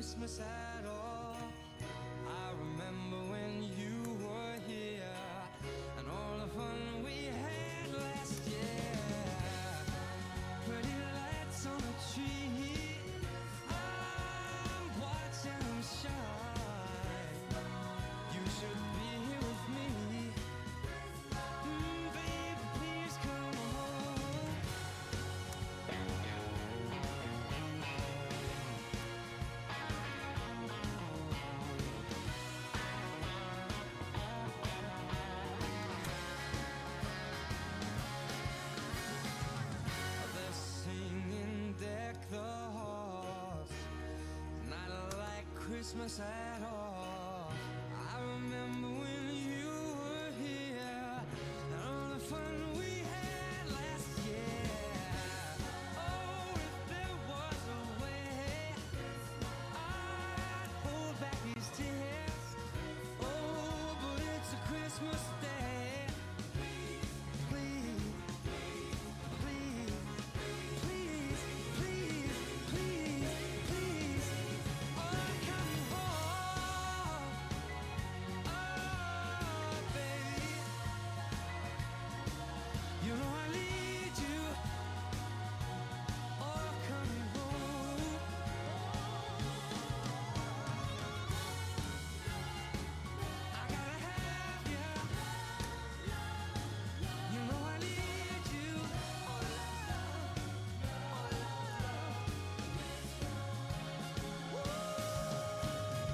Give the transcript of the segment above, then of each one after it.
Christmas at all. I remember when you were here and all the fun we had last year. Pretty lights on the tree, I'm watching them shine. You should be here with me. Baby, please come home. They're singing Deck the Halls, not like Christmas at all. I remember when you were here and all the fun we had last year. Oh, if there was a way, I'd hold back these tears. Oh, but it's a Christmas day. Please, please, please, please, please, oh, come home. Oh, baby, you know I need you. Oh, come home. I gotta have you. You know I need you. Oh, love,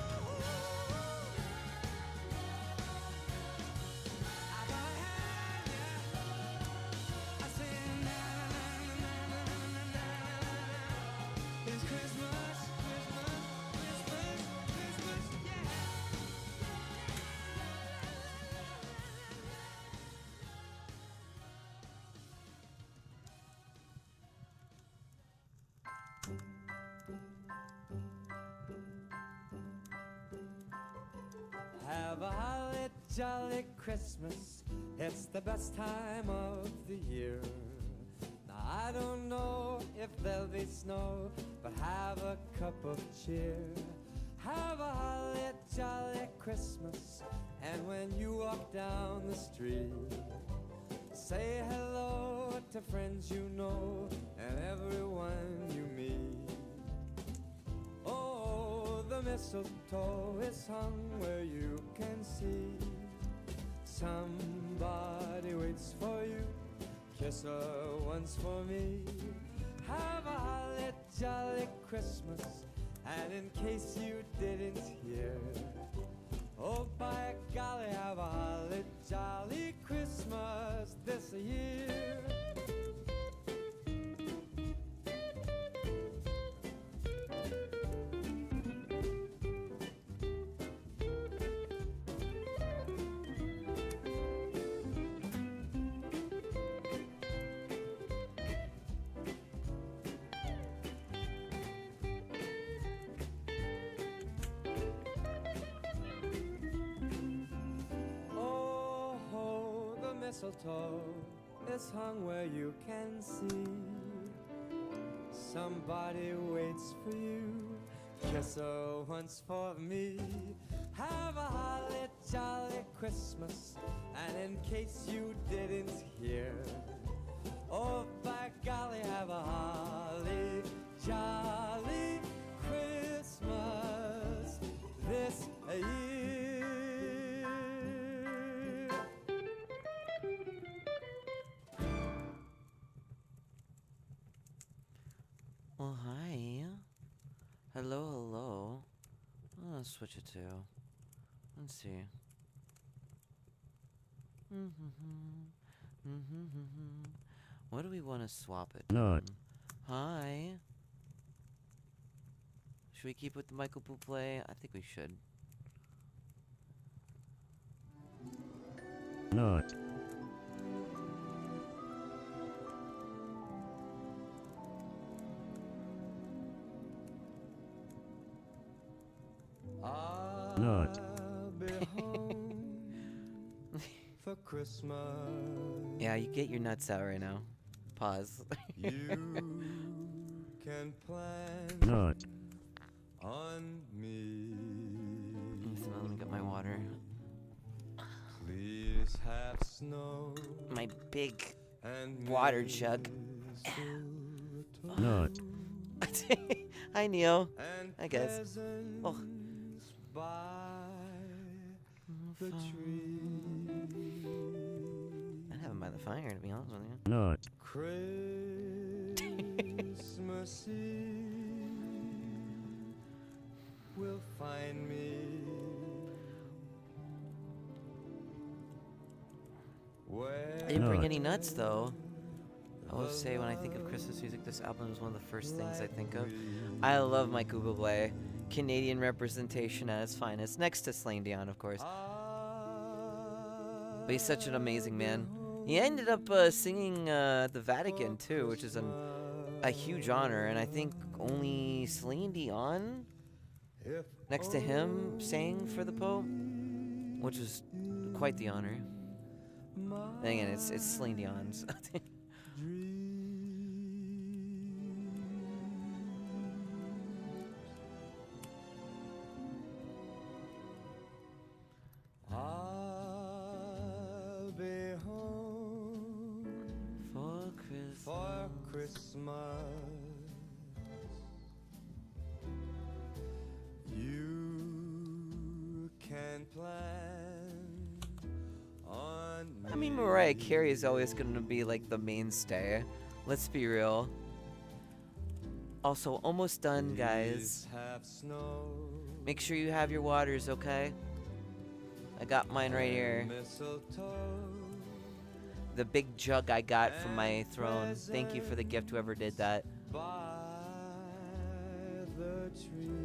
oh, love. I gotta have you. I say na na na na na na na na. It's Christmas, Christmas, Christmas, Christmas, yeah. Have a holly jolly Christmas. It's the best time of the year. Now I don't know if there'll be snow, but have a cup of cheer. Have a holly jolly Christmas, and when you walk down the street, say hello to friends you know and everyone you meet. Oh, the mistletoe is hung where you can see. Somebody waits for you, kiss her once for me. Have a holly jolly Christmas, and in case you didn't hear, oh by golly, have a holly jolly Christmas this year. Oh, the mistletoe is hung where you can see. Somebody waits for you, kiss her once for me. Have a holly jolly Christmas, and in case you didn't hear, oh by golly, have a holly jolly Christmas this year. Well, hi. Hello, hello. Let's switch it to. Let's see. What do we want to swap it? Not. Hi. Should we keep with the Michael Bublé? I think we should. Not. Not. I'll be home for Christmas. Yeah, you get your nuts out right now. Pause. You can plan Not. on me. Let me get my water. Please have snow My big and water jug. Not. Hi, Neo. and Hi, guys. Oh. peasants by the tree. I'd have him by the fire, to be honest with you. Not. Christmas Eve will find me where I didn't bring Not. any nuts, though. I will say, when I think of Christmas music, this album is one of the first things I think of. I love Michael Bublé. Canadian representation at its finest, next to Celine Dion, of course. But he's such an amazing man. He ended up singing at the Vatican, too, which is a huge honor. And I think only Celine Dion, next to him, sang for the Pope, which is quite the honor. And again, it's Celine Dion's. I'll be home For Christmas. for Christmas. You can plan on I mean, Mariah Carey is always going to be like the mainstay. Let's be real. Also, almost done, guys. Please have snow Make sure you have your waters, okay? I got mine right here. mistletoe. The big jug I got from my throne. Thank you for the gift, whoever did that. By the tree.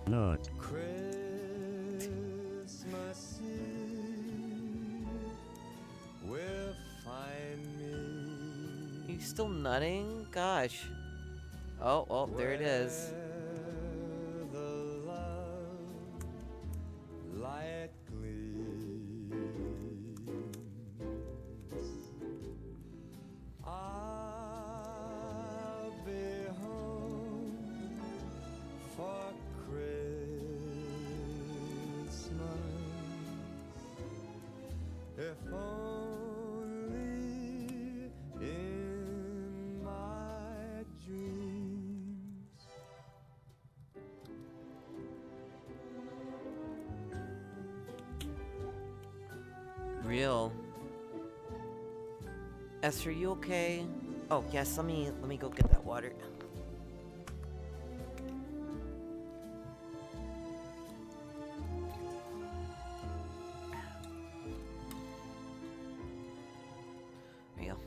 Not. Christmas Eve will find me. You still nutting? Gosh. Oh, there it is. Where the love light gleams. I'll be home for Christmas, if only in my dreams. Real. Esther, you okay? Oh, yes, let me go get that water. There you go.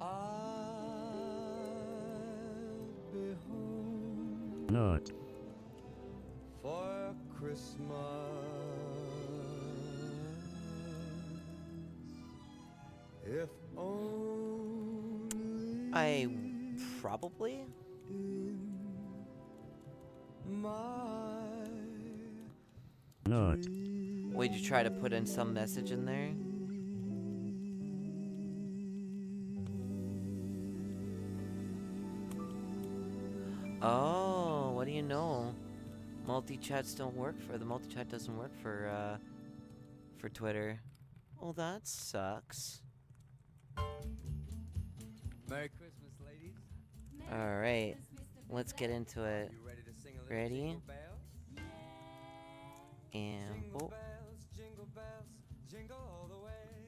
I'll be home Not. for Christmas, if only I probably. in my Not. Would you try to put in some message in there? Oh, what do you know? Multi-chats don't work for the multi-chat doesn't work for Twitter. Well, that sucks. Merry Christmas, ladies. All right, let's get into it. You ready to sing a little Ready? Jingle bells? And Jingle oh, bells, jingle all the way.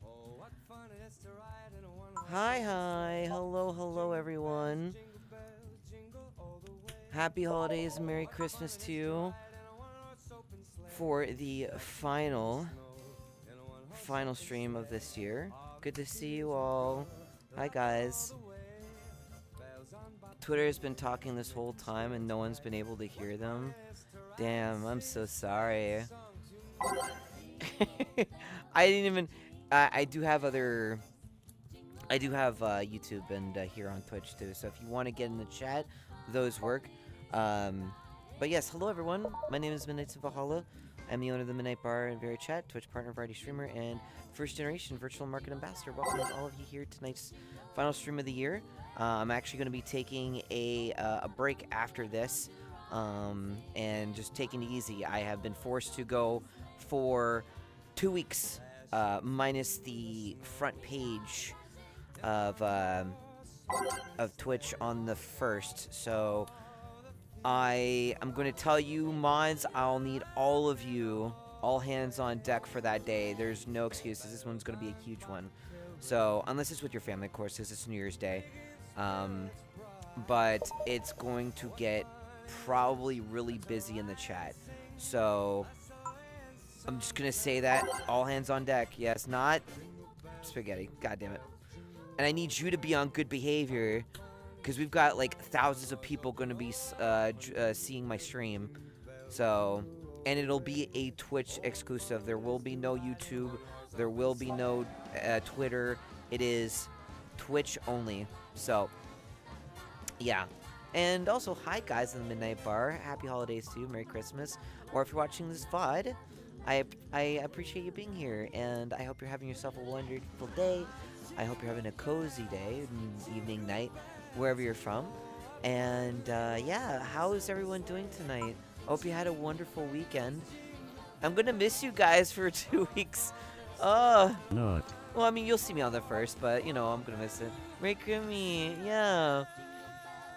Oh, what fun it is to ride in a one-horse hi, hello, everyone. Jingle bells, jingle all the way. Happy holidays and Merry Christmas to you Ride in a one-horse open sleigh. for the final In a one-horse stream of this year. Good to see you all. Hi, guys. bells on bobtails. Twitter has been talking this whole time and no one's been able to hear them. Damn, I'm so sorry. I didn't even. I do have other. I do have YouTube and here on Twitch too. So if you want to get in the chat, those work. But yes, hello everyone. My name is Midnights of Valhalla. I'm the owner of the Midnight Bar and Very Chat, Twitch partner, variety streamer, and first generation virtual market ambassador. Welcome all of you here to tonight's final stream of the year. I'm actually going to be taking a break after this and just taking it easy. I have been forced to go for 2 weeks minus the front page of Twitch on the 1st. So I'm going to tell you, mods, I'll need all of you, all hands on deck for that day. There's no excuses. This one's going to be a huge one. So, unless it's with your family, of course, because it's New Year's Day. But it's going to get probably really busy in the chat. So, I'm just going to say that. All hands on deck. Yes, not spaghetti. God damn it. And I need you to be on good behavior, because we've got like thousands of people going to be seeing my stream. So, and it'll be a Twitch exclusive. There will be no YouTube. There will be no Twitter. It is Twitch only. So, yeah. And also, hi guys in the Midnight Bar. Happy holidays to you. Merry Christmas. Or if you're watching this VOD, I appreciate you being here. And I hope you're having yourself a wonderful day. I hope you're having a cozy day, evening, night, wherever you're from. And yeah, how is everyone doing tonight? Hope you had a wonderful weekend. I'm going to miss you guys for 2 weeks. Not. Well, I mean, you'll see me on the 1st, but, you know, I'm going to miss it. Merry Christmas, yeah.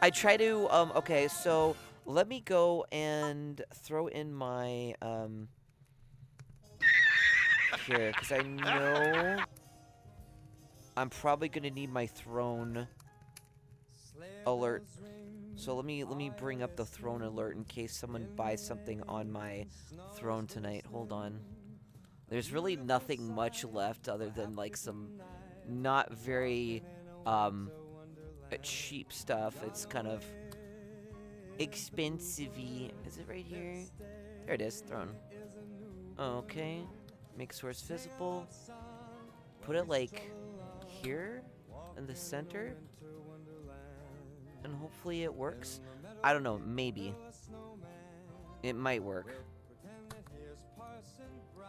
I try to, okay, so let me go and throw in my, here, because I know I'm probably going to need my throne alert. So let me bring up the throne alert in case someone buys something on my throne tonight. Hold on. There's really nothing much left other than like some not very cheap stuff. It's kind of expensive-y. Is it right here? There it is, throne. Okay. Make source visible. Put it like here in the center. And hopefully it works. I don't know, maybe. It might work.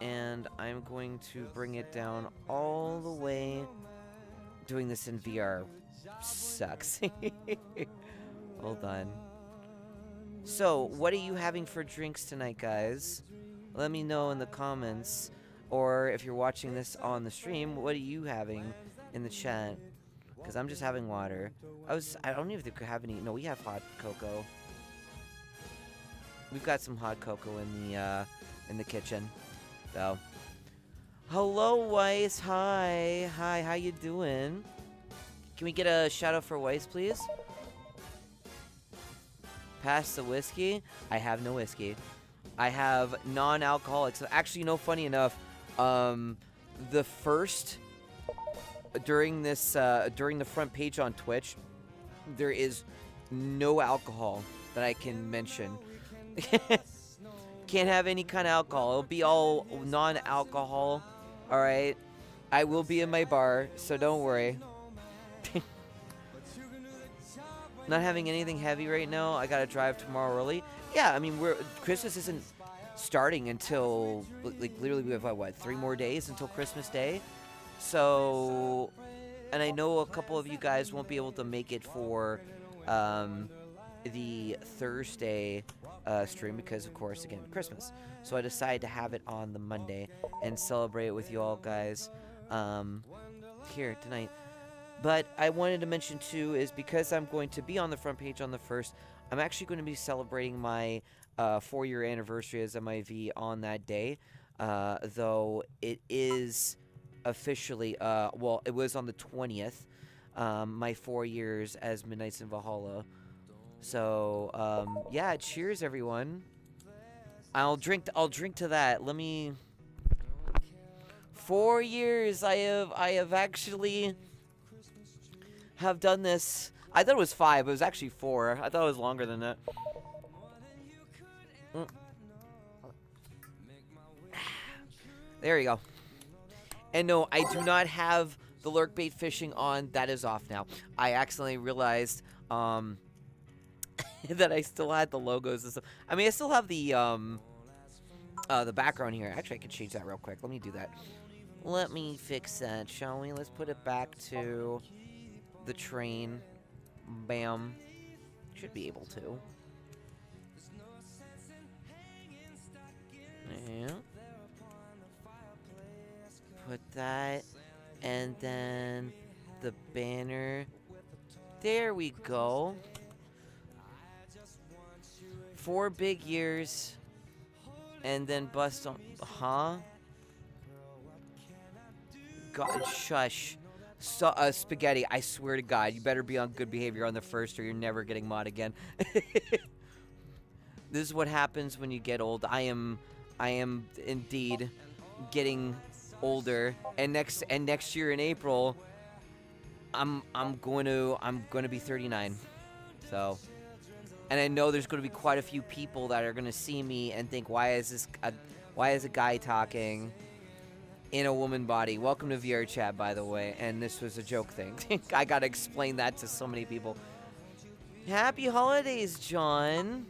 And I'm going to bring it down all the way. Doing this in VR sucks. Hold on. So, what are you having for drinks tonight, guys? Let me know in the comments. Or if you're watching this on the stream, what are you having in the chat? Because I'm just having water. I don't even think we have any. No, we have hot cocoa. We've got some hot cocoa in the kitchen. So, hello, Weiss. Hi, how you doing? Can we get a shout out for Weiss, please? Pass the whiskey. I have no whiskey. I have non-alcoholic. So actually, no, funny enough, the first during the front page on Twitch, there is no alcohol that I can mention. Can't have any kind of alcohol. It'll be all non-alcohol. All right. I will be in my bar, so don't worry. Not having anything heavy right now. I gotta drive tomorrow early. Yeah, I mean, Christmas isn't starting until like literally we have what 3 more days until Christmas Day. So, and I know a couple of you guys won't be able to make it for the Thursday stream because, of course, again, Christmas. So I decided to have it on the Monday and celebrate it with you all guys here tonight. But I wanted to mention, too, is because I'm going to be on the front page on the 1st, I'm actually going to be celebrating my 4-year anniversary as MIV on that day, though it is officially, well, it was on the 20th, my 4 years as Midnights in Valhalla. So, yeah, cheers, everyone. I'll drink to that. Let me... 4 years I have actually have done this. I thought it was 5, but it was actually 4. I thought it was longer than that. There you go. And no, I do not have the lurk bait fishing on. That is off now. I accidentally realized that I still had the logos and stuff. I mean, I still have the the background here. Actually, I could change that real quick. Let me do that. Let me fix that, shall we? Let's put it back to the train. Bam. Should be able to. Yeah. Put that. And then the banner. There we go. 4 big years. And then bust on. Huh? God, shush. So, Spaghetti, I swear to God, you better be on good behavior on the first or you're never getting mod again. This is what happens when you get old. I am indeed getting older. And next year in April, I'm going to be 39. So, and I know there's going to be quite a few people that are going to see me and think, why is a guy talking in a woman body? Welcome to VR chat, by the way, and this was a joke thing. I gotta explain that to so many people. Happy holidays, John.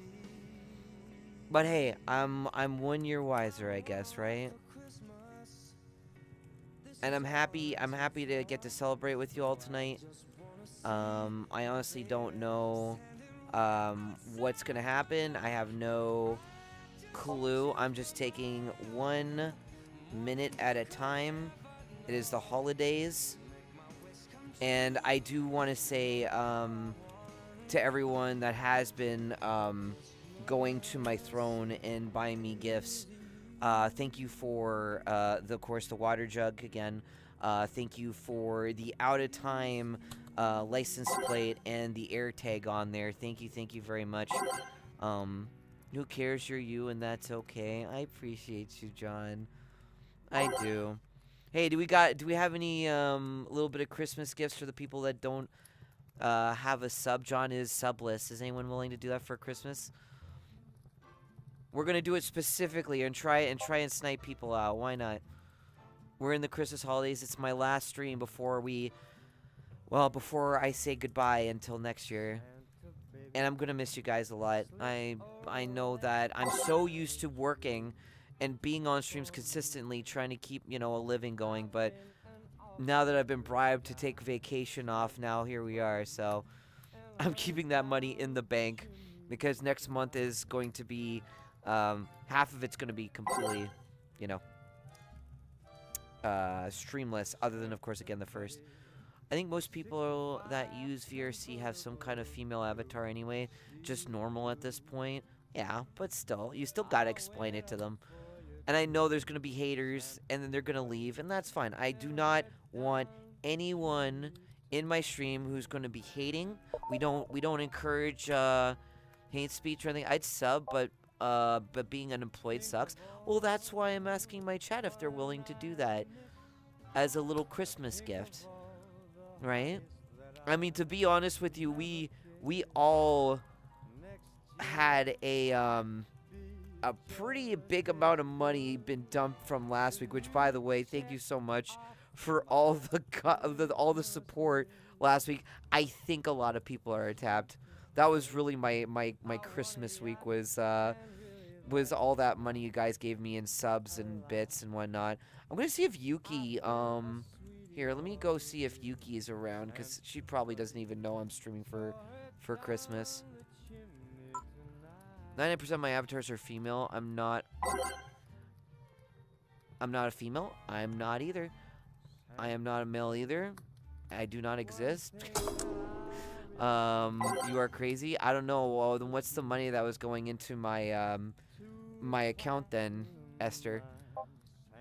But hey, I'm 1 year wiser, I guess, right? And I'm happy to get to celebrate with you all tonight. I honestly don't know what's gonna happen. I have no clue. I'm just taking 1 minute at a time. It is the holidays, and I do want to say to everyone that has been going to my throne and buying me gifts, thank you for of course the water jug again. Thank you for the out of time license plate and the air tag on there. Thank you very much. Who cares? You're you, and that's okay. I appreciate you, John. I do. Hey, do we have any little bit of Christmas gifts for the people that don't have a sub? John is subless. Is anyone willing to do that for Christmas? We're gonna do it specifically and try and snipe people out. Why not? We're in the Christmas holidays. It's my last stream before I say goodbye until next year. And I'm gonna miss you guys a lot. I know that I'm so used to working and being on streams consistently, trying to keep, a living going. But now that I've been bribed to take vacation off, now here we are. So I'm keeping that money in the bank because next month is going to be, half of it's going to be completely, streamless, other than, of course, again, the first. I think most people that use VRC have some kind of female avatar anyway, just normal at this point. Yeah, but still, you still got to explain it to them. And I know there's going to be haters, and then they're going to leave, and that's fine. I do not want anyone in my stream who's going to be hating. We don't encourage hate speech or anything. I'd sub, but being unemployed sucks. Well, that's why I'm asking my chat if they're willing to do that as a little Christmas gift, right? I mean, to be honest with you, we all had a pretty big amount of money been dumped from last week, which, by the way, thank you so much for all the support last week. I think a lot of people are tapped. That was really my Christmas week was all that money you guys gave me in subs and bits and whatnot. I'm gonna see if Yuki here, let me go see if Yuki is around, because she probably doesn't even know I'm streaming for Christmas. 99% of my avatars are female. I'm not a female. I'm not either. I am not a male either. I do not exist. You are crazy. I don't know. Well, then what's the money that was going into my my account then, Esther?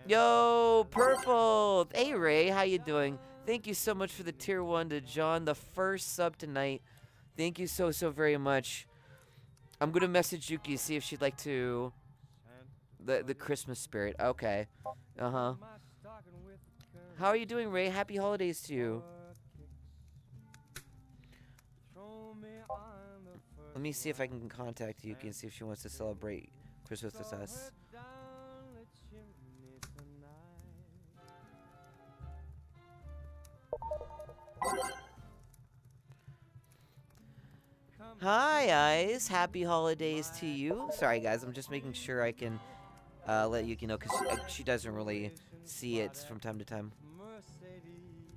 Yo, Purple. Hey, Ray. How you doing? Thank you so much for the tier 1 to John, the first sub tonight. Thank you so very much. I'm gonna message Yuki, see if she'd like to the Christmas spirit. Okay. How are you doing, Ray? Happy holidays to you. Let me see if I can contact Yuki and see if she wants to celebrate Christmas with us. Hi, guys. Happy holidays to you. Sorry, guys. I'm just making sure I can let you know, because she doesn't really see it from time to time. Mercedes,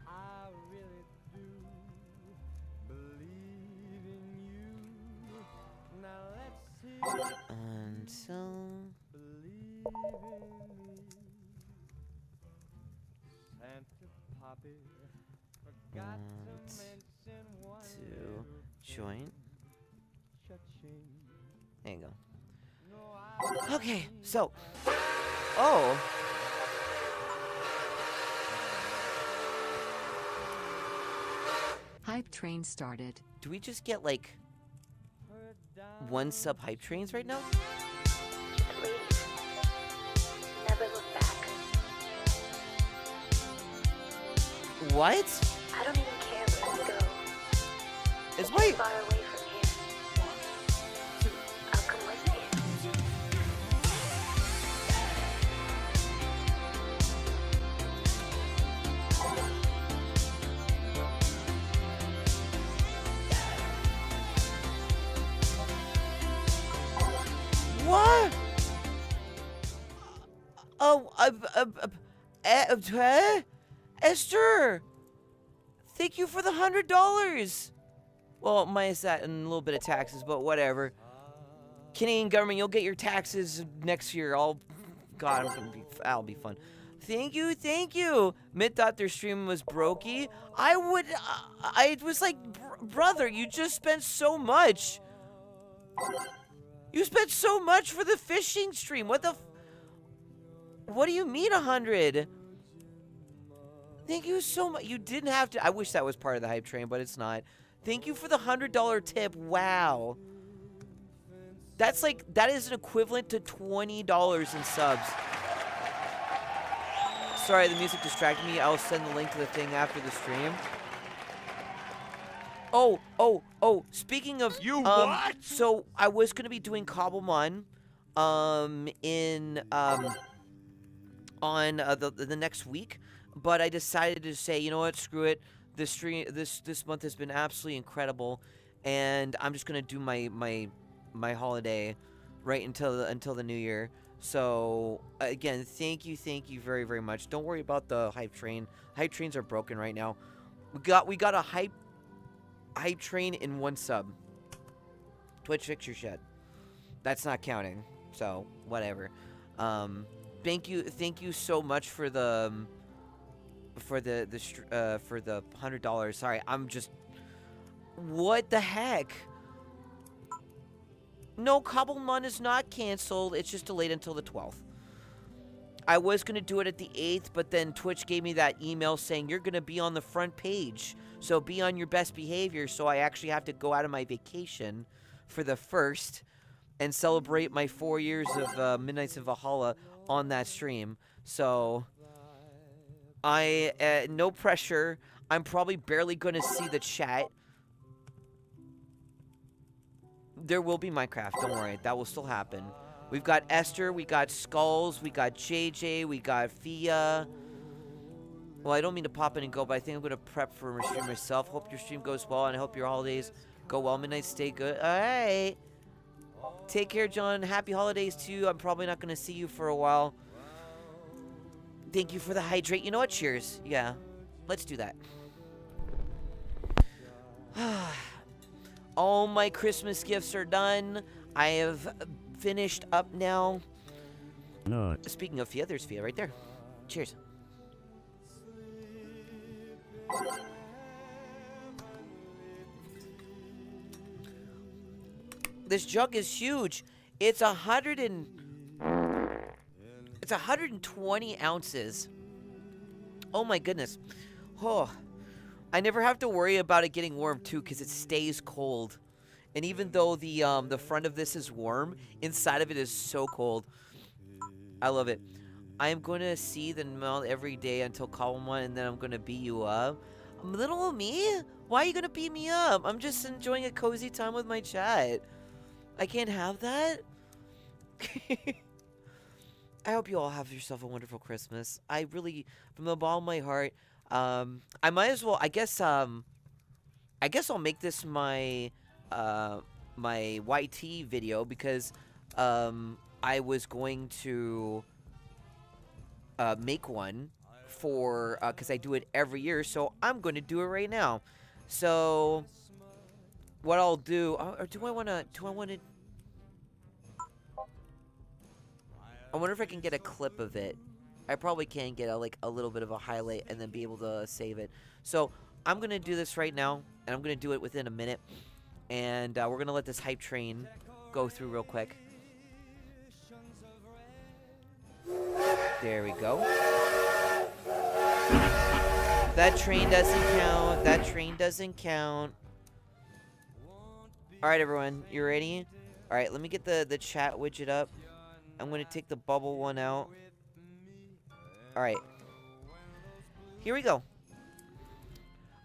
I really do believe in you. Now let's see. Until Believe in me. Santa Poppy forgot to mention one to little joint. cha-ching. There you go. No, I Okay, so. Oh. Hype train started. Do we just get like heard down. one sub hype trains right now? Just leave. Never look back. What? I don't even care where we go. Is my Far away from here. I'll come with you. what? Oh, Esther, thank you for the $100. Well, minus that and a little bit of taxes, but whatever. Canadian government, you'll get your taxes next year. God, that'll be fun. Thank you, thank you. Mitt thought their stream was brokey. I was like, brother, you just spent so much. You spent so much for the fishing stream. What do you mean 100? Thank you so much. You didn't have to. I wish that was part of the hype train, but it's not. Thank you for the $100 tip. Wow. That is an equivalent to $20 in subs. Sorry, the music distracted me. I'll send the link to the thing after the stream. Oh, speaking of what? So I was gonna be doing Cobblemon on the next week, but I decided to say, you know what, screw it. This month has been absolutely incredible, and I'm just gonna do my holiday right until the new year. So again, thank you very, very much. Don't worry about the hype train. Hype trains are broken right now. We got a hype train in one sub. Twitch fix your shit. That's not counting. So whatever. Thank you so much for the $100. Sorry, I'm just. What the heck? No, Cobblemon is not canceled. It's just delayed until the 12th. I was going to do it at the 8th, but then Twitch gave me that email saying you're going to be on the front page. So be on your best behavior. So I actually have to go out of my vacation for the 1st and celebrate my 4 years of Midnights in Valhalla on that stream. So no pressure. I'm probably barely going to see the chat. There will be Minecraft, don't worry. That will still happen. We've got Esther, we got Skulls, we got JJ, we got Fia. Well, I don't mean to pop in and go, but I think I'm going to prep for my stream myself. Hope your stream goes well, and I hope your holidays go well. Midnight, stay good. All right. Take care, John. Happy holidays to you. I'm probably not going to see you for a while. Thank you for the hydrate. You know what? Cheers. Yeah. Let's do that. All my Christmas gifts are done. I have finished up now. Not. Speaking of Fia, there's Fia right there. Cheers. This jug is huge. It's 120 ounces. Oh my goodness. Oh. I never have to worry about it getting warm too, because it stays cold. And even though the front of this is warm, inside of it is so cold. I love it. I am going to see the mail every day until Cobblemon, and then I'm going to beat you up. Little me? Why are you going to beat me up? I'm just enjoying a cozy time with my chat. I can't have that? I hope you all have yourself a wonderful Christmas. I really, from the bottom of my heart, I might as well, I guess I'll make this my, my YT video, because, I was going to make one for because I do it every year, so I'm going to do it right now. So what I'll do, or do I want to? I wonder if I can get a clip of it. I probably can get a little bit of a highlight and then be able to save it. So I'm going to do this right now, and I'm going to do it within a minute. And we're going to let this hype train go through real quick. There we go. That train doesn't count. That train doesn't count. All right, everyone. You ready? All right, let me get the chat widget up. I'm going to take the bubble one out. All right. Here we go.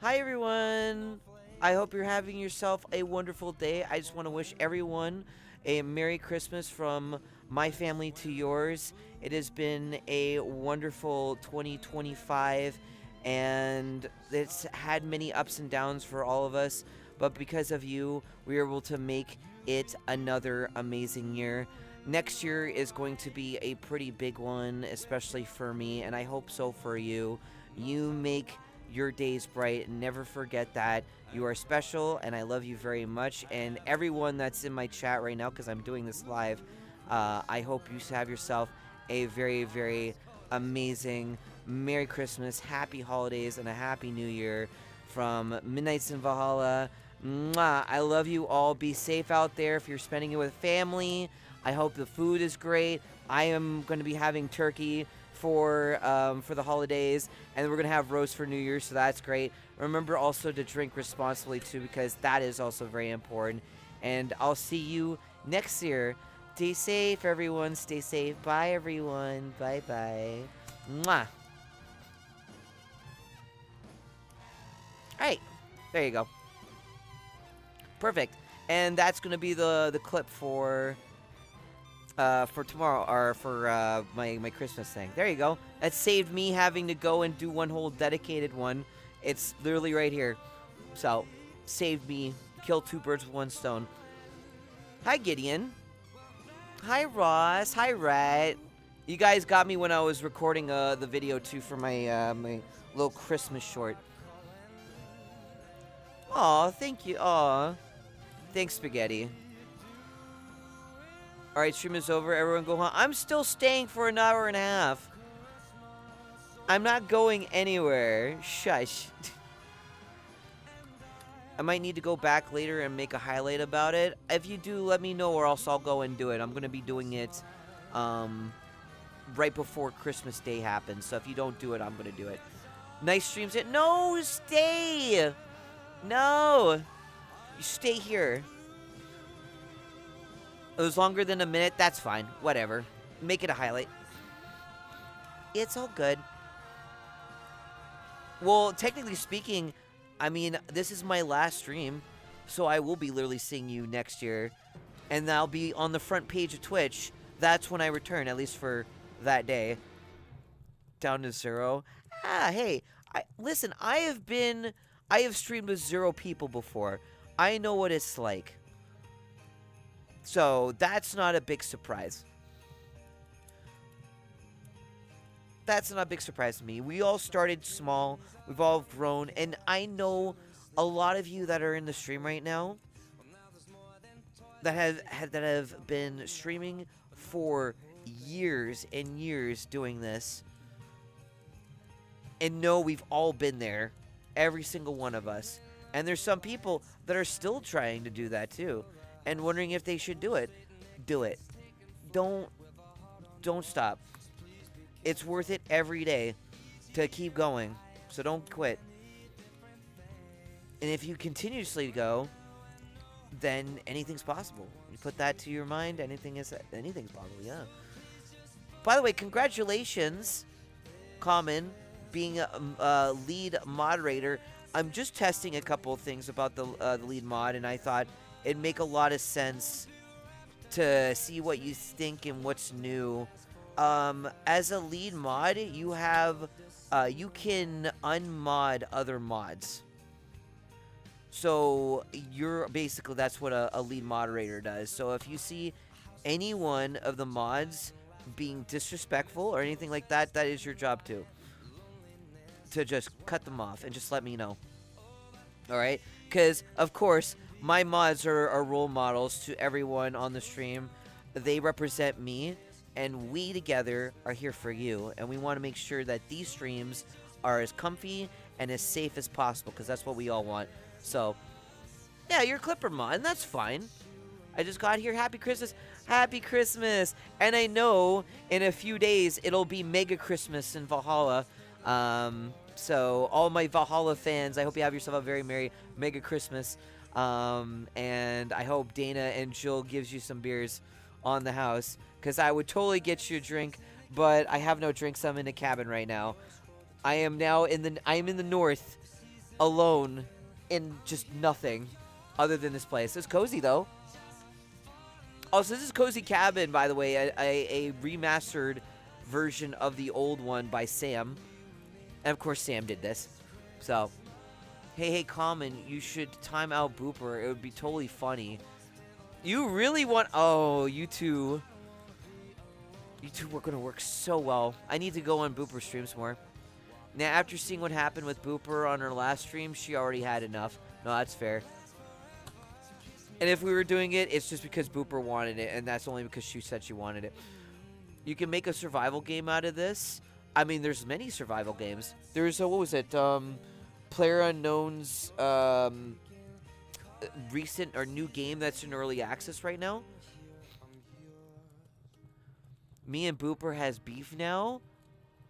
Hi, everyone. I hope you're having yourself a wonderful day. I just want to wish everyone a Merry Christmas from my family to yours. It has been a wonderful 2025, and it's had many ups and downs for all of us. But because of you, we were able to make it another amazing year. Next year is going to be a pretty big one, especially for me, and I hope so for you. You make your days bright. Never forget that. You are special, and I love you very much. And everyone that's in my chat right now, because I'm doing this live, I hope you have yourself a very, very amazing Merry Christmas, Happy Holidays, and a Happy New Year from Midnights in Valhalla. Mwah. I love you all. Be safe out there if you're spending it with family. I hope the food is great. I am going to be having turkey for the holidays, and we're going to have roast for New Year's, so that's great. Remember also to drink responsibly, too, because that is also very important. And I'll see you next year. Stay safe, everyone. Stay safe. Bye, everyone. Bye-bye. Mwah. All right. There you go. Perfect. And that's going to be the clip for tomorrow, or for my Christmas thing. There you go. That saved me having to go and do one whole dedicated one. It's literally right here. So, saved me. Killed two birds with one stone. Hi, Gideon. Hi, Ross. Hi, Rhett. You guys got me when I was recording the video, too, for my my little Christmas short. Aw, thank you. Aw. Thanks, Spaghetti. Alright, stream is over. Everyone go home. I'm still staying for an hour and a half. I'm not going anywhere. Shush. I might need to go back later and make a highlight about it. If you do, let me know, or else I'll go and do it. I'm going to be doing it right before Christmas Day happens. So if you don't do it, I'm going to do it. Nice streams. No, stay. No. You stay here. It was longer than a minute. That's fine. Whatever. Make it a highlight. It's all good. Well, technically speaking, I mean, this is my last stream, so I will be literally seeing you next year, and I'll be on the front page of Twitch. That's when I return, at least for that day. Down to 0. Hey, listen, I have streamed with 0 people before. I know what it's like. So, that's not a big surprise. That's not a big surprise to me. We all started small. We've all grown. And I know a lot of you that are in the stream right now that have been streaming for years and years doing this. And know we've all been there. Every single one of us. And there's some people that are still trying to do that too. And wondering if they should do it. Do it. Don't stop. It's worth it every day to keep going. So don't quit. And if you continuously go, then anything's possible. You put that to your mind, anything's possible, yeah. By the way, congratulations, Common, being a lead moderator. I'm just testing a couple of things about the lead mod, and I thought it'd make a lot of sense to see what you think and what's new. As a lead mod, you have you can unmod other mods. So you're basically, that's what a lead moderator does. So if you see any one of the mods being disrespectful or anything like that, that is your job too. To just cut them off and just let me know. Alright? Because, of course, my mods are role models to everyone on the stream. They represent me, and we together are here for you. And we want to make sure that these streams are as comfy and as safe as possible, because that's what we all want. So, yeah, you're a Clipper mod, and that's fine. I just got here. Happy Christmas. Happy Christmas. And I know in a few days it'll be Mega Christmas in Valhalla. So all my Valhalla fans, I hope you have yourself a very merry Mega Christmas. And I hope Dana and Jill gives you some beers on the house, because I would totally get you a drink, but I have no drinks. I'm in a cabin right now. I am in the north, alone, in just nothing other than this place. It's cozy though. Oh, so this is Cozy Cabin, by the way, a remastered version of the old one by Sam. And of course Sam did this. So, hey, Common, you should time out Booper. It would be totally funny. You really want... Oh, you two were going to work so well. I need to go on Booper streams more. Now, after seeing what happened with Booper on her last stream, she already had enough. No, that's fair. And if we were doing it, it's just because Booper wanted it, and that's only because she said she wanted it. You can make a survival game out of this. I mean, there's many survival games. There's what was it? PlayerUnknown's recent or new game that's in early access right now. Me and Booper has beef now.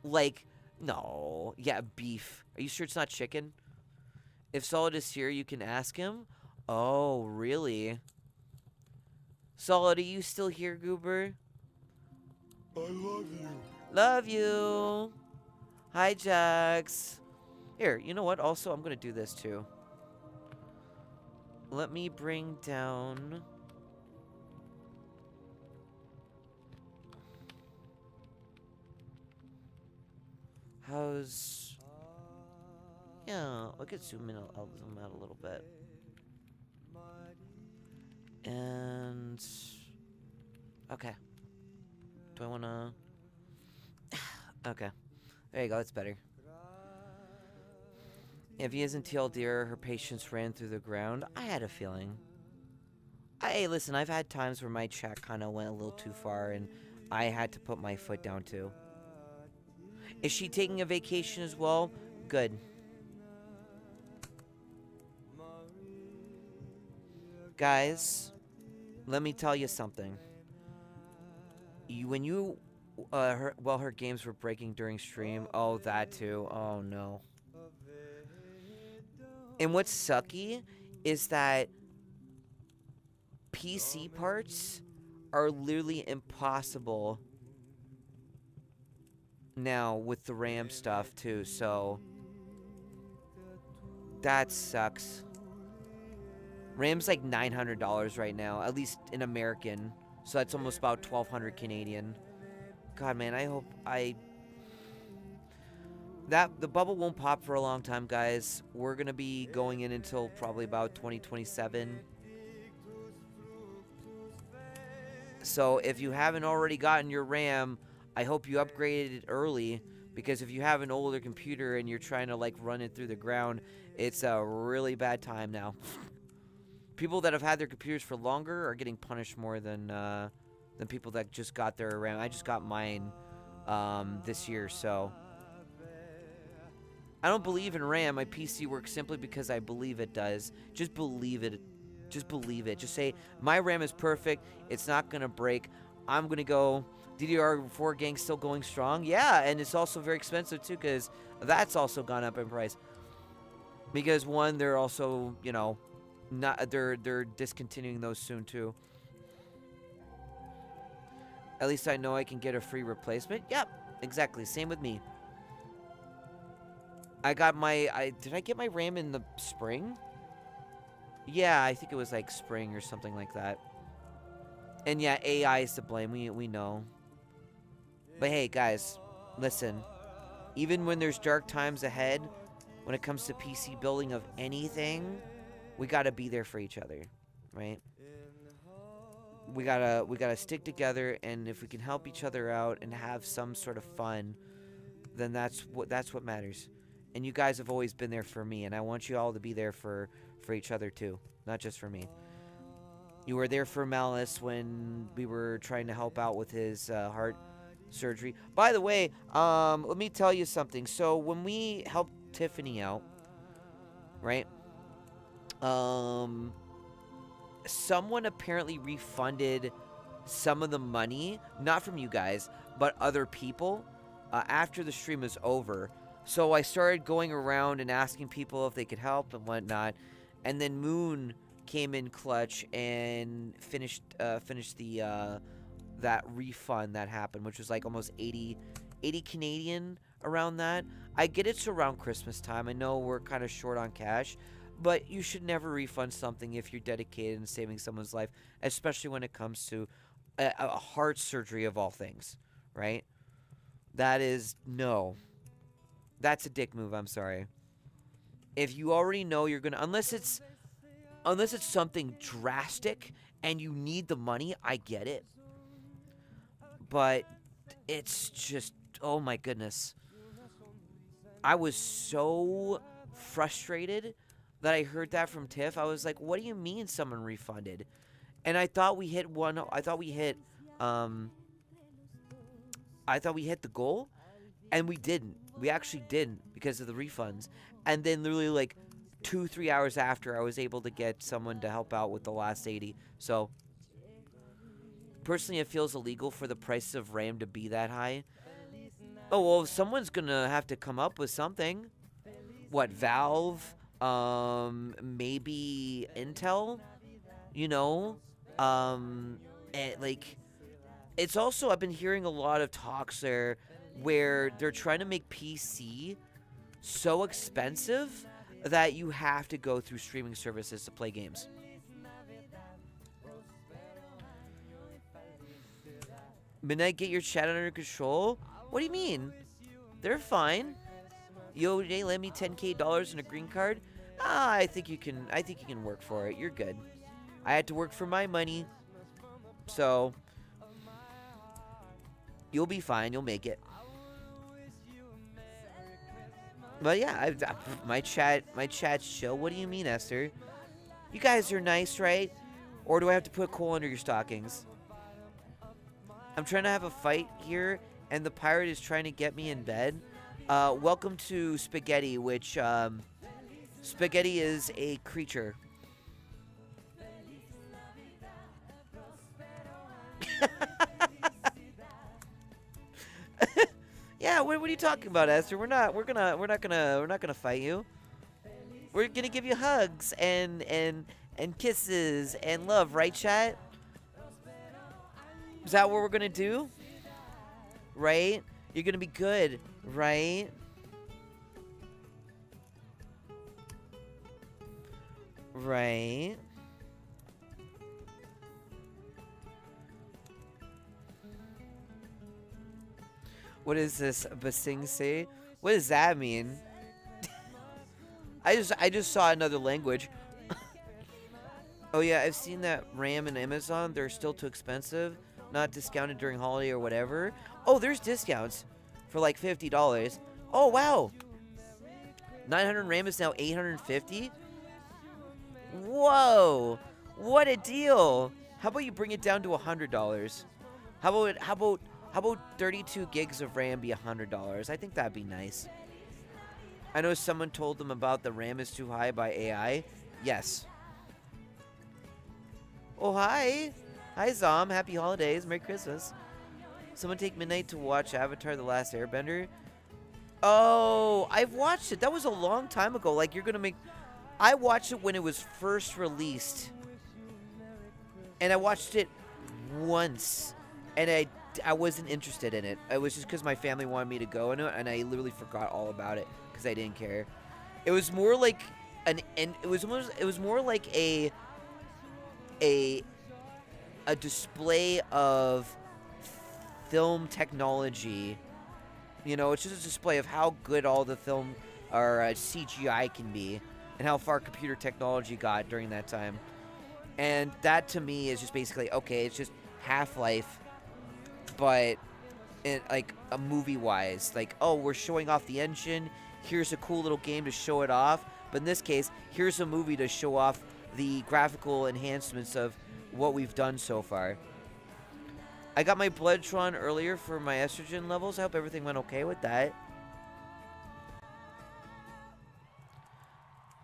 Like, no, yeah, beef. Are you sure it's not chicken? If Solid is here, you can ask him. Oh, really? Solid, are you still here, Goober? I love you. Love you. Hi, Jax. Here, you know what? Also, I'm going to do this too. Let me bring down... How's... Yeah, I could zoom in. I'll zoom out a little bit. And... Okay. Do I want to... Okay. There you go, that's better. If he isn't TLDR, her patience ran through the ground. I had a feeling. Hey, listen, I've had times where my chat kind of went a little too far, and I had to put my foot down too. Is she taking a vacation as well? Good. Guys, let me tell you something. Her games were breaking during stream. Oh, that too. Oh, no. And what's sucky is that PC parts are literally impossible now with the RAM stuff too, so that sucks. RAM's like $900 right now, at least in American, so that's almost about $1,200 Canadian. God, man, I hope the bubble won't pop for a long time, guys. We're gonna be going in until probably about 2027. So if you haven't already gotten your RAM, I hope you upgraded it early, because if you have an older computer and you're trying to like run it through the ground, it's a really bad time now. People that have had their computers for longer are getting punished more than people that just got their RAM. I just got mine this year, so I don't believe in RAM. My PC works simply because I believe it does. Just believe it. Just believe it. Just say, my RAM is perfect. It's not going to break. I'm going to go. DDR4 gang's still going strong. Yeah, and it's also very expensive, too, because that's also gone up in price. Because, one, they're also, you know, they're discontinuing those soon, too. At least I know I can get a free replacement. Yep, exactly. Same with me. I got my... Did I get my RAM in the spring? Yeah, I think it was like spring or something like that. And yeah, AI is to blame. We know. But hey, guys, listen. Even when there's dark times ahead, when it comes to PC building of anything, we got to be there for each other, right? we gotta stick together, and if we can help each other out and have some sort of fun, then that's what matters. And you guys have always been there for me, and I want you all to be there for each other too, not just for me. You were there for Malice when we were trying to help out with his heart surgery. By the way, let me tell you something. So when we helped Tiffany out, right? Someone apparently refunded some of the money, not from you guys, but other people, after the stream was over. So I started going around and asking people if they could help and whatnot, and then Moon came in clutch and finished the that refund that happened, which was like almost 80 Canadian, around that. I get it's around Christmas time. I know we're kind of short on cash, but you should never refund something if you're dedicated in saving someone's life, especially when it comes to a heart surgery of all things, right? That is, no. That's a dick move, I'm sorry. If you already know you're gonna, unless it's something drastic and you need the money, I get it. But it's just, oh my goodness. I was so frustrated that I heard that from Tiff. I was like, what do you mean someone refunded? And I thought we hit the goal, and we didn't. We actually didn't because of the refunds. And then literally like 2-3 hours after, I was able to get someone to help out with the last 80. So personally, it feels illegal for the price of RAM to be that high. Oh, well, someone's gonna have to come up with something. What, Valve? Maybe Intel? You know? And like, it's also, I've been hearing a lot of talks there where they're trying to make PC so expensive that you have to go through streaming services to play games. Midnight, get your chat under control? What do you mean? They're fine. Yo, they lend me $10K and a green card? I think you can work for it. You're good. I had to work for my money. So you'll be fine. You'll make it. But yeah, my chat's chill. What do you mean, Esther? You guys are nice, right? Or do I have to put coal under your stockings? I'm trying to have a fight here, and the pirate is trying to get me in bed. Welcome to Spaghetti, which, Spaghetti is a creature. Yeah, what are you talking about, Esther? We're not gonna fight you. We're gonna give you hugs and kisses and love, right, chat? Is that what we're gonna do? Right? You're gonna be good, right? Right. What is this? Basing say? What does that mean? I just saw another language. Oh yeah, I've seen that RAM and Amazon. They're still too expensive. Not discounted during holiday or whatever. Oh, there's discounts for like $50. Oh wow. 900 RAM is now 850. Whoa, what a deal! How about you bring it down to $100? How about 32 gigs of RAM be $100? I think that'd be nice. I know someone told them about the RAM is too high by AI. Yes. Oh, hi. Hi, Zom. Happy holidays. Merry Christmas. Someone take Midnight to watch Avatar: The Last Airbender. Oh, I've watched it. That was a long time ago. Like, you're going to make... I watched it when it was first released. And I watched it once. And I wasn't interested in it. It was just because my family wanted me to go in it, and I literally forgot all about it because I didn't care. It was more like it was more like a display of film technology. You know, it's just a display of how good all the film or CGI can be, and how far computer technology got during that time. And that to me is just basically, okay, it's just Half-Life, but like a movie-wise. Like, oh, we're showing off the engine. Here's a cool little game to show it off. But in this case, here's a movie to show off the graphical enhancements of what we've done so far. I got my blood drawn earlier for my estrogen levels. I hope everything went okay with that.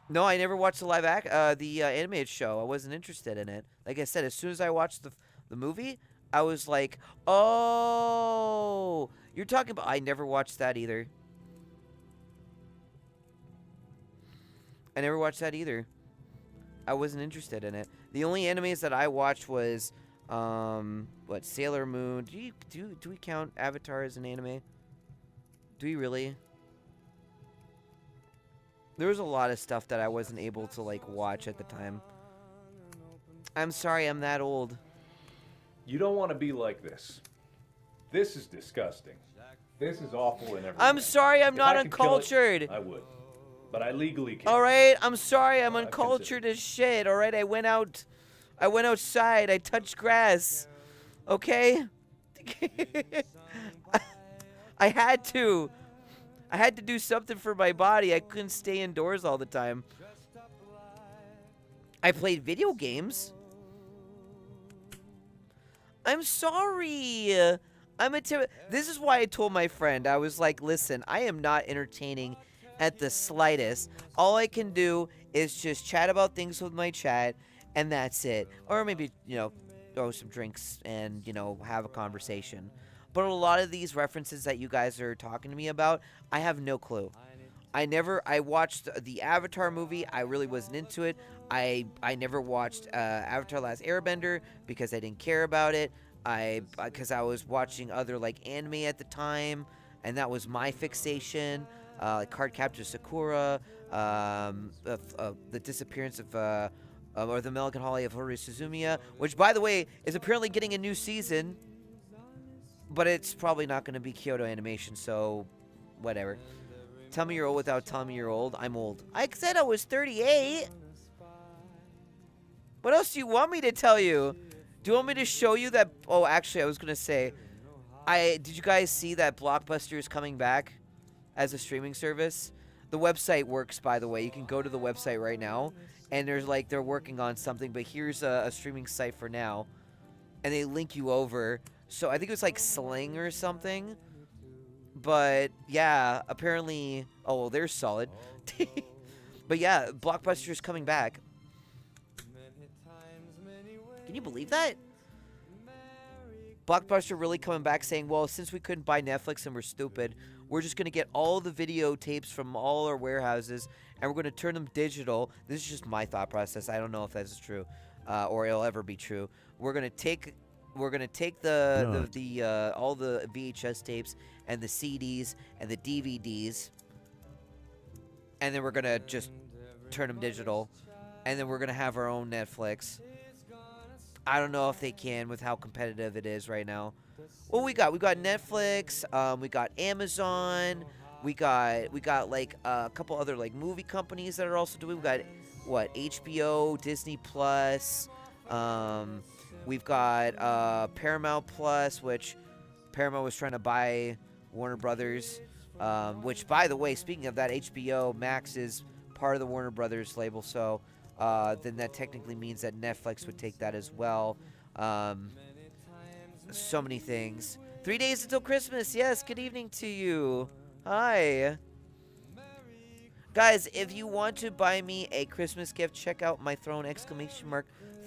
No, I never watched the animated show. I wasn't interested in it. Like I said, as soon as I watched the movie, I was like, oh, you're talking about... I never watched that either. I never watched that either. I wasn't interested in it. The only animes that I watched was, what, Sailor Moon. Do we count Avatar as an anime? Do we really? There was a lot of stuff that I wasn't able to, like, watch at the time. I'm sorry, I'm that old. You don't want to be like this. This is disgusting. This is awful in every I'm way. sorry, I'm If not I could kill it, uncultured. I would. But I legally can't. Alright, I'm sorry, I'm I've uncultured as shit. Alright, I went outside, I touched grass. Okay? I had to. I had to do something for my body. I couldn't stay indoors all the time. I played video games. I'm sorry. This is why I told my friend. I was like, listen, I am not entertaining at the slightest. All I can do is just chat about things with my chat, and that's it. Or maybe, throw some drinks and, have a conversation. But a lot of these references that you guys are talking to me about, I have no clue. I watched the Avatar movie. I really wasn't into it. I never watched Avatar Last Airbender because I didn't care about it. Because I was watching other, like, anime at the time, and that was my fixation. Like Cardcaptor Sakura, the disappearance of, or the melancholy of Haruhi Suzumiya, which, by the way, is apparently getting a new season. But it's probably not going to be Kyoto Animation, so whatever. Tell me you're old without telling me you're old. I'm old. I said I was 38. What else do you want me to tell you? Do you want me to show you that? Oh, actually, I was going to say, did you guys see that Blockbuster is coming back as a streaming service? The website works, by the way. You can go to the website right now, and they're working on something, but here's a streaming site for now. And they link you over. So I think it was like Sling or something. But yeah, apparently... Oh, well, they're solid. But yeah, Blockbuster is coming back. Can you believe that? Blockbuster really coming back saying, well, since we couldn't buy Netflix and we're stupid, we're just going to get all the videotapes from all our warehouses and we're going to turn them digital. This is just my thought process. I don't know if that's true or it'll ever be true. We're going to take all the VHS tapes and the CDs and the DVDs, and then we're gonna just turn them digital, and then we're gonna have our own Netflix. I don't know if they can with how competitive it is right now. Well, we got Netflix, we got Amazon, we got like a couple other like movie companies that are also doing. We got what, HBO, Disney Plus. We've got Paramount Plus, which Paramount was trying to buy Warner Brothers, which, by the way, speaking of that, HBO Max is part of the Warner Brothers label, so then that technically means that Netflix would take that as well. So many things. 3 days until Christmas. Yes, good evening to you. Hi. Guys, if you want to buy me a Christmas gift, check out my Throne, !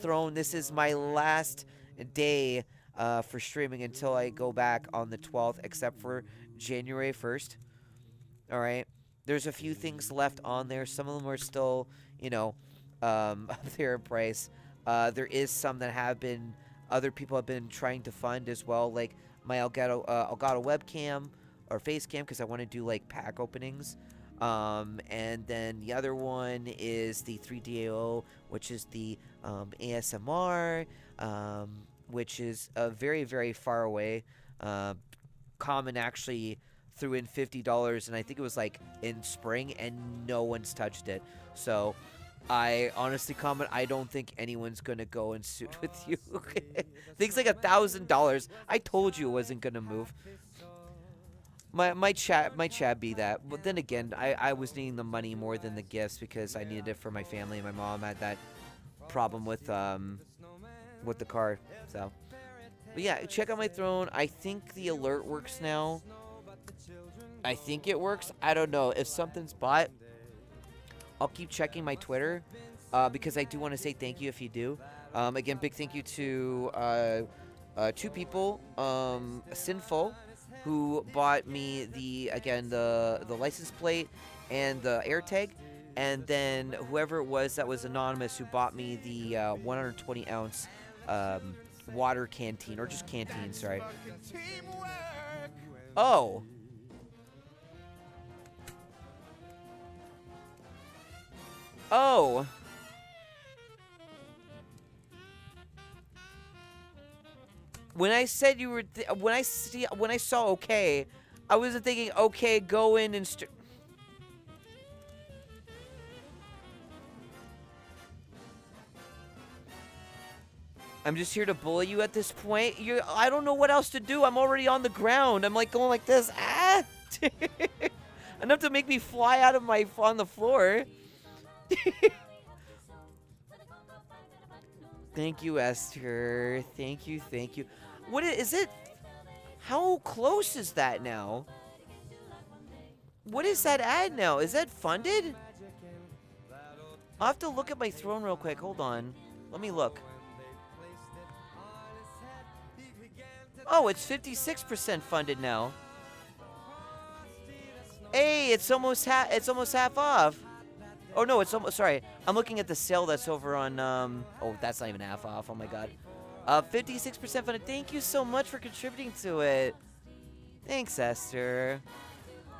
Throne. This is my last day for streaming until I go back on the 12th, except for January 1st. All right. There's a few things left on there. Some of them are still, up there in price. There is some that other people have been trying to fund as well, like my Elgato webcam or face cam, because I want to do like pack openings. And then the other one is the 3DAO, which is the ASMR, which is very, very far away. Common actually threw in $50, and I think it was like in spring, and no one's touched it. So I honestly comment, I don't think anyone's gonna go in suit with you. Things like $1,000. I told you it wasn't gonna move. My chat be that. But then again, I was needing the money more than the gifts because I needed it for my family. My mom had that problem with the car. So, but yeah, check out my throne. I think the alert works now. I think it works. I don't know if something's bought. I'll keep checking my Twitter because I do want to say thank you if you do. Again, big thank you to 2 people, Sinful, who bought me the license plate and the air tag, and then whoever it was that was anonymous who bought me the 120 ounce water canteen, or just canteen, sorry. Oh. Oh. When I said you were, when I saw okay, I wasn't thinking okay, go in and. I'm just here to bully you at this point. I don't know what else to do. I'm already on the ground. I'm like going like this. Ah! Enough to make me fly out of on the floor. Thank you, Esther. Thank you, thank you. What is it? How close is that now? What is that ad now? Is that funded? I'll have to look at my throne real quick. Hold on. Let me look. Oh, it's 56% funded now. Hey, it's almost half off. Oh no, it's almost, sorry. I'm looking at the sale that's over on oh, that's not even half off. Oh my god. 56% funded. Thank you so much for contributing to it. Thanks, Esther.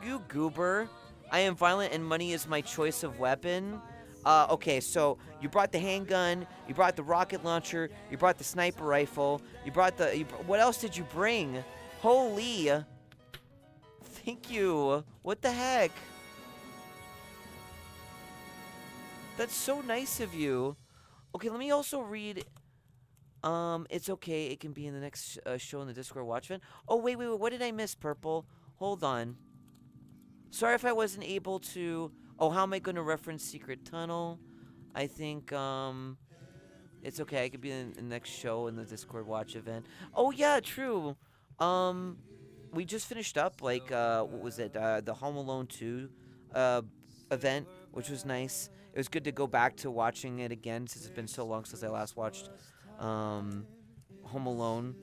You goober. I am violent and money is my choice of weapon. Okay, so you brought the handgun, you brought the rocket launcher, you brought the sniper rifle, you brought the what else did you bring? Holy. Thank you. What the heck? That's so nice of you. Okay, let me also read. It's okay. It can be in the next show in the Discord watch event. Oh, wait. What did I miss, Purple? Hold on. Sorry if I wasn't able to. Oh, how am I going to reference Secret Tunnel? I think, it's okay. I could be in the next show in the Discord watch event. Oh, yeah, true. We just finished up, like, what was it? The Home Alone 2, event, which was nice. It was good to go back to watching it again since it's been so long since I last watched Home Alone,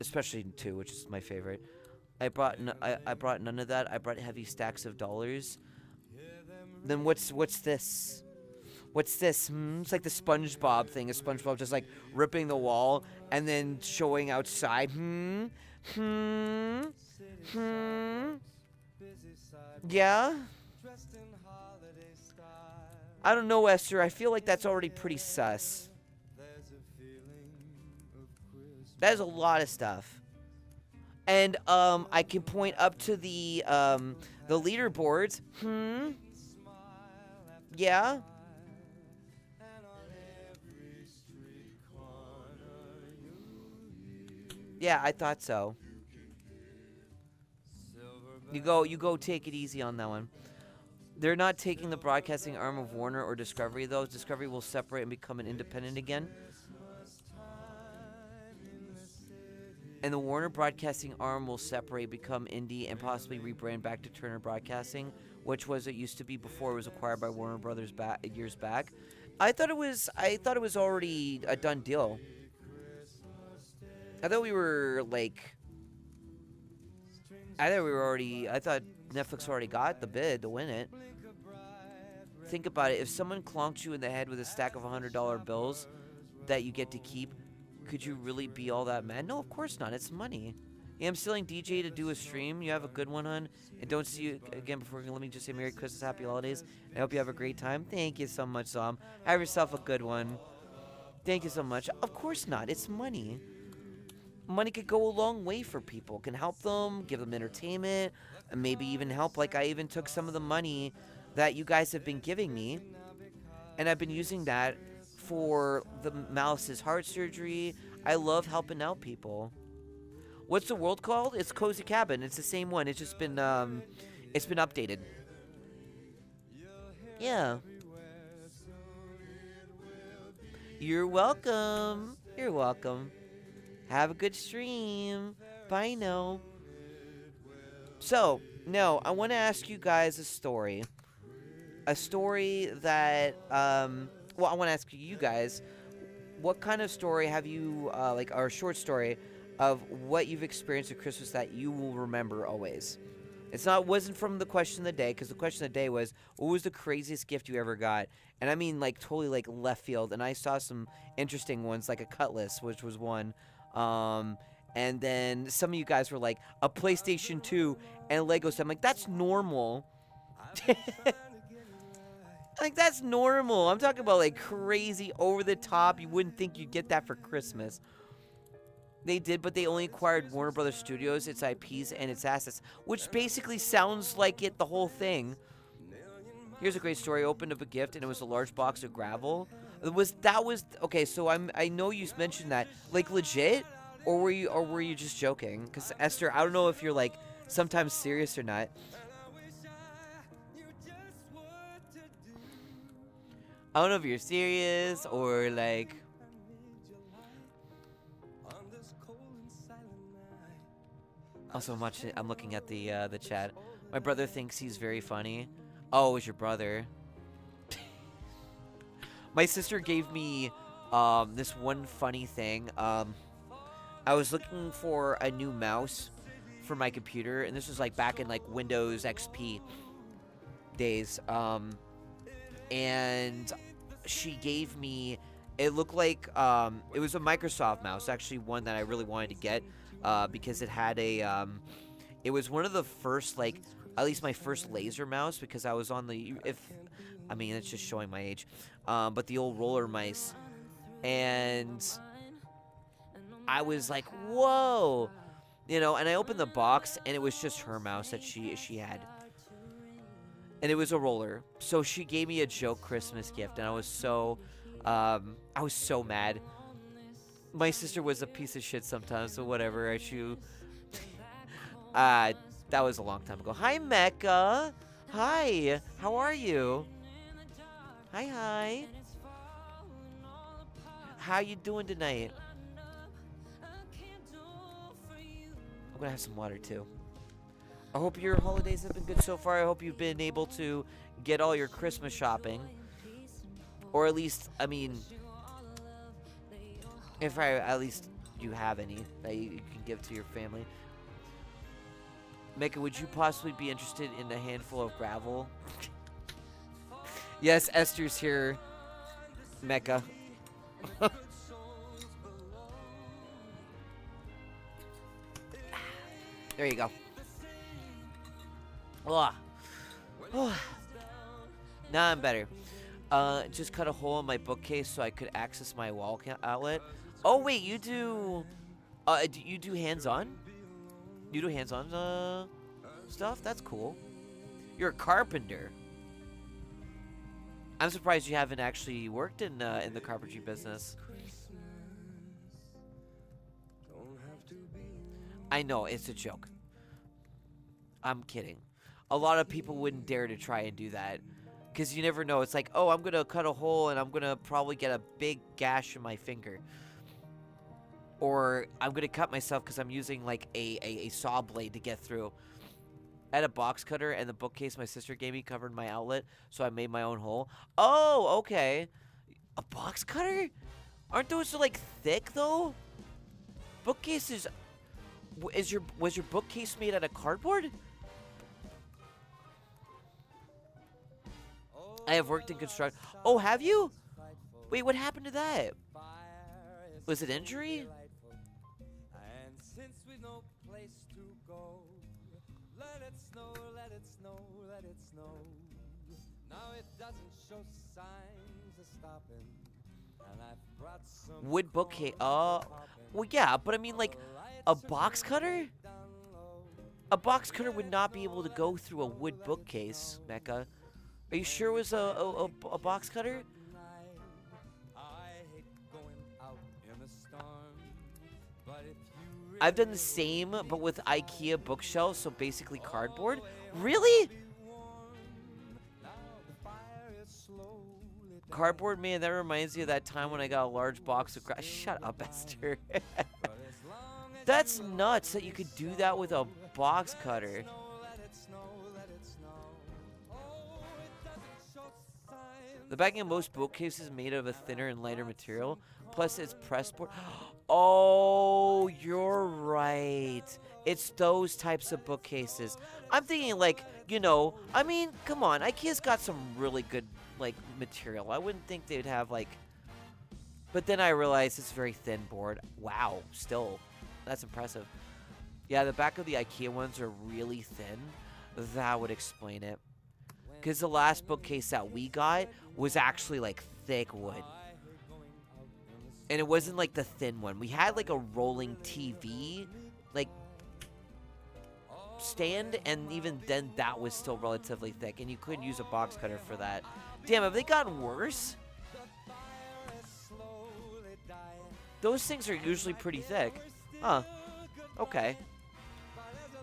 especially 2, which is my favorite. I brought none of that. I brought heavy stacks of dollars. Then what's this? What's this? It's like the SpongeBob thing. Is SpongeBob just like ripping the wall and then showing outside? Yeah? I don't know, Esther. I feel like that's already pretty sus. That is a lot of stuff. And, I can point up to the leaderboards. Yeah? Yeah, I thought so. You go take it easy on that one. They're not taking the broadcasting arm of Warner or Discovery, though. Discovery will separate and become an independent again. And the Warner Broadcasting arm will separate, become indie, and possibly rebrand back to Turner Broadcasting, which was it used to be before it was acquired by Warner Brothers years back. I thought it was already a done deal. I thought we were like, I thought Netflix already got the bid to win it. Think about it. If someone clonked you in the head with a stack of $100 bills that you get to keep, could you really be all that mad? No, of course not. It's money. Yeah, I'm stealing DJ to do a stream. You have a good one, hon. And don't see you again before. Let me just say Merry Christmas, Happy Holidays. I hope you have a great time. Thank you so much, Zom. Have yourself a good one. Thank you so much. Of course not. It's money. Money could go a long way for people. Can help them, give them entertainment, and maybe even help. Like I even took some of the money that you guys have been giving me and I've been using that for the mouse's heart surgery. I love helping out people. What's the world called? It's Cozy Cabin. It's the same one. It's just been updated. Yeah. You're welcome. You're welcome. Have a good stream. Bye now. So, no, I want to ask you guys a story. A story that, well, I want to ask you guys, what kind of story have you, or a short story of what you've experienced at Christmas that you will remember always? Wasn't from the question of the day, because the question of the day was, what was the craziest gift you ever got? And I mean, like, totally, like, left field. And I saw some interesting ones, like a cutlass, which was one. And then some of you guys were like, a PlayStation 2 and a Lego set. I'm like, that's normal. Like, that's normal. I'm talking about, like, crazy, over the top. You wouldn't think you'd get that for Christmas. They did, but they only acquired Warner Brothers Studios, its IPs, and its assets, which basically sounds like the whole thing. Here's a great story. I opened up a gift, and it was a large box of gravel. Okay, so I know you mentioned that. Like, legit? Or were you just joking? Because, Esther, I don't know if you're, like, sometimes serious or not. I don't know if you're serious or, like... Also, I'm looking at the chat. My brother thinks he's very funny. Oh, it was your brother. My sister gave me this one funny thing. I was looking for a new mouse for my computer, and this was like back in like Windows XP days. And she gave me, it looked like it was a Microsoft mouse, actually one that I really wanted to get. Because it had it was one of the first, like, at least my first laser mouse, because I was on it's just showing my age, but the old roller mice, and I was like, whoa, and I opened the box, and it was just her mouse that she had, and it was a roller, so she gave me a joke Christmas gift, and I was so mad. My sister was a piece of shit sometimes, so whatever. That was a long time ago. Hi, Mecca. Hi. How are you? Hi. How you doing tonight? I'm gonna have some water too. I hope your holidays have been good so far. I hope you've been able to get all your Christmas shopping, or at least, if at least you have any that you can give to your family. Mecca, would you possibly be interested in a handful of gravel? Yes, Esther's here, Mecca. There you go. Now I'm better. Just cut a hole in my bookcase so I could access my wall outlet. Oh wait, you do hands-on? You do hands-on stuff? That's cool. You're a carpenter. I'm surprised you haven't actually worked in the carpentry business. I know, it's a joke. I'm kidding. A lot of people wouldn't dare to try and do that, because you never know. It's like, oh, I'm going to cut a hole and I'm going to probably get a big gash in my finger. Or I'm going to cut myself because I'm using like a saw blade to get through. I had a box cutter, and the bookcase my sister gave me covered my outlet, so I made my own hole. Oh, okay. A box cutter? Aren't those like thick though? Bookcases. Was your bookcase made out of cardboard? I have worked in construction. Oh, have you? Wait, what happened to that? Was it injury? And since we've no place to go, let it snow, let it snow, let it snow. Now it doesn't show signs of stopping. And I've brought some Wood bookcase. Well, yeah, but I mean, like, a box cutter? A box cutter would not be able to go through a wood bookcase, Mecca. Are you sure it was a box cutter? I've done the same, but with IKEA bookshelves, so basically cardboard. Really? Cardboard, man, that reminds me of that time when I got a large box of Shut up, Esther. That's nuts that you could do that with a box cutter. The backing of most bookcases is made of a thinner and lighter material. Plus, it's pressboard. Oh, you're right. It's those types of bookcases. I'm thinking, like, you know, I mean, come on. IKEA's got some really good, like, material. I wouldn't think they'd have, like... But then I realized it's very thin board. Wow, still. That's impressive. Yeah, the back of the IKEA ones are really thin. That would explain it. Because the last bookcase that we got was actually, like, thick wood. And it wasn't, like, the thin one. We had, like, a rolling TV, like, stand, and even then that was still relatively thick. And you couldn't use a box cutter for that. Damn, have they gotten worse? Those things are usually pretty thick. Huh. Okay.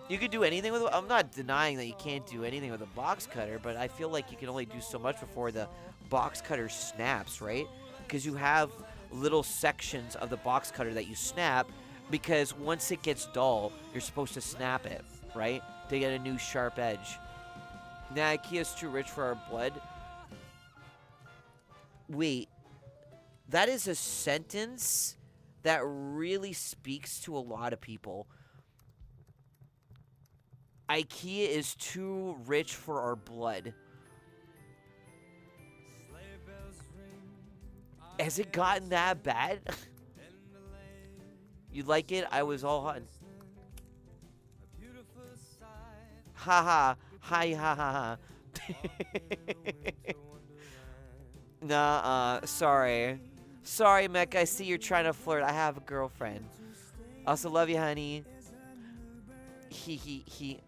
You could do anything with it. I'm not denying that you can't do anything with a box cutter, but I feel like you can only do so much before the box cutter snaps, right? Because you have little sections of the box cutter that you snap, because once it gets dull, you're supposed to snap it, right? To get a new sharp edge. Nah, IKEA's too rich for our blood. Wait. That is a sentence that really speaks to a lot of people. IKEA is too rich for our blood. Has it gotten that bad? You like it? I was all hot. Ha ha. Hi ha ha ha. Nah, sorry. Sorry, Mech, I see you're trying to flirt. I have a girlfriend. Also love you, honey. He.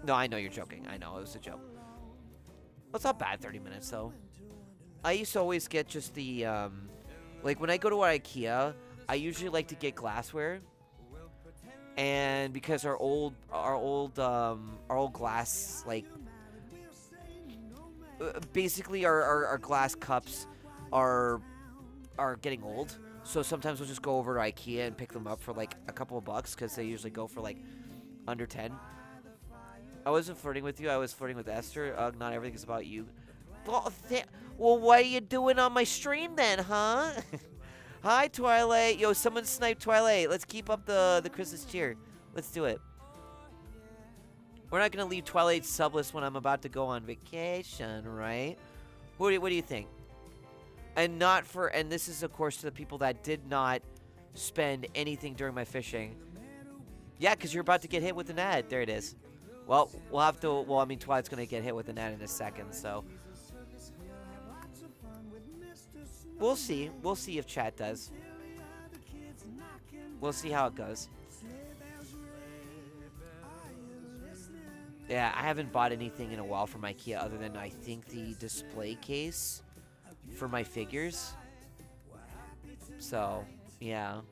No, I know you're joking. I know, it was a joke. Well, it's not bad, 30 minutes, though. I used to always get just the, like, when I go to IKEA, I usually like to get glassware. And because our old glass, like, basically our glass cups are getting old. So sometimes we'll just go over to IKEA and pick them up for, like, a couple of bucks, because they usually go for, like, under 10. I wasn't flirting with you. I was flirting with Esther. Not everything is about you. Well, what are you doing on my stream then, huh? Hi, Twilight. Yo, someone sniped Twilight. Let's keep up the Christmas cheer. Let's do it. We're not going to leave Twilight subless when I'm about to go on vacation, right? What do you think? And this is, of course, to the people that did not spend anything during my fishing. Yeah, because you're about to get hit with an ad. There it is. Well, we'll have to... Well, I mean, Twilight's going to get hit with an ad in a second, so... We'll see. We'll see if chat does. We'll see how it goes. Yeah, I haven't bought anything in a while from IKEA other than, I think, the display case for my figures. So, yeah.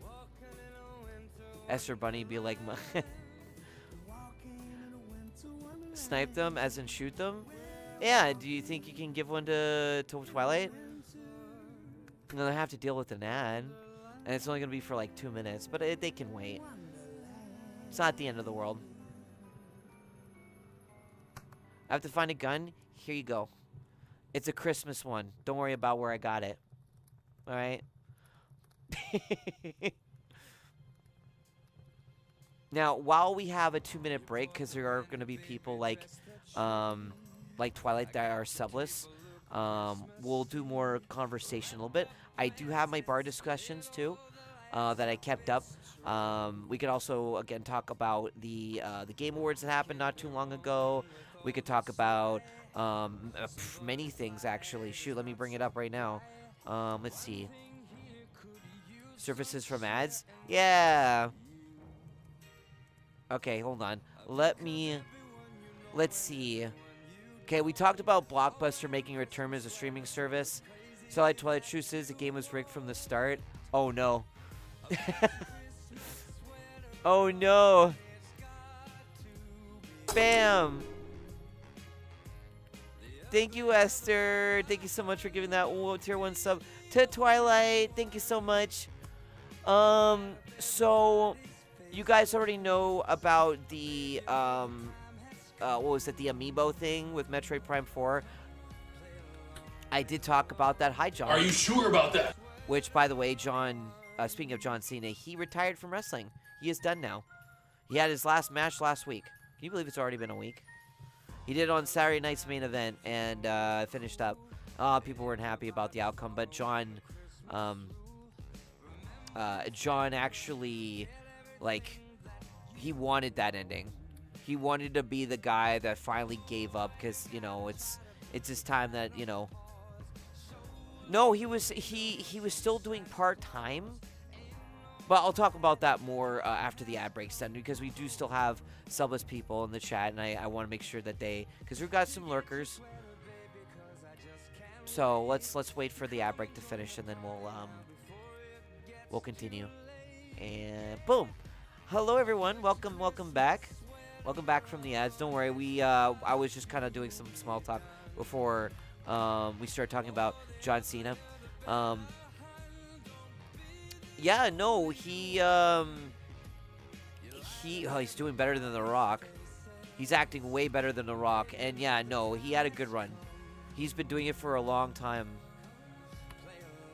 Esther Bunny be like... Snipe them, as in shoot them? Yeah, do you think you can give one to Twilight? And then I have to deal with an ad. And it's only going to be for like 2 minutes. But they can wait. It's not the end of the world. I have to find a gun. Here you go. It's a Christmas one. Don't worry about where I got it. Alright? Now, while we have a 2-minute break, because there are going to be people like Twilight that are subless, we'll do more conversation a little bit. I do have my bar discussions, too, that I kept up. We could also, again, talk about the Game Awards that happened not too long ago. We could talk about many things, actually. Shoot, let me bring it up right now. Let's see. Surfaces from ads? Yeah. Okay, hold on. Let's see. Okay, we talked about Blockbuster making a return as a streaming service. So like Twilight Truth says the game was rigged from the start. Oh no. Oh no. Bam. Thank you, Esther. Thank you so much for giving that tier 1 sub to Twilight. Thank you so much. So you guys already know about the what was it, the amiibo thing with Metroid Prime 4. I did talk about that. Hi, John. Are you sure about that? Which, by the way, John, speaking of John Cena, he retired from wrestling. He is done now. He had his last match last week. Can you believe it's already been a week? He did it on Saturday night's main event and finished up. People weren't happy about the outcome, but John actually, like, he wanted that ending. He wanted to be the guy that finally gave up because, you know, it's his time that, you know. No, he was still doing part-time. But I'll talk about that more after the ad breaks then, because we do still have subless people in the chat, and I want to make sure that they, because we've got some lurkers. So let's wait for the ad break to finish, and then we'll continue. And boom, hello everyone, welcome back, welcome back from the ads. Don't worry, I was just kind of doing some small talk before we started talking about John Cena. Yeah, no, he's doing better than The Rock. He's acting way better than The Rock. And yeah, no, he had a good run. He's been doing it for a long time.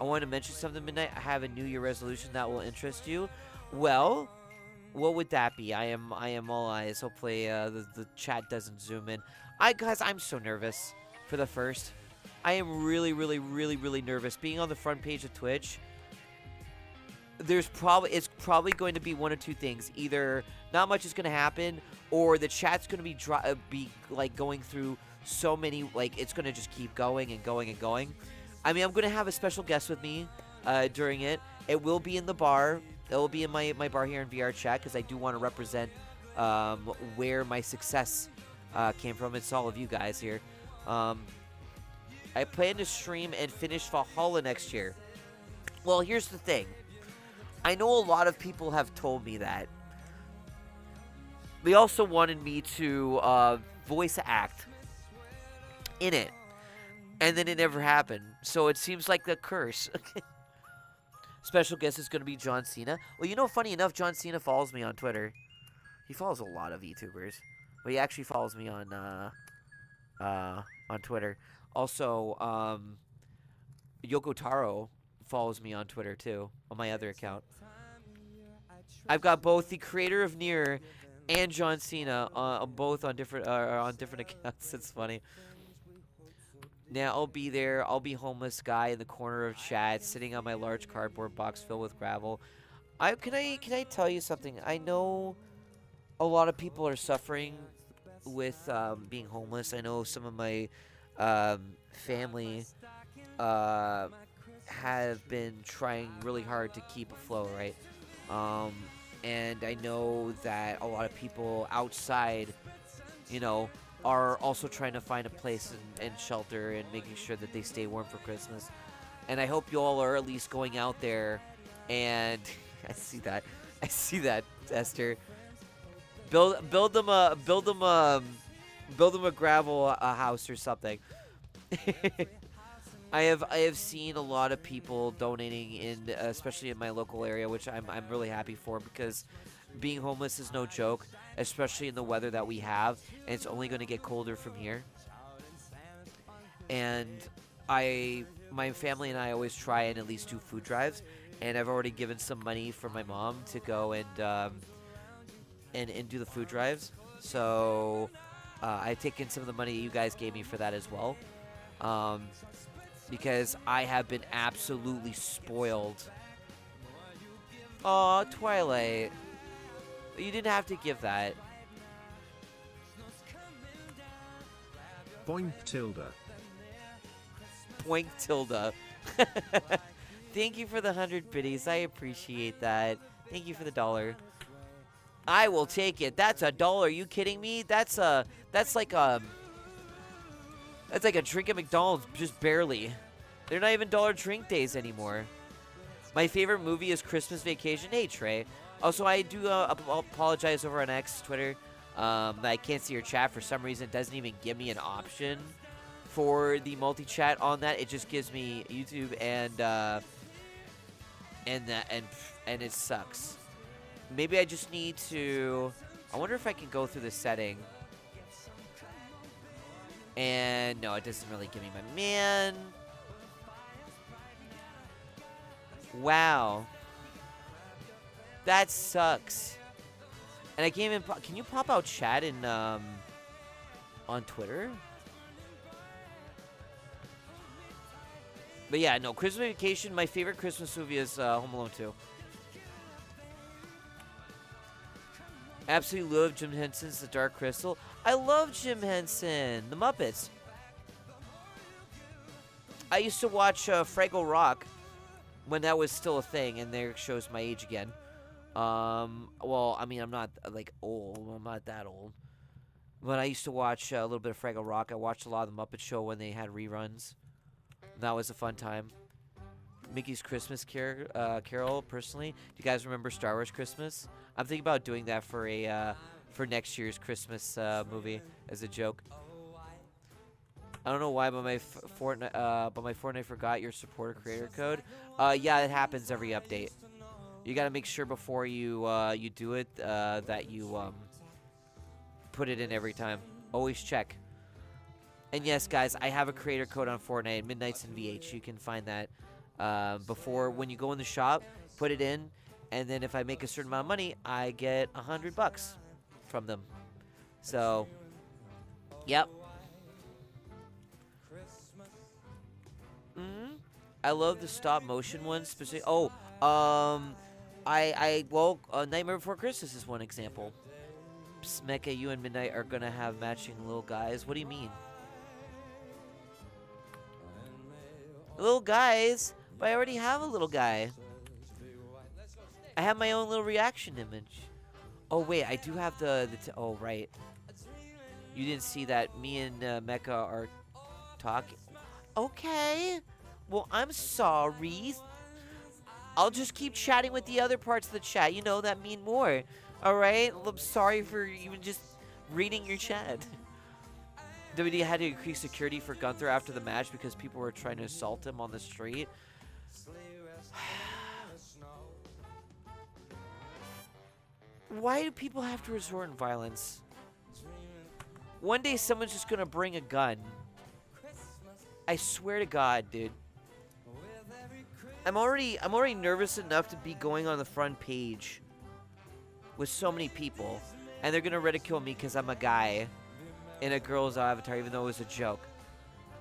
I want to mention something, Midnight. I have a New Year resolution that will interest you. Well, what would that be? I am all eyes. Hopefully the chat doesn't zoom in. Guys, I'm so nervous for the first. I am really, really, really, really nervous. Being on the front page of Twitch, it's probably going to be one of two things. Either not much is going to happen, or the chat's going to be like going through so many, like it's going to just keep going and going and going. I mean, I'm going to have a special guest with me during it. It will be in the bar. It will be in my bar here in VR chat, because I do want to represent where my success came from. It's all of you guys here. I plan to stream and finish Valhalla next year. Well, here's the thing. I know a lot of people have told me that. They also wanted me to voice act in it. And then it never happened. So it seems like the curse. Special guest is going to be John Cena. Well, you know, funny enough, John Cena follows me on Twitter. He follows a lot of YouTubers. But he actually follows me on Twitter. Also, Yoko Taro follows me on Twitter too, on my other account. I've got both the creator of Nier and John Cena both on different accounts. It's funny. Now I'll be there. I'll be homeless guy in the corner of chat, sitting on my large cardboard box filled with gravel. Can I tell you something? I know a lot of people are suffering with being homeless. I know some of my family have been trying really hard to keep afloat, right? And I know that a lot of people outside, you know, are also trying to find a place and shelter and making sure that they stay warm for Christmas. And I hope you all are at least going out there and I see that, Esther. Build them a gravel house or something. I have seen a lot of people donating in, especially in my local area, which I'm really happy for, because being homeless is no joke, especially in the weather that we have, and it's only going to get colder from here. And my family and I always try and at least do food drives, and I've already given some money for my mom to go and do the food drives. So I've taken some of the money you guys gave me for that as well. Because I have been absolutely spoiled. Aw, Twilight. You didn't have to give that. Boink tilde. Boink tilde. Thank you for the 100 biddies. I appreciate that. Thank you for the $1. I will take it. That's $1. Are you kidding me? That's like a drink at McDonald's, just barely. They're not even dollar drink days anymore. My favorite movie is Christmas Vacation. Hey, Trey. Also, I do apologize over on X, Twitter. That I can't see your chat for some reason. It doesn't even give me an option for the multi-chat on that. It just gives me YouTube and it sucks. Maybe I just need to. I wonder if I can go through the setting. And no, it doesn't really give me my man. Wow. That sucks. And I can't even. Can you pop out chat in on Twitter? But yeah, no. Christmas Vacation. My favorite Christmas movie is Home Alone 2. Absolutely love Jim Henson's The Dark Crystal. I love Jim Henson. The Muppets. I used to watch Fraggle Rock when that was still a thing, and there shows my age again. Well, I mean, I'm not like old. I'm not that old. But I used to watch a little bit of Fraggle Rock. I watched a lot of The Muppet Show when they had reruns. That was a fun time. Mickey's Christmas Carol, personally. Do you guys remember Star Wars Christmas? I'm thinking about doing that for a for next year's Christmas movie as a joke. I don't know why, but my Fortnite forgot your supporter creator code. Yeah, it happens every update. You got to make sure before you you do it that you put it in every time. Always check. And yes, guys, I have a creator code on Fortnite, Midnights in VH. You can find that before when you go in the shop, put it in, and then if I make a certain amount of money, I get $100 from them. So, yep. I love the stop motion ones. Specific. Oh, Nightmare Before Christmas is one example. Psst, Mecha, you and Midnight are gonna have matching little guys. What do you mean? Little guys? But I already have a little guy. I have my own little reaction image. Oh wait, I do have oh right. You didn't see that me and Mecha are talking. Okay. Well, I'm sorry. I'll just keep chatting with the other parts of the chat. You know that mean more. Alright? I'm sorry for even just reading your chat. WWE had to increase security for Gunther after the match because people were trying to assault him on the street. Why do people have to resort in violence? One day someone's just gonna bring a gun. I swear to God, dude. I'm already nervous enough to be going on the front page with so many people, and they're gonna ridicule me because I'm a guy in a girl's avatar, even though it was a joke.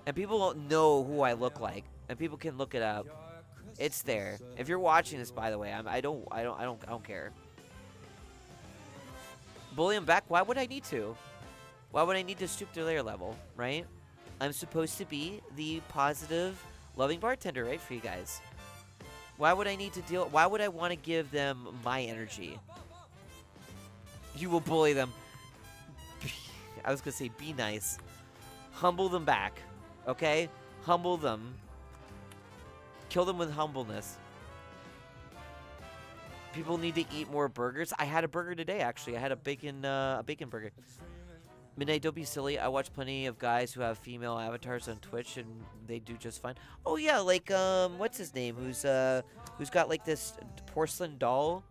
And people don't know who I look like, and people can look it up. It's there. If you're watching this, by the way, I don't care. Bully them back? Why would I need to? Why would I need to stoop to their level, right? I'm supposed to be the positive, loving bartender, right, for you guys. Why would I need to deal? Why would I want to give them my energy? You will bully them. I was gonna say be nice. Humble them back, okay? Humble them. Kill them with humbleness. People need to eat more burgers. I had a burger today, actually. I had a bacon burger. Midnight, don't be silly. I watch plenty of guys who have female avatars on Twitch, and they do just fine. Oh yeah, like what's his name? Who's got like this porcelain doll?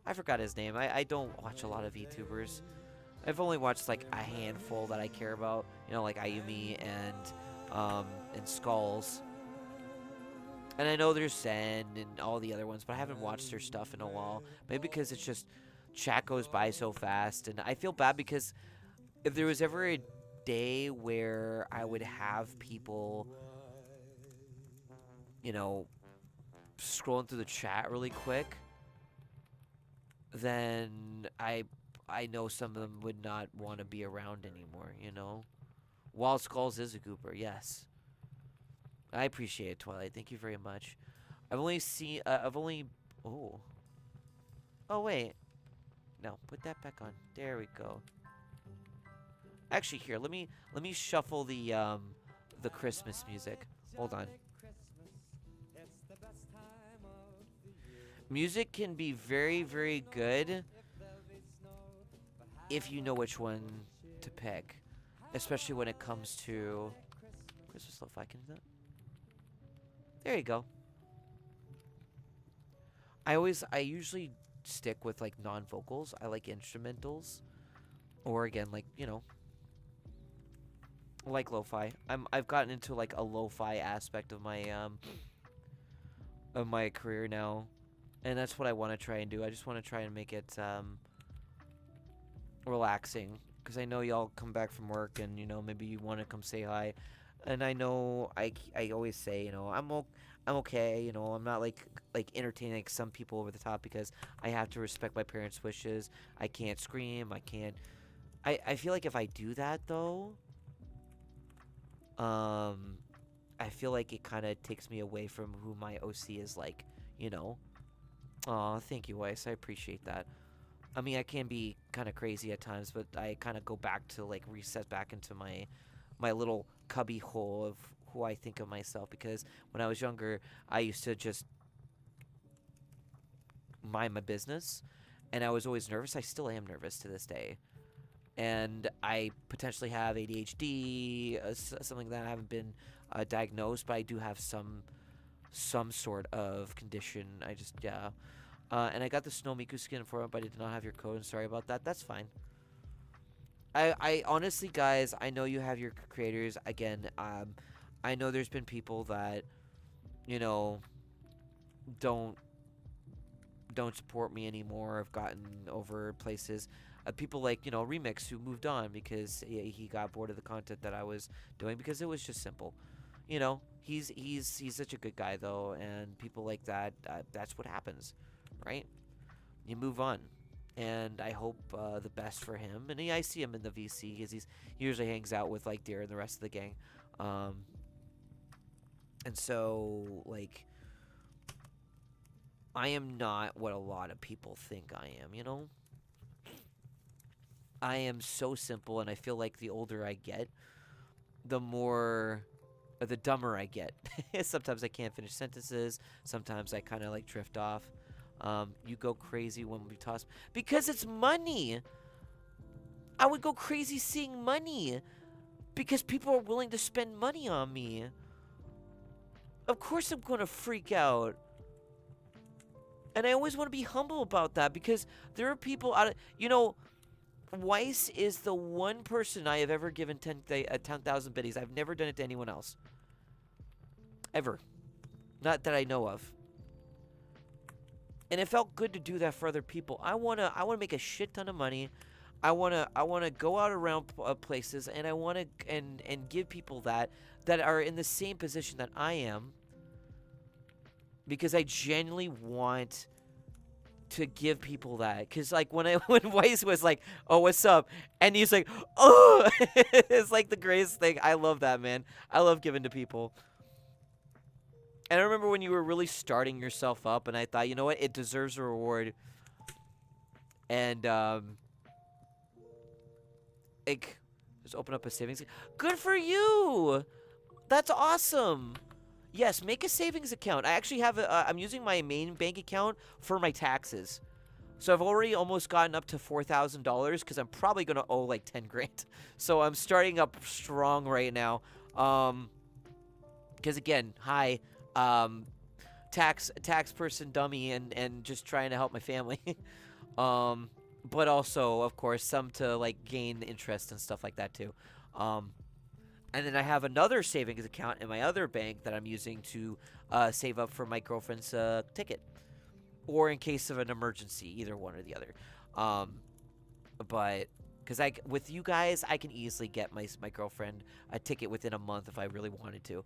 I forgot his name. I don't watch a lot of VTubers. I've only watched like a handful that I care about. You know, like Ayumi and Skulls. And I know there's Zen and all the other ones, but I haven't watched their stuff in a while. Maybe because it's just chat goes by so fast, and I feel bad because if there was ever a day where I would have people, you know, scrolling through the chat really quick, then I know some of them would not want to be around anymore, you know? Wild Skulls is a goober, yes. I appreciate it, Twilight. Thank you very much. Oh, wait. No, put that back on. There we go. Actually, here, let me shuffle the Christmas music. Hold on. Music can be very, very good if you know which one to pick, especially when it comes to Christmas lo-fi. Can you do that? There you go. I usually stick with like non-vocals. I like instrumentals, or again, like, you know, like lo-fi. I've gotten into like a lo-fi aspect of my career now, and that's what I want to try and do. I just want to try and make it relaxing, because I know y'all come back from work and, you know, maybe you want to come say hi, and I know I always say, you know, I'm okay, you know, I'm not like entertaining like some people over the top, because I have to respect my parents' wishes. I can't scream. I can't. I feel like if I do that though, I feel like it kind of takes me away from who my OC is like, you know. Aw, thank you, Weiss. I appreciate that. I mean, I can be kind of crazy at times, but I kind of go back to like reset back into my little cubby hole of who I think of myself, because when I was younger, I used to just mind my business, and I was always nervous. I still am nervous to this day, and I potentially have ADHD, something that I haven't been diagnosed, but I do have some sort of condition. I just, yeah. And I got the Snow Miku skin for it, but I did not have your code. Sorry about that. That's fine. I honestly, guys, I know you have your creators. Again, I know there's been people that, you know, don't support me anymore. I've gotten over places. People like, you know, Remix, who moved on because he got bored of the content that I was doing, because it was just simple. You know, he's such a good guy though, and people like that, that's what happens, right? You move on, and I hope the best for him. And I see him in the VC because he usually hangs out with like Deer and the rest of the gang, and so like I am not what a lot of people think I am. You know, I am so simple, and I feel like the older I get, the dumber I get. Sometimes I can't finish sentences. Sometimes I kind of like drift off. You go crazy when we toss, because it's money. I would go crazy seeing money because people are willing to spend money on me. Of course I'm going to freak out. And I always want to be humble about that, because there are people out of, you know, Weiss is the one person I have ever given 10,000 biddies. I've never done it to anyone else. Ever. Not that I know of. And it felt good to do that for other people. I wanna make a shit ton of money. I wanna go out around places, and I wanna and give people that are in the same position that I am, because I genuinely want to give people that. Because like when Weiss was like, "Oh, what's up?" and he's like, "Oh," it's like the greatest thing. I love that, man. I love giving to people. And I remember when you were really starting yourself up, and I thought, you know what, it deserves a reward. And just open up a savings. Good for you. That's awesome. Yes, make a savings account. I actually have I'm using my main bank account for my taxes. So I've already almost gotten up to $4,000, because I'm probably gonna owe like 10 grand. So I'm starting up strong right now. Because again, hi. Tax person dummy, and just trying to help my family. But also, of course, some to like gain interest and stuff like that too. And then I have another savings account in my other bank that I'm using to save up for my girlfriend's ticket, or in case of an emergency, either one or the other. But because with you guys, I can easily get my girlfriend a ticket within a month if I really wanted to.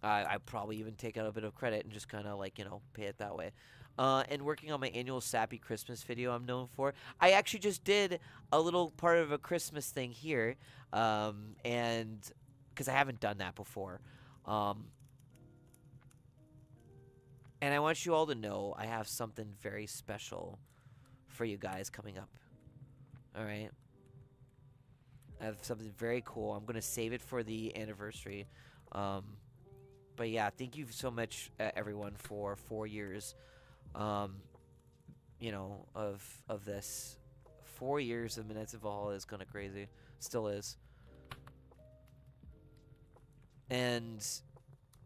I'd probably even take out a bit of credit and just kind of like, you know, pay it that way. And working on my annual Sappy Christmas video I'm known for. I actually just did a little part of a Christmas thing here. And because I haven't done that before. And I want you all to know I have something very special for you guys coming up. All right? I have something very cool. I'm going to save it for the anniversary. But yeah, thank you so much, everyone, for 4 years. You know, of this. 4 years of Midnights of Valhalla is kind of crazy. Still is. And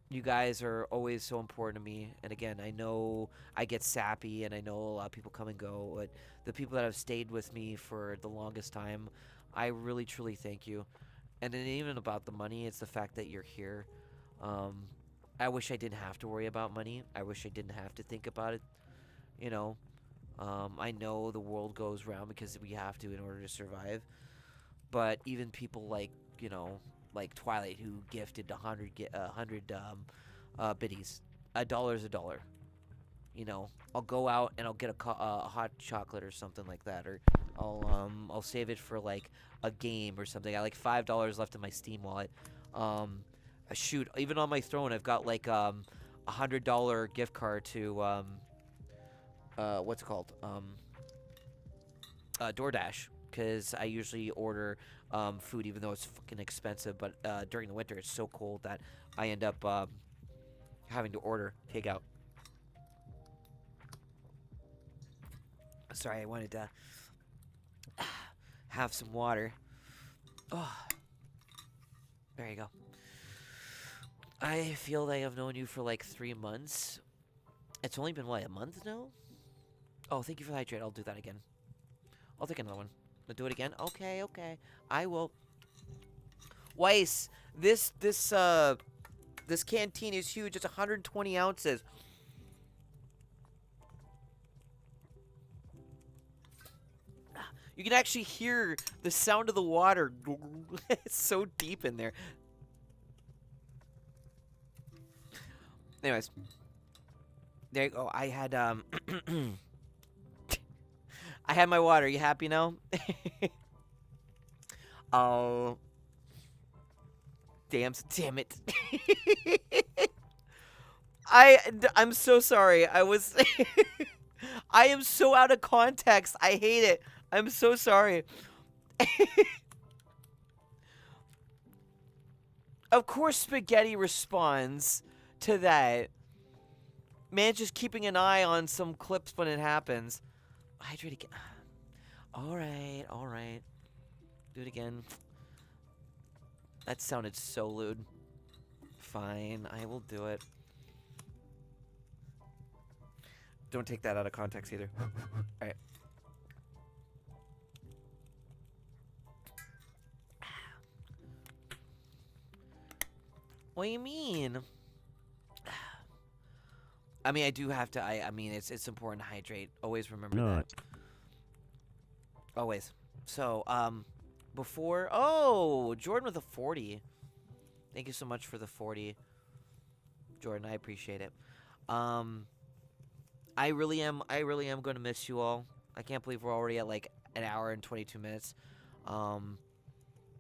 you guys are always so important to me. And again, I know I get sappy, and I know a lot of people come and go, but the people that have stayed with me for the longest time, I really truly thank you. And it ain't even about the money, it's the fact that you're here. I wish I didn't have to worry about money. I wish I didn't have to think about it. You know, I know the world goes round because we have to in order to survive. But even people like, you know, like Twilight, who gifted 100 biddies. $1 is $1. You know, I'll go out and I'll get a hot chocolate or something like that, or I'll save it for like a game or something. I got like $5 left in my Steam wallet. Shoot, even on my throne, I've got like $100 gift card to what's it called? DoorDash, because I usually order food even though it's fucking expensive. But during the winter, it's so cold that I end up having to order takeout. Sorry, I wanted to have some water. Oh, there you go. I feel like I've known you for like 3 months. It's only been, what, a month now? Oh, thank you for the hydrate. I'll do that again. I'll take another one. I'll do it again? Okay, okay. I will. Weiss, this canteen is huge. It's 120 ounces. You can actually hear the sound of the water. It's so deep in there. Anyways. There you go. I had I had my water. You happy now? Oh. Damn it. I'm so sorry. I was I am so out of context. I hate it. I'm so sorry. Of course Spaghetti responds to that. Man, just keeping an eye on some clips when it happens. Hydrate again. Alright, alright. Do it again. That sounded so lewd. Fine, I will do it. Don't take that out of context either. Alright. What do you mean? I mean, I do have to. I mean, it's important to hydrate. Always remember that. Always. So, before. Oh, Jordan with a 40. Thank you so much for the 40, Jordan. I appreciate it. I really am going to miss you all. I can't believe we're already at like an hour and 22 minutes. I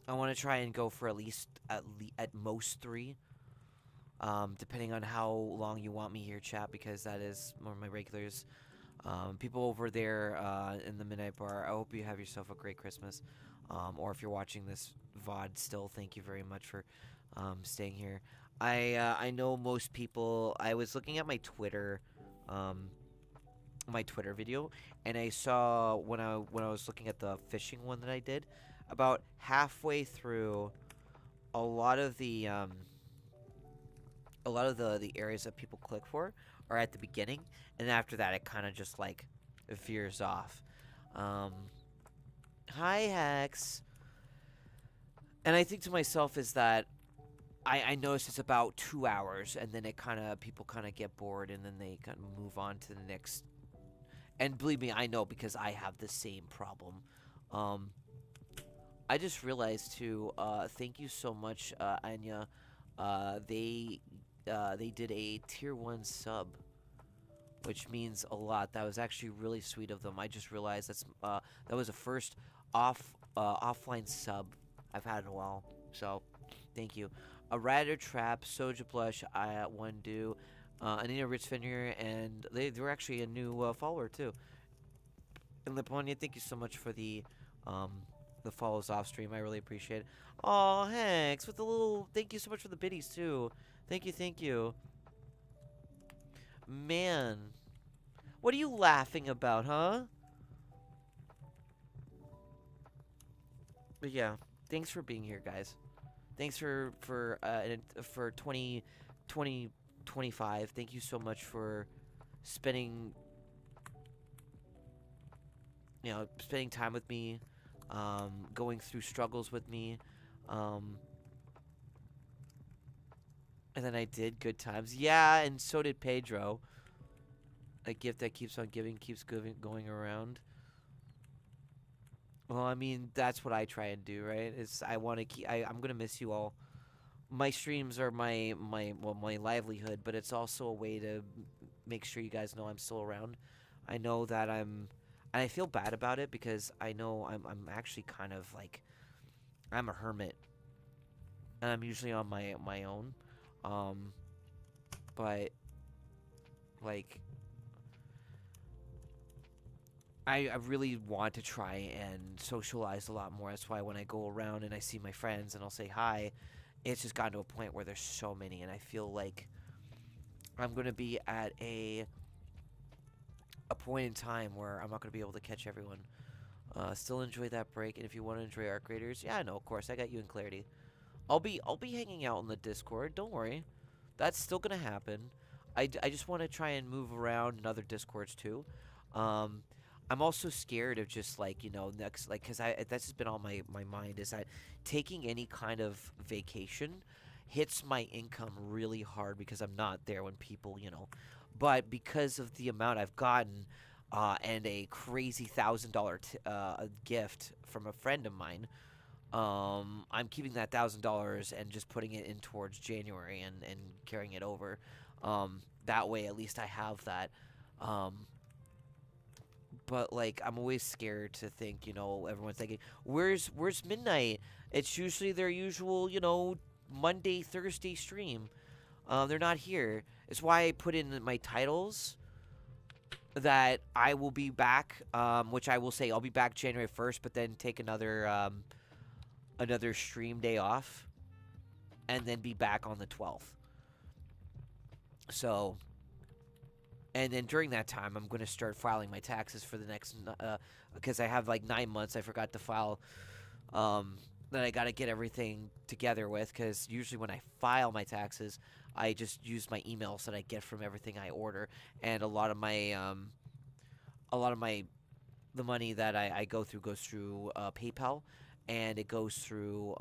want to try and go for at most 3. Depending on how long you want me here, chat, because that is one of my regulars. People over there in the Midnight Bar, I hope you have yourself a great Christmas. Or if you're watching this VOD still, thank you very much for staying here. I know most people. I was looking at my Twitter video, and I saw when I was looking at the fishing one that I did, about halfway through, a lot of the areas that people click for are at the beginning, and after that it kind of just like veers off. Hi Hex. And I think to myself is that I noticed it's about 2 hours, and then people kind of get bored, and then they kind of move on to the next. And believe me, I know, because I have the same problem. I just realized too. Thank you so much, Anya. They did a tier 1 sub, which means a lot. That was actually really sweet of them. I just realized that was the first offline sub I've had in a while. So, thank you. A Radder Trap, Soja Blush, One Do, Anita Ritzfinger, and they were actually a new follower too. And Liponia, thank you so much for the the follows off stream. I really appreciate it. Oh, Hanks, with the little... Thank you so much for the biddies, too. Thank you, thank you. Man. What are you laughing about, huh? But yeah, thanks for being here, guys. Thanks for 2025. Thank you so much for spending spending time with me, going through struggles with me, and then I did good times. Yeah, and so did Pedro. A gift that keeps on giving, keeps going around. Well, I mean, that's what I try and do, right? I want to keep. I'm gonna miss you all. My streams are my livelihood, but it's also a way to make sure you guys know I'm still around. I know that and I feel bad about it because I know I'm actually kind of like, I'm a hermit, and I'm usually on my own, but like, I really want to try and socialize a lot more. That's why when I go around and I see my friends and I'll say hi, it's just gotten to a point where there's so many, and I feel like I'm gonna be at a point in time where I'm not gonna be able to catch everyone. Still enjoy that break, and if you want to enjoy Arc Raiders, yeah, no, of course, I got you in Clarity. I'll be hanging out in the Discord. Don't worry, that's still gonna happen. I just want to try and move around in other Discords too. I'm also scared of just like, next, like, because that's just been on my mind, is that taking any kind of vacation hits my income really hard because I'm not there when people, but because of the amount I've gotten, and a crazy $1,000 gift from a friend of mine, I'm keeping that $1,000 and just putting it in towards January and carrying it over. That way, at least I have that. But like, I'm always scared to think, everyone's thinking, where's Midnight? It's usually their usual, Monday, Thursday stream. They're not here. It's why I put in my titles that I will be back, which I will say I'll be back January 1st, but then take another stream day off, and then be back on the 12th. So, and then during that time, I'm going to start filing my taxes for the next, because I have like 9 months I forgot to file, that I got to get everything together with, because usually when I file my taxes, I just use my emails that I get from everything I order, and a lot of the money that I go through goes through PayPal, and it goes through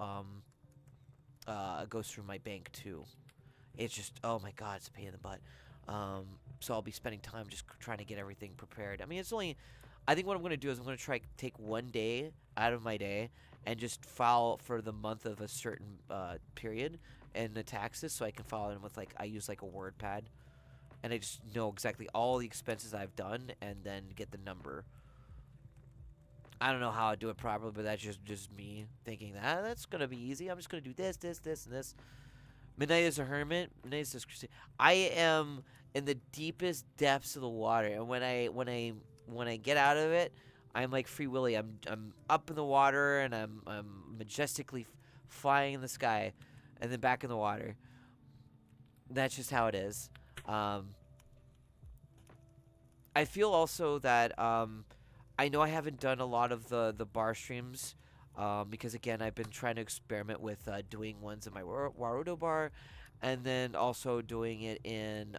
my bank too. It's just, oh my god, it's a pain in the butt. So I'll be spending time just trying to get everything prepared. I mean, I think what I'm going to do is I'm going to try to take one day out of my day and just file for the month of a certain period and the taxes, so I can file them with, like, I use like a WordPad, and I just know exactly all the expenses I've done and then get the number. I don't know how I do it properly, but that's just me thinking that that's going to be easy. I'm just going to do this, and this. Midnight is a hermit. Midnight is Christine. I am in the deepest depths of the water, and when I get out of it, I'm like Free Willy. I'm up in the water, and I'm majestically flying in the sky, and then back in the water. That's just how it is. I feel also that I know I haven't done a lot of the bar streams. Because again, I've been trying to experiment with doing ones in my Warudo bar, and then also doing it in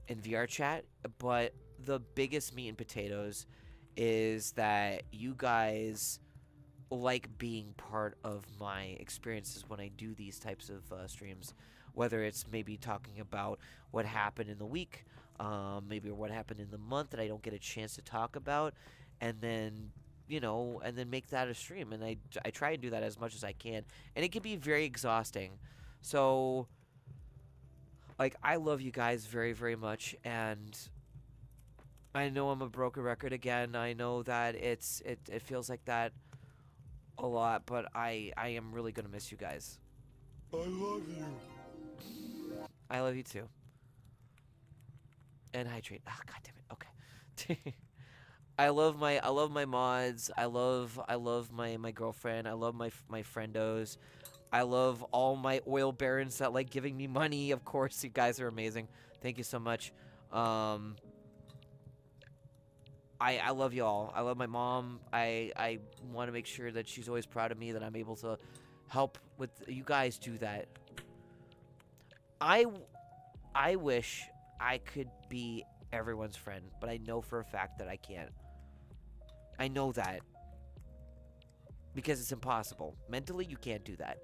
VR chat. But the biggest meat and potatoes is that you guys like being part of my experiences when I do these types of streams. Whether it's maybe talking about what happened in the week, maybe what happened in the month that I don't get a chance to talk about, and then and then make that a stream. And I try and do that as much as I can. And it can be very exhausting. So, like, I love you guys very, very much. And I know I'm a broken record again. I know that it feels like that a lot. But I am really going to miss you guys. I love you. I love you too. And hydrate. Ah, God damn it. Okay. I love my mods. I love my girlfriend. I love my friendos. I love all my oil barons that like giving me money. Of course, you guys are amazing. Thank you so much. I love y'all. I love my mom. I want to make sure that she's always proud of me, that I'm able to help with you guys do that. I wish I could be everyone's friend, but I know for a fact that I can't. I know that. Because it's impossible. Mentally, you can't do that.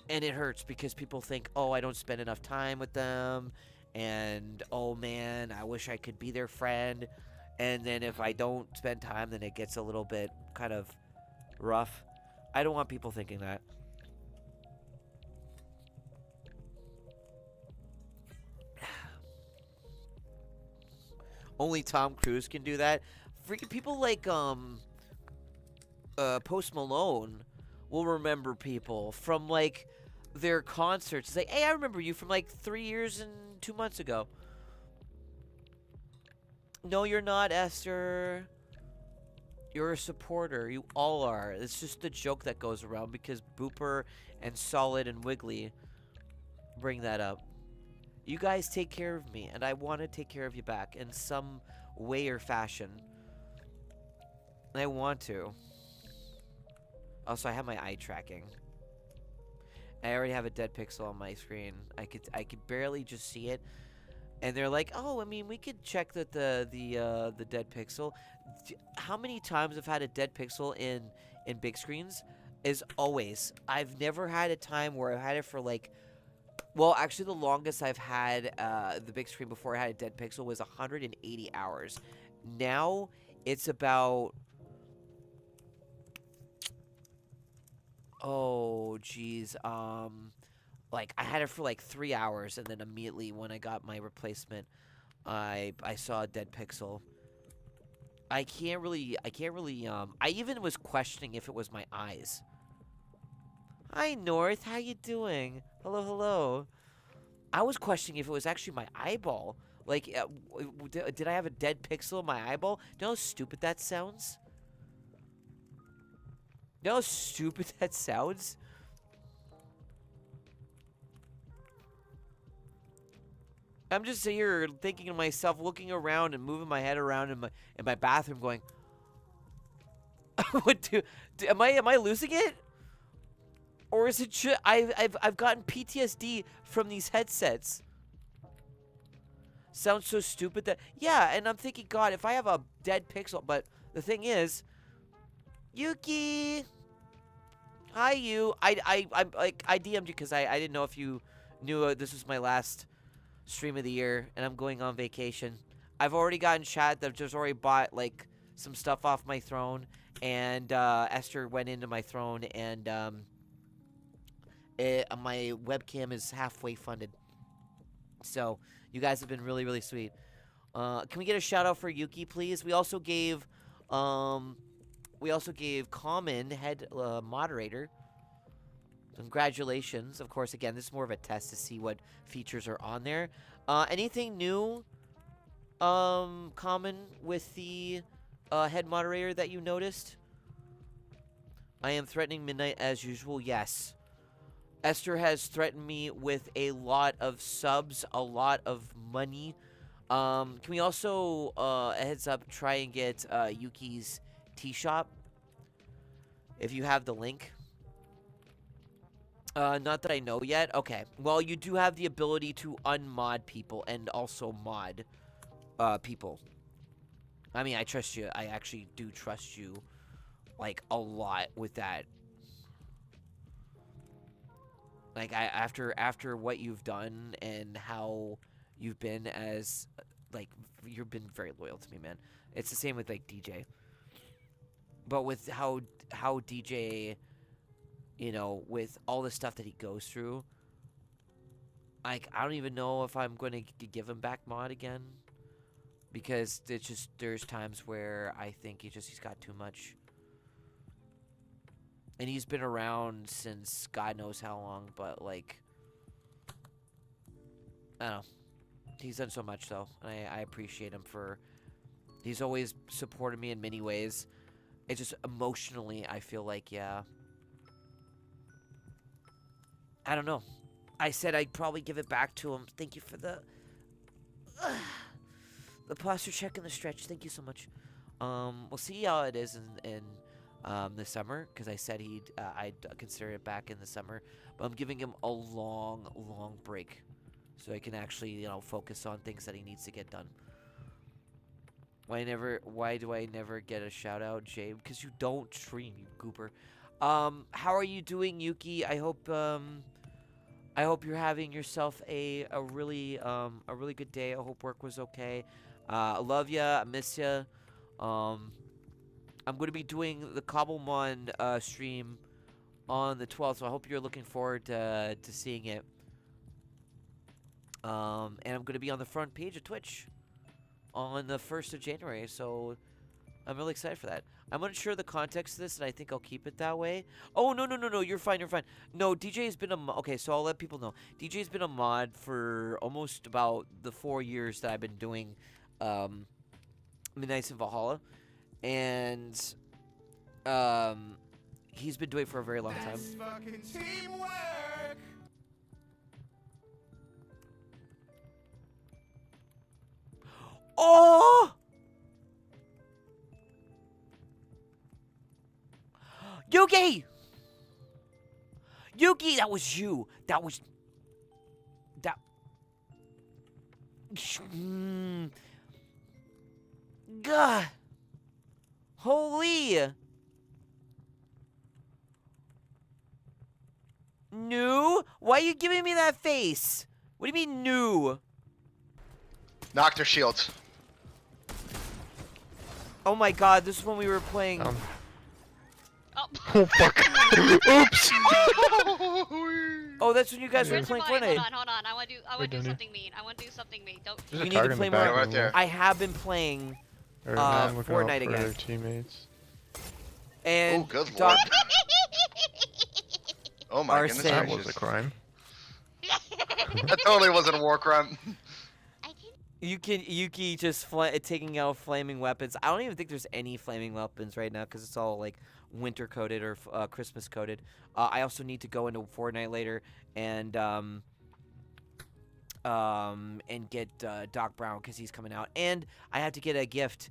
And it hurts because people think, oh, I don't spend enough time with them. And, oh man, I wish I could be their friend. And then if I don't spend time, then it gets a little bit kind of rough. I don't want people thinking that. Only Tom Cruise can do that. Freaking people like Post Malone will remember people from like their concerts. It's like, hey, I remember you from like 3 years and 2 months ago. No, you're not, Esther. You're a supporter. You all are. It's just the joke that goes around because Booper and Solid and Wiggly bring that up. You guys take care of me, and I want to take care of you back in some way or fashion. I want to. Also, I have my eye tracking. I already have a dead pixel on my screen. I could barely just see it. And they're like, oh, I mean, we could check that the dead pixel. How many times I've had a dead pixel in big screens is always. I've never had a time where I've had it for like, well, actually the longest I've had the big screen before I had a dead pixel was 180 hours. Now it's about, oh, geez, like I had it for like 3 hours, and then immediately when I got my replacement, I saw a dead pixel. I can't really, I even was questioning if it was my eyes. Hi, North, how you doing? Hello, hello. I was questioning if it was actually my eyeball. Like, did I have a dead pixel in my eyeball? You know how stupid that sounds? You know how stupid that sounds? I'm just here thinking to myself, looking around and moving my head around in my bathroom, going, "What am I losing it? Or is it just I've gotten PTSD from these headsets?" Sounds so stupid that, yeah, and I'm thinking, God, if I have a dead pixel, but the thing is, Yuki, hi you. I DM'd you because I didn't know if you knew this was my last stream of the year, and I'm going on vacation. I've already gotten chat that I've just already bought like some stuff off my throne, and Esther went into my throne, and my webcam is halfway funded. So you guys have been really, really sweet. Can we get a shout out for Yuki, please? We also gave Common head moderator. Congratulations. Of course, again, this is more of a test to see what features are on there. Anything new, Common, with the head moderator that you noticed? I am threatening midnight as usual. Yes. Esther has threatened me with a lot of subs, a lot of money. Can we also, a heads up, try and get Yuki's tea shop? If you have the link. Not that I know yet. Okay. Well, you do have the ability to unmod people and also mod people. I mean, I trust you. I actually do trust you, like, a lot with that. Like, after what you've done and how you've been as, like, you've been very loyal to me, man. It's the same with, like, DJ. But with how DJ, you know, with all the stuff that he goes through, like, I don't even know if I'm going to give him back mod again. Because it's just, there's times where I think he's got too much. And he's been around since God knows how long, but, like, I don't know. He's done so much, though. And I appreciate him for He's always supported me in many ways. It's just emotionally, I feel like, yeah. I don't know. I said I'd probably give it back to him. Thank you for the posture check and the stretch. Thank you so much. We'll see how it is in the summer, because I said I'd consider it back in the summer. But I'm giving him a long break, so I can actually, focus on things that he needs to get done. Why do I never get a shout out, Jay? Because you don't stream, you goober. How are you doing, Yuki? I hope you're having yourself a really good day. I hope work was okay. I love ya. I miss ya. I'm going to be doing the Cobblemon stream on the 12th, so I hope you're looking forward to seeing it. And I'm going to be on the front page of Twitch on the 1st of January, so I'm really excited for that. I'm unsure the context of this, and I think I'll keep it that way. Oh, no, you're fine. No, DJ's been okay, so I'll let people know. DJ's been a mod for almost about the 4 years that I've been doing Midnights in Valhalla, and he's been doing it for a very long time. That's fucking teamwork. Oh! Yuki! Yuki, that was you. That. God. Holy. New? Why are you giving me that face? What do you mean new? Knocked their shields. Oh my god, this is when we were playing. Oh fuck. Oops. Oh, that's when you guys were First of playing all, Fortnite. hold on. I want to do something mean. Don't. You need to play more. Right there. I have been playing Fortnite again. Teammates. And Oh, good Doc, lord. Oh my goodness Arsene. That gracious. was a crime. That totally wasn't a war crime. Yuki just taking out flaming weapons. I don't even think there's any flaming weapons right now because it's all like winter coated or Christmas coated. I also need to go into Fortnite later and get Doc Brown because he's coming out, and I have to get a gift.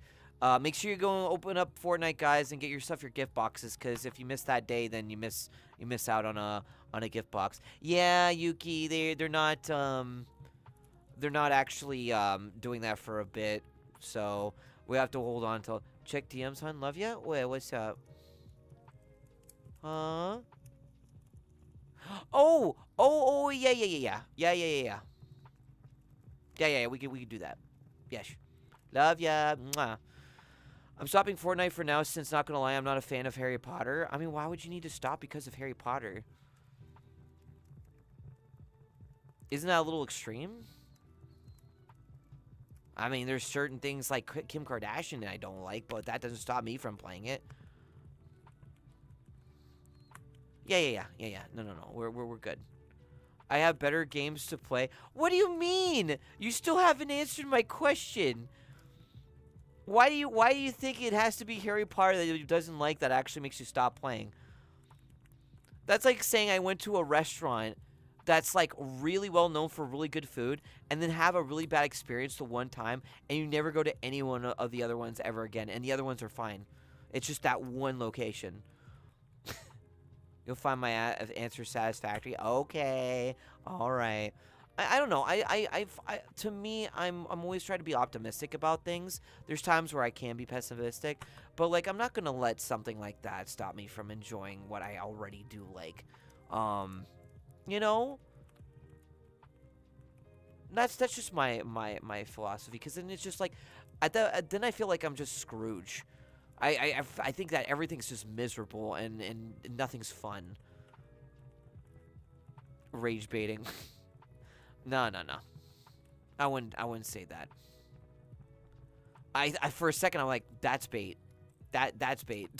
Make sure you go and open up Fortnite, guys, and get yourself your gift boxes, because if you miss that day, then you miss out on a gift box. Yeah, Yuki, they're not actually doing that for a bit, so we have to hold on till check DMs, hon. Love ya. Wait, what's up? Huh? Oh, yeah. Yeah, we can do that. Yes. Love ya. Mwah. I'm stopping Fortnite for now, since, not gonna lie, I'm not a fan of Harry Potter. I mean, why would you need to stop because of Harry Potter? Isn't that a little extreme? I mean, there's certain things like Kim Kardashian that I don't like, but that doesn't stop me from playing it. Yeah. No. We're good. I have better games to play. What do you mean? You still haven't answered my question. Why do you think it has to be Harry Potter that you doesn't like that actually makes you stop playing? That's like saying I went to a restaurant that's like really well known for really good food and then have a really bad experience the one time and you never go to any one of the other ones ever again, and the other ones are fine. It's just that one location. You'll find my answer satisfactory. Okay. All right. I don't know. To me, I'm always trying to be optimistic about things. There's times where I can be pessimistic, but like I'm not gonna let something like that stop me from enjoying what I already do like. You know. That's just my philosophy. Because then it's just like, then I feel like I'm just Scrooge. I think that everything's just miserable and nothing's fun. Rage baiting. No. I wouldn't say that. I for a second I'm like, that's bait. That's bait.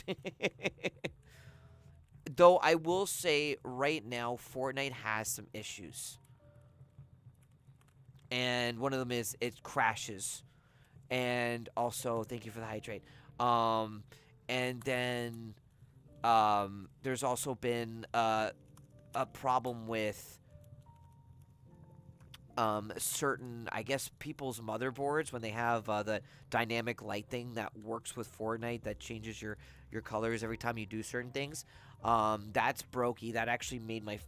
Though I will say right now Fortnite has some issues. And one of them is it crashes. and also thank you for the hydrate. And then there's also been a problem with certain, I guess, people's motherboards when they have the dynamic light thing that works with Fortnite that changes your colors every time you do certain things. That's brokey. That actually made my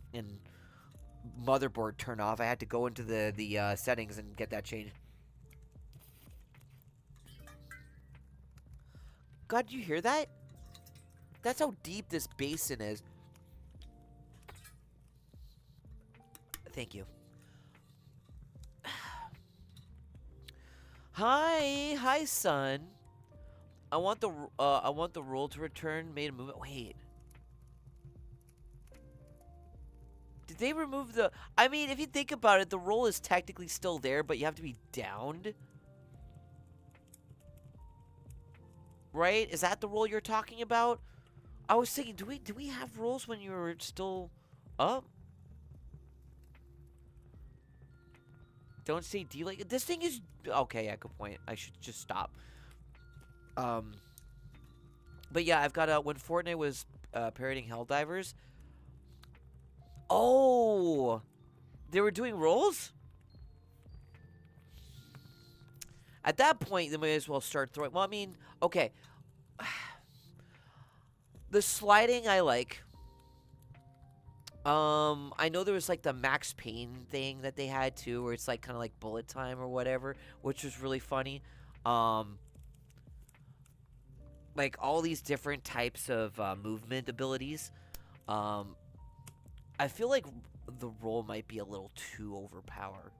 motherboard turn off. I had to go into the settings and get that changed. God, do you hear that? That's how deep this basin is. Thank you. Hi, son. I want the role to return. Made a movement. Wait. Did they remove the? I mean, if you think about it, the role is technically still there, but you have to be downed. Right? Is that the role you're talking about? I was thinking, do we have roles when you were still up? Don't say D like this thing is okay. Yeah, good point. I should just stop. But yeah, I've got when Fortnite was parodying Helldivers. Oh, they were doing roles. At that point, they may as well start throwing. Well, I mean, okay. The sliding I like. I know there was like the Max Payne thing that they had too, where it's like kind of like bullet time or whatever, which was really funny. Like all these different types of movement abilities. I feel like the roll might be a little too overpowered.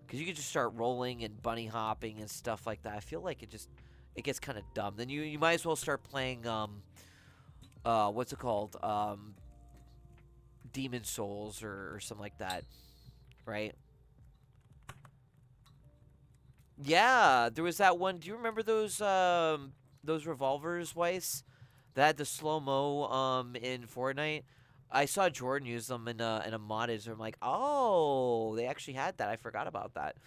Because you can just start rolling and bunny hopping and stuff like that. I feel like it gets kind of dumb. Then you might as well start playing, what's it called? Demon Souls or something like that. Right? Yeah, there was that one. Do you remember those revolvers, Weiss? That had the slow-mo in Fortnite? I saw Jordan use them in a modded, so I'm like, oh, they actually had that. I forgot about that.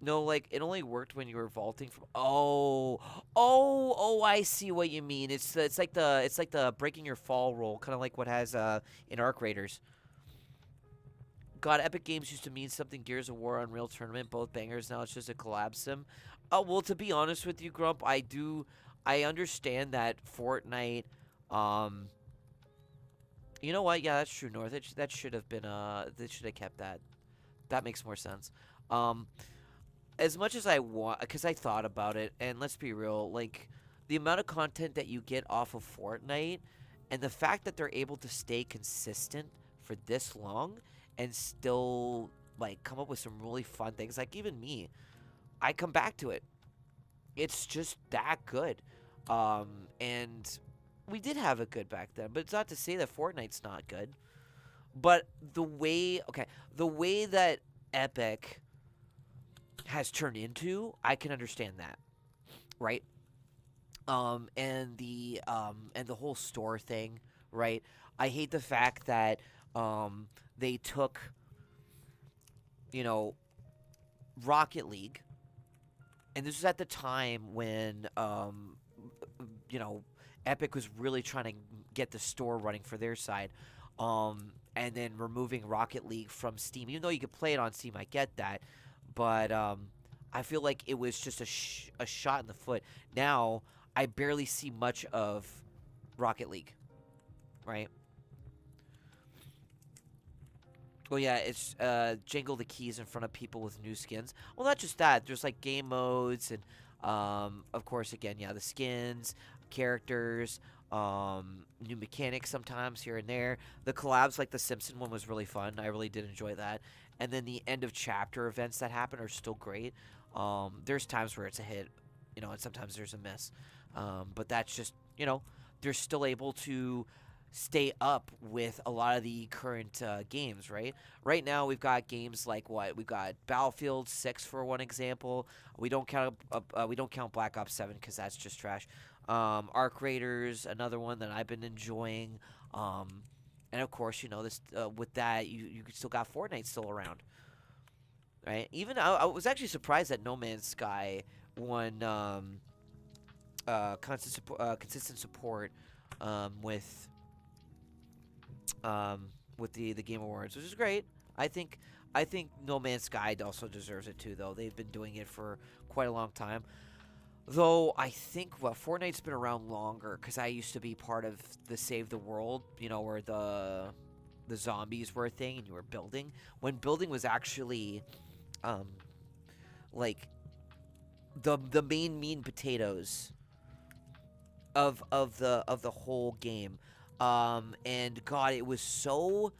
No, like, it only worked when you were vaulting from... Oh, I see what you mean. It's like the breaking your fall roll, kind of like what has in Arc Raiders. God, Epic Games used to mean something. Gears of War, Unreal Tournament, both bangers. Now it's just a collab sim. Well, to be honest with you, Grump, I understand that Fortnite... you know what? Yeah, that's true, North. That should have been they should have kept that. That makes more sense. As much as I want, because I thought about it, and let's be real, like the amount of content that you get off of Fortnite, and the fact that they're able to stay consistent for this long, and still like come up with some really fun things. Like even me, I come back to it. It's just that good, and. We did have it good back then, but it's not to say that Fortnite's not good. But the way that Epic has turned into, I can understand that, right? And the whole store thing, right? I hate the fact that they took, Rocket League, and this was at the time when Epic was really trying to get the store running for their side, and then removing Rocket League from Steam. Even though you could play it on Steam, I get that, but I feel like it was just a shot in the foot. Now, I barely see much of Rocket League, right? Well, yeah, it's jangle the keys in front of people with new skins. Well, not just that. There's like game modes and, of course, again, yeah, the skins, characters, new mechanics sometimes here and there. The collabs like the Simpson one was really fun. I really did enjoy that. And then the end of chapter events that happen are still great. There's times where it's a hit, and sometimes there's a miss. But that's just, they're still able to stay up with a lot of the current games, right? Right now we've got games like what? We've got Battlefield 6 for one example. We don't count Black Ops 7 because that's just trash. Arc Raiders, another one that I've been enjoying. And of course, this with that you still got Fortnite still around. right? Even I was actually surprised that No Man's Sky won consistent support with the Game Awards, which is great. I think No Man's Sky also deserves it too, though. They've been doing it for quite a long time. Though I think Fortnite's been around longer because I used to be part of the Save the World, where the zombies were a thing and you were building. When building was actually like the main meat and potatoes of the whole game. And God, it was so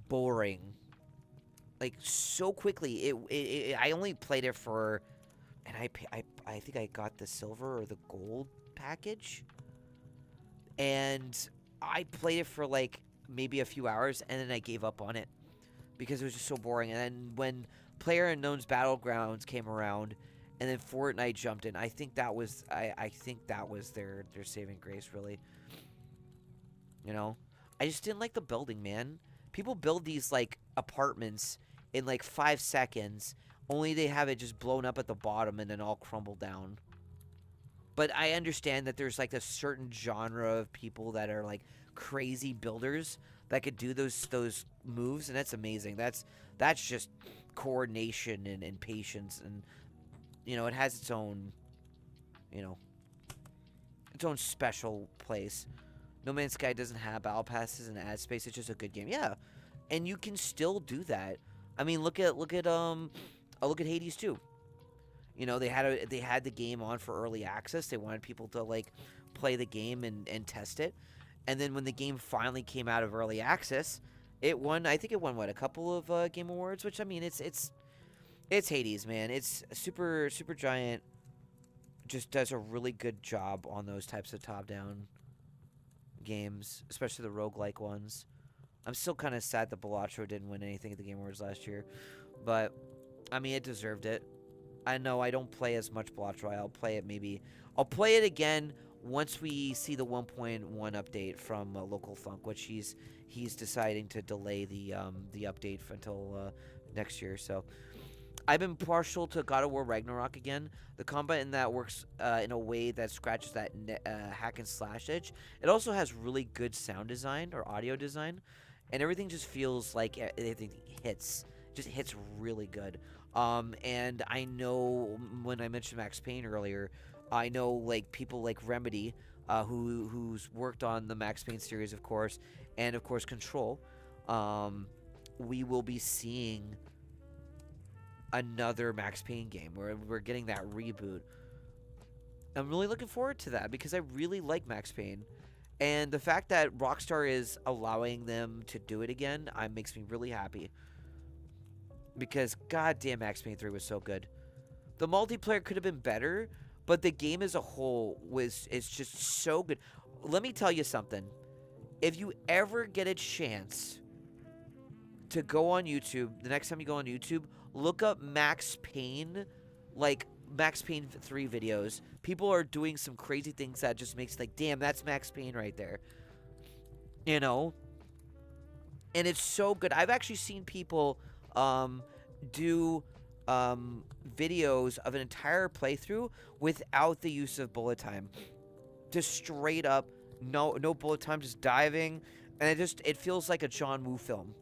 boring. Like so quickly. I only played it for, and I think I got the silver or the gold package, and I played it for like maybe a few hours, and then I gave up on it because it was just so boring. And then when PlayerUnknown's Battlegrounds came around, and then Fortnite jumped in, I think that was their saving grace, really. I just didn't like the building, man. People build these like apartments in like 5 seconds, only they have it just blown up at the bottom and then all crumble down. But I understand that there's like a certain genre of people that are like crazy builders that could do those moves, and that's amazing. That's just coordination and patience, and it has its own special place. No Man's Sky doesn't have battle passes and ad space. It's just a good game. Yeah. And you can still do that. I mean, look at Hades 2. They had the game on for early access. They wanted people to like play the game and test it. And then when the game finally came out of early access, it won. I think it won a couple of Game Awards. Which, I mean, it's Hades, man. It's Supergiant just does a really good job on those types of top-down games, especially the roguelike ones. I'm still kind of sad that Balatro didn't win anything at the Game Awards last year, but I mean, it deserved it. I know I don't play as much Balatro. I'll play it again once we see the 1.1 update from Local Thunk, which he's deciding to delay the update until next year. So I've been partial to God of War Ragnarok again. The combat in that works in a way that scratches that hack and slash edge. It also has really good sound design or audio design, and everything just feels like everything hits really good. And I know when I mentioned Max Payne earlier, I know like people like Remedy, who's worked on the Max Payne series, of course, and of course Control. We will be seeing another Max Payne game where we're getting that reboot. I'm really looking forward to that because I really like Max Payne, and the fact that Rockstar is allowing them to do it again makes me really happy, because goddamn, Max Payne 3 was so good. The multiplayer could have been better, but the game as a whole is just so good. Let me tell you something. If you ever get a chance to go on YouTube, the next time you go on YouTube, look up Max Payne, like Max Payne 3 videos. People are doing some crazy things that just makes like, damn, that's Max Payne right there. And it's so good. I've actually seen people do videos of an entire playthrough without the use of bullet time. Just straight up, no bullet time, just diving, and it feels like a John Woo film.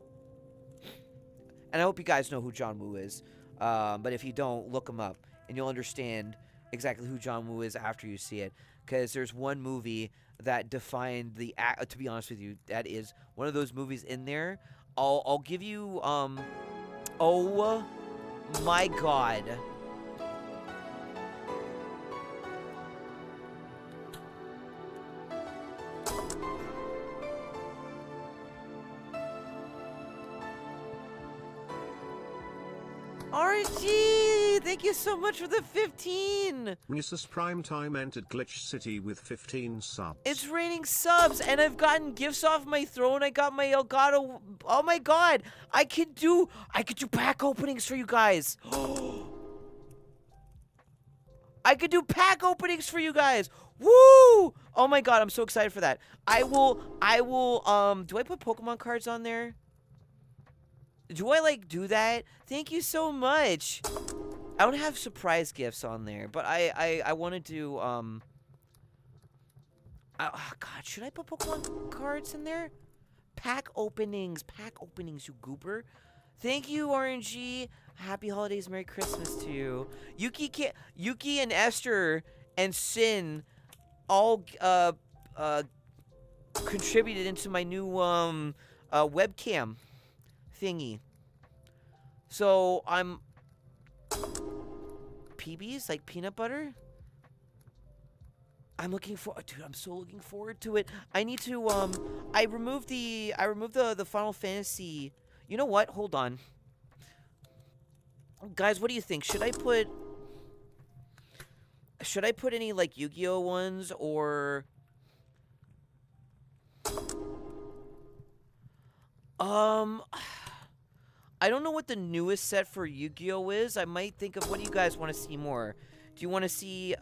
And I hope you guys know who John Woo is. But if you don't, look him up, and you'll understand exactly who John Woo is after you see it. Because there's one movie that defined the act. To be honest with you, that is one of those movies in there. I'll give you. Oh my God. RG, thank you so much for the 15. Mrs. Primetime entered Glitch City with 15 subs. It's raining subs, and I've gotten gifts off my throne. I got my Elgato. Oh my God, I could do pack openings for you guys. I could do pack openings for you guys. Woo! Oh my God, I'm so excited for that. I will. Do I put Pokemon cards on there? Do I like do that? Thank you so much. I don't have surprise gifts on there, but I want to do oh God, should I put Pokemon cards in there? Pack openings, you goober. Thank you, RNG. Happy holidays, Merry Christmas to you. Yuki and Esther and Sin all contributed into my new webcam thingy. So I'm PBs like peanut butter. I'm so looking forward to it. I need to I removed the Final Fantasy. You know what? Hold on. Guys, what do you think? Should I put any like Yu-Gi-Oh ones or I don't know what the newest set for Yu-Gi-Oh is. I might think of, what do you guys want to see more? Do you want to see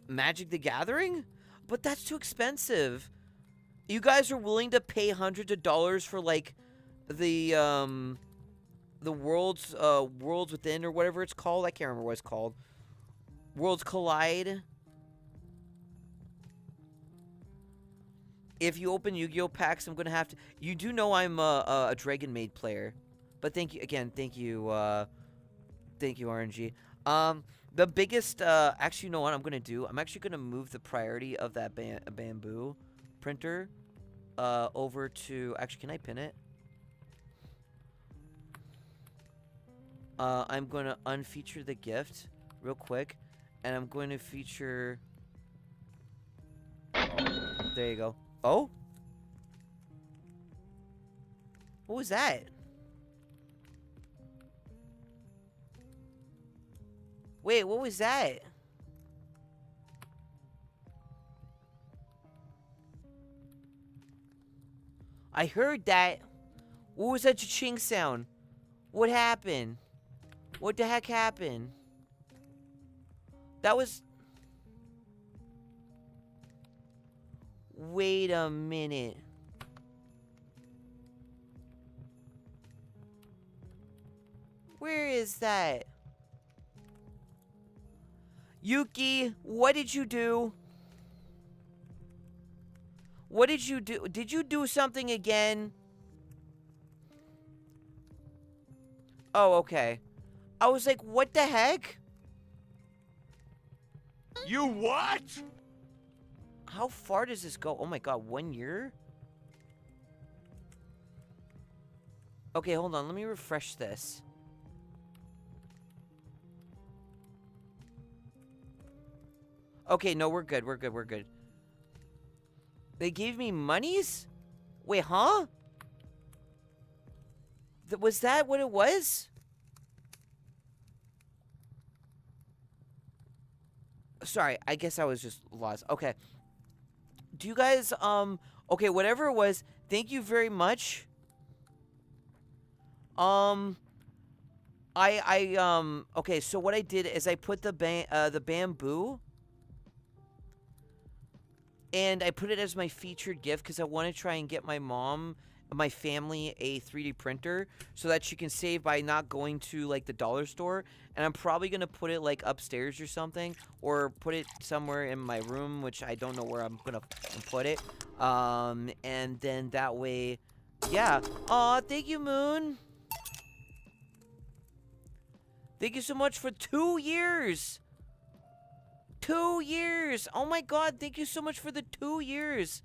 Magic the Gathering? But that's too expensive. You guys are willing to pay hundreds of dollars for like the Worlds Within or whatever it's called. I can't remember what it's called. Worlds Collide. If you open Yu-Gi-Oh packs, I'm gonna have to. You do know I'm a Dragon Maid player, but thank you again. Thank you, RNG. The biggest. Actually, you know what I'm gonna do? I'm actually gonna move the priority of that bamboo printer over to. Actually, can I pin it? I'm gonna unfeature the gift real quick, and I'm going to feature. There you go. Oh? What was that? Wait, what was that? I heard that. What was that cha-ching sound? What happened? What the heck happened? That was... Wait a minute. Where is that? Yuki, what did you do? What did you do? Did you do something again? Oh, okay. I was like, what the heck? You what? How far does this go? Oh my god, 1 year? Okay, hold on. Let me refresh this. Okay, no, we're good. We're good. We're good. They gave me monies? Wait, huh? Was that what it was? Sorry, I guess I was just lost. Okay. Do you guys, okay, whatever it was, thank you very much. Okay, so what I did is I put the bamboo, and I put it as my featured gift because I want to try and get my family a 3D printer so that she can save by not going to like the dollar store. And I'm probably gonna put it like upstairs or something, or put it somewhere in my room, which I don't know where I'm gonna put it. And then that way, yeah. Aw, thank you, Moon. Thank you so much for 2 years. 2 years. Oh my god, thank you so much for the 2 years.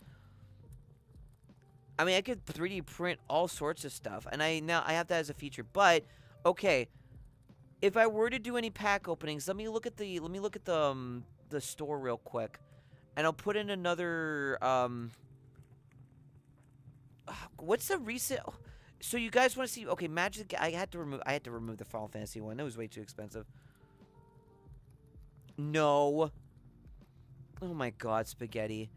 I mean, I could 3D print all sorts of stuff, and now I have that as a feature. But okay, if I were to do any pack openings, let me look at the store real quick, and I'll put in another what's the recent? So you guys want to see? Okay, Magic. I had to remove the Final Fantasy one. That was way too expensive. No. Oh my god, spaghetti.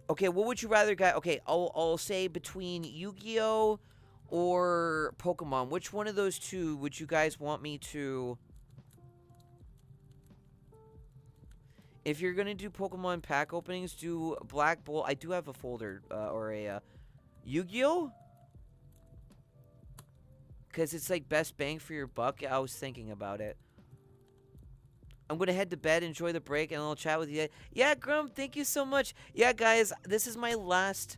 Okay, what would you rather, guys? Okay, I'll say between Yu-Gi-Oh or Pokemon. Which one of those two would you guys want me to? If you're gonna do Pokemon pack openings, do Black Bolt. I do have a folder or a Yu-Gi-Oh. Because it's like best bang for your buck. I was thinking about it. I'm going to head to bed, enjoy the break, and I'll chat with you. Yeah, Grump, thank you so much. Yeah, guys, this is my last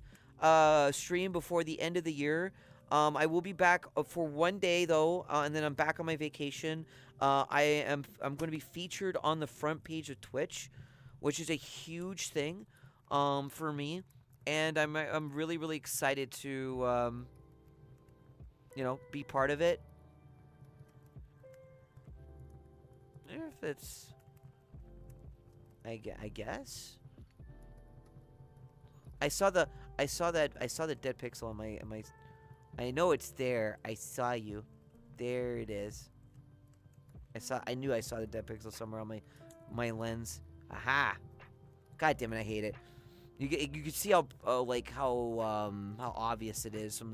stream before the end of the year. I will be back for one day, though, and then I'm back on my vacation. I'm going to be featured on the front page of Twitch, which is a huge thing for me. And I'm really, really excited to, be part of it. If it's, I guess. I saw that dead pixel on my. I know it's there. I saw you. There it is. I knew I saw the dead pixel somewhere on my lens. Aha! God damn it! I hate it. You can see how obvious it is from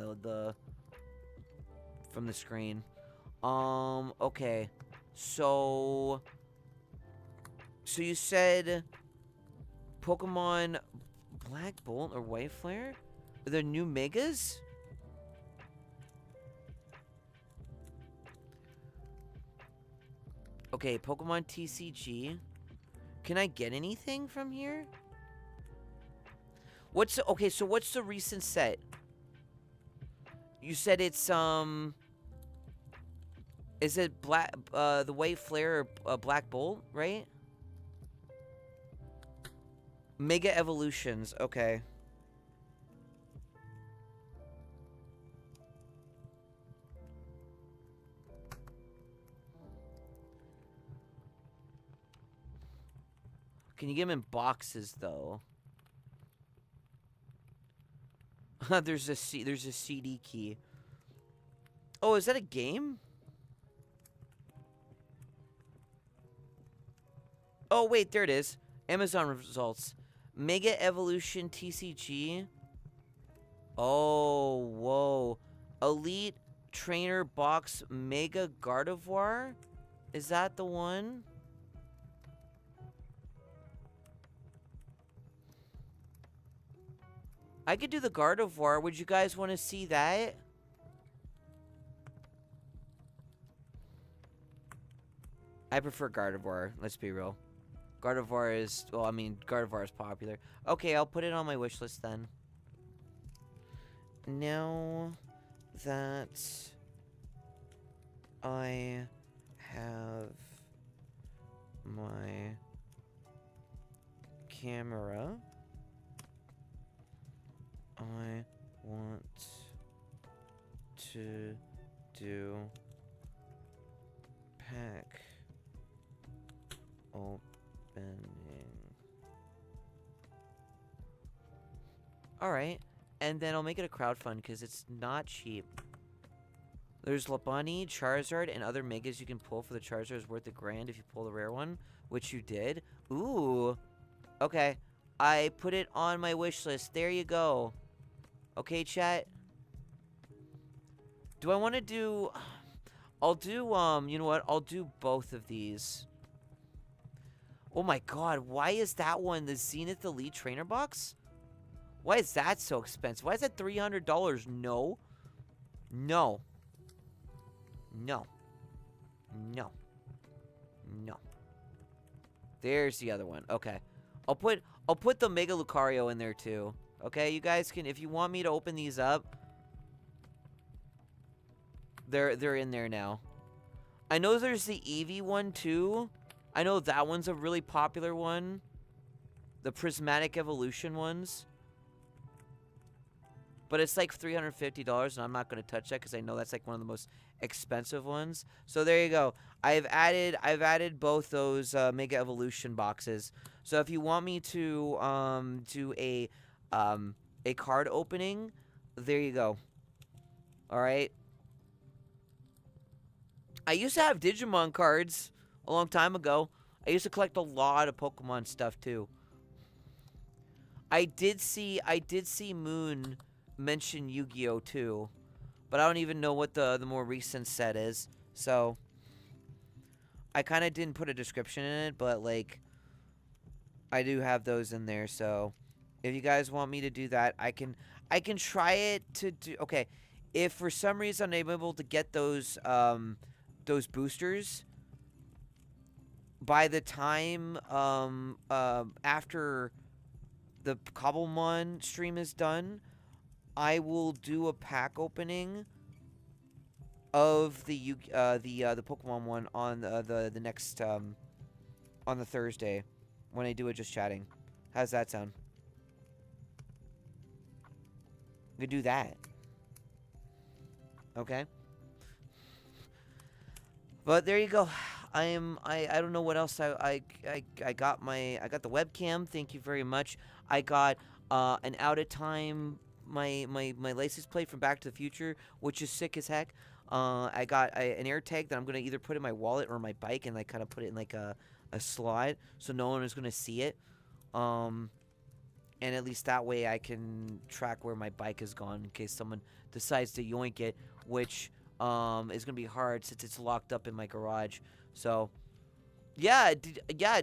the screen. Okay. So you said Pokemon Black Bolt or White Flare? Are there new megas? Okay, Pokemon TCG. Can I get anything from here? Okay, so what's the recent set? You said it's is it the White Flare or Black Bolt, right? Mega Evolutions, okay. Can you get them in boxes though? there's a CD key. Oh, is that a game? Oh, wait, there it is. Amazon results. Mega Evolution TCG. Oh, whoa. Elite Trainer Box Mega Gardevoir? Is that the one? I could do the Gardevoir. Would you guys want to see that? I prefer Gardevoir. Let's be real. Gardevoir is, well, I mean, Gardevoir is popular. Okay, I'll put it on my wish list then. Now that I have my camera, I want to do pack opening. Alright, and then I'll make it a crowdfund because it's not cheap. There's Labunny, Charizard, and other megas you can pull for the Charizard is worth $1,000 if you pull the rare one, which you did. Ooh. Okay, I put it on my wish list. There you go. Okay, chat. Do I want to do... I'll do, you know what? I'll do both of these. Oh my god, why is that one the Zenith Elite Trainer Box? Why is that so expensive? Why is that $300? No. No. No. No. No. There's the other one. Okay. I'll put the Mega Lucario in there too. Okay, you guys can, if you want me to open these up, they're in there now. I know there's the Eevee one too. I know that one's a really popular one. The Prismatic Evolution ones. But it's like $350, and I'm not going to touch that because I know that's like one of the most expensive ones. So there you go. I've added both those Mega Evolution boxes. So if you want me to do a card opening, there you go. All right. I used to have Digimon cards a long time ago. I used to collect a lot of Pokemon stuff too. I did see Moon mention Yu-Gi-Oh too, but I don't even know what the more recent set is. So I kind of didn't put a description in it, but like I do have those in there. So if you guys want me to do that, I can try it to do. Okay, if for some reason I'm able to get those boosters by the time after the Cobblemon stream is done, I will do a pack opening of the Pokemon one on the next on the Thursday when I do it just chatting. How's that sound? We could do that. Okay. But there you go. I don't know what else I got the webcam. Thank you very much. I got an out of time my license plate from Back to the Future, which is sick as heck. I got an air tag that I'm gonna either put in my wallet or my bike and like kind of put it in like a slot so no one is gonna see it. And at least that way I can track where my bike has gone in case someone decides to yoink it, which is gonna be hard since it's locked up in my garage. So yeah,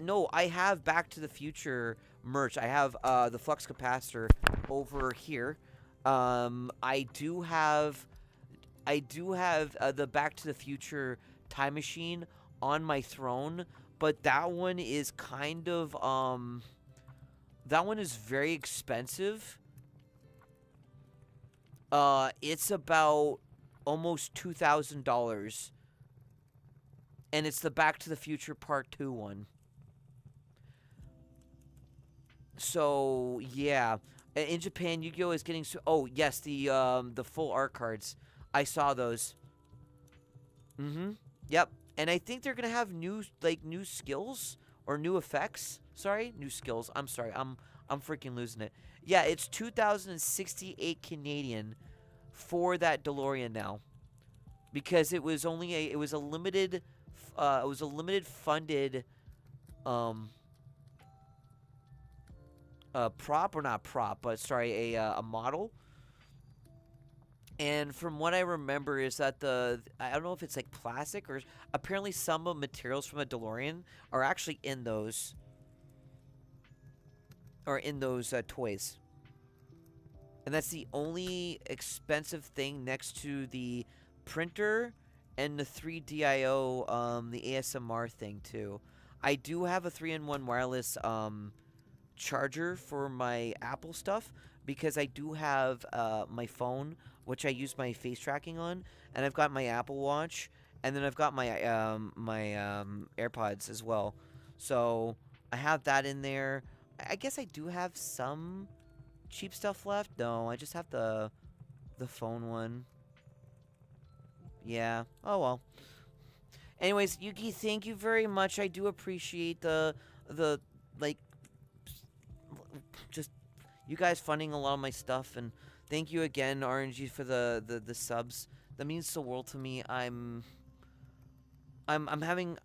no, I have Back to the Future merch. I have the flux capacitor over here. I do have the Back to the Future time machine on my throne, but that one is kind of that one is very expensive. It's about almost $2,000. And it's the Back to the Future Part 2 one. So, yeah. In Japan, Yu-Gi-Oh! Is getting... Oh, yes, the full art cards. I saw those. Mm-hmm. Yep. And I think they're going to have new skills or new effects. Sorry, new skills. I'm sorry. I'm freaking losing it. Yeah, it's 2,068 Canadian for that DeLorean now. Because it was only a limited funded prop, or not prop, but sorry, a model. And from what I remember is that I don't know if it's like plastic or apparently some of the materials from a DeLorean are actually in those toys. And that's the only expensive thing next to the printer and the 3DIO, the ASMR thing too. I do have a 3-in-1 wireless charger for my Apple stuff because I do have my phone, which I use my face tracking on, and I've got my Apple Watch, and then I've got my AirPods as well. So I have that in there. I guess I do have some cheap stuff left. No, I just have the phone one. Yeah. Oh well. Anyways, Yuki, thank you very much. I do appreciate the like just you guys funding a lot of my stuff, and thank you again, RNG, for the subs. That means the world to me. I'm having.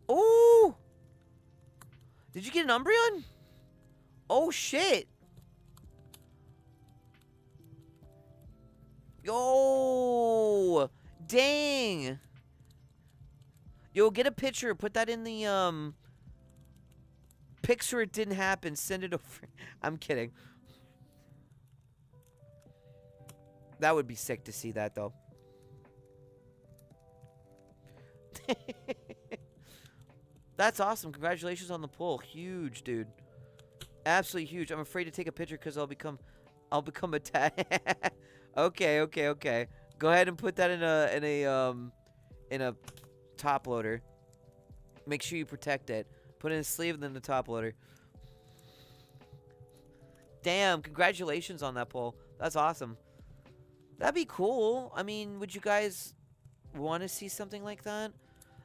Oh! Did you get an Umbreon? Oh shit! Yo! Dang! Yo, get a picture. Put that in the picture. It didn't happen. Send it over. I'm kidding. That would be sick to see that though. That's awesome. Congratulations on the pull. Huge, dude. Absolutely huge. I'm afraid to take a picture because I'll become a tag. Okay. Go ahead and put that in a top loader. Make sure you protect it. Put it in a sleeve and then the top loader. Damn, congratulations on that pull. That's awesome. That'd be cool. I mean, would you guys want to see something like that?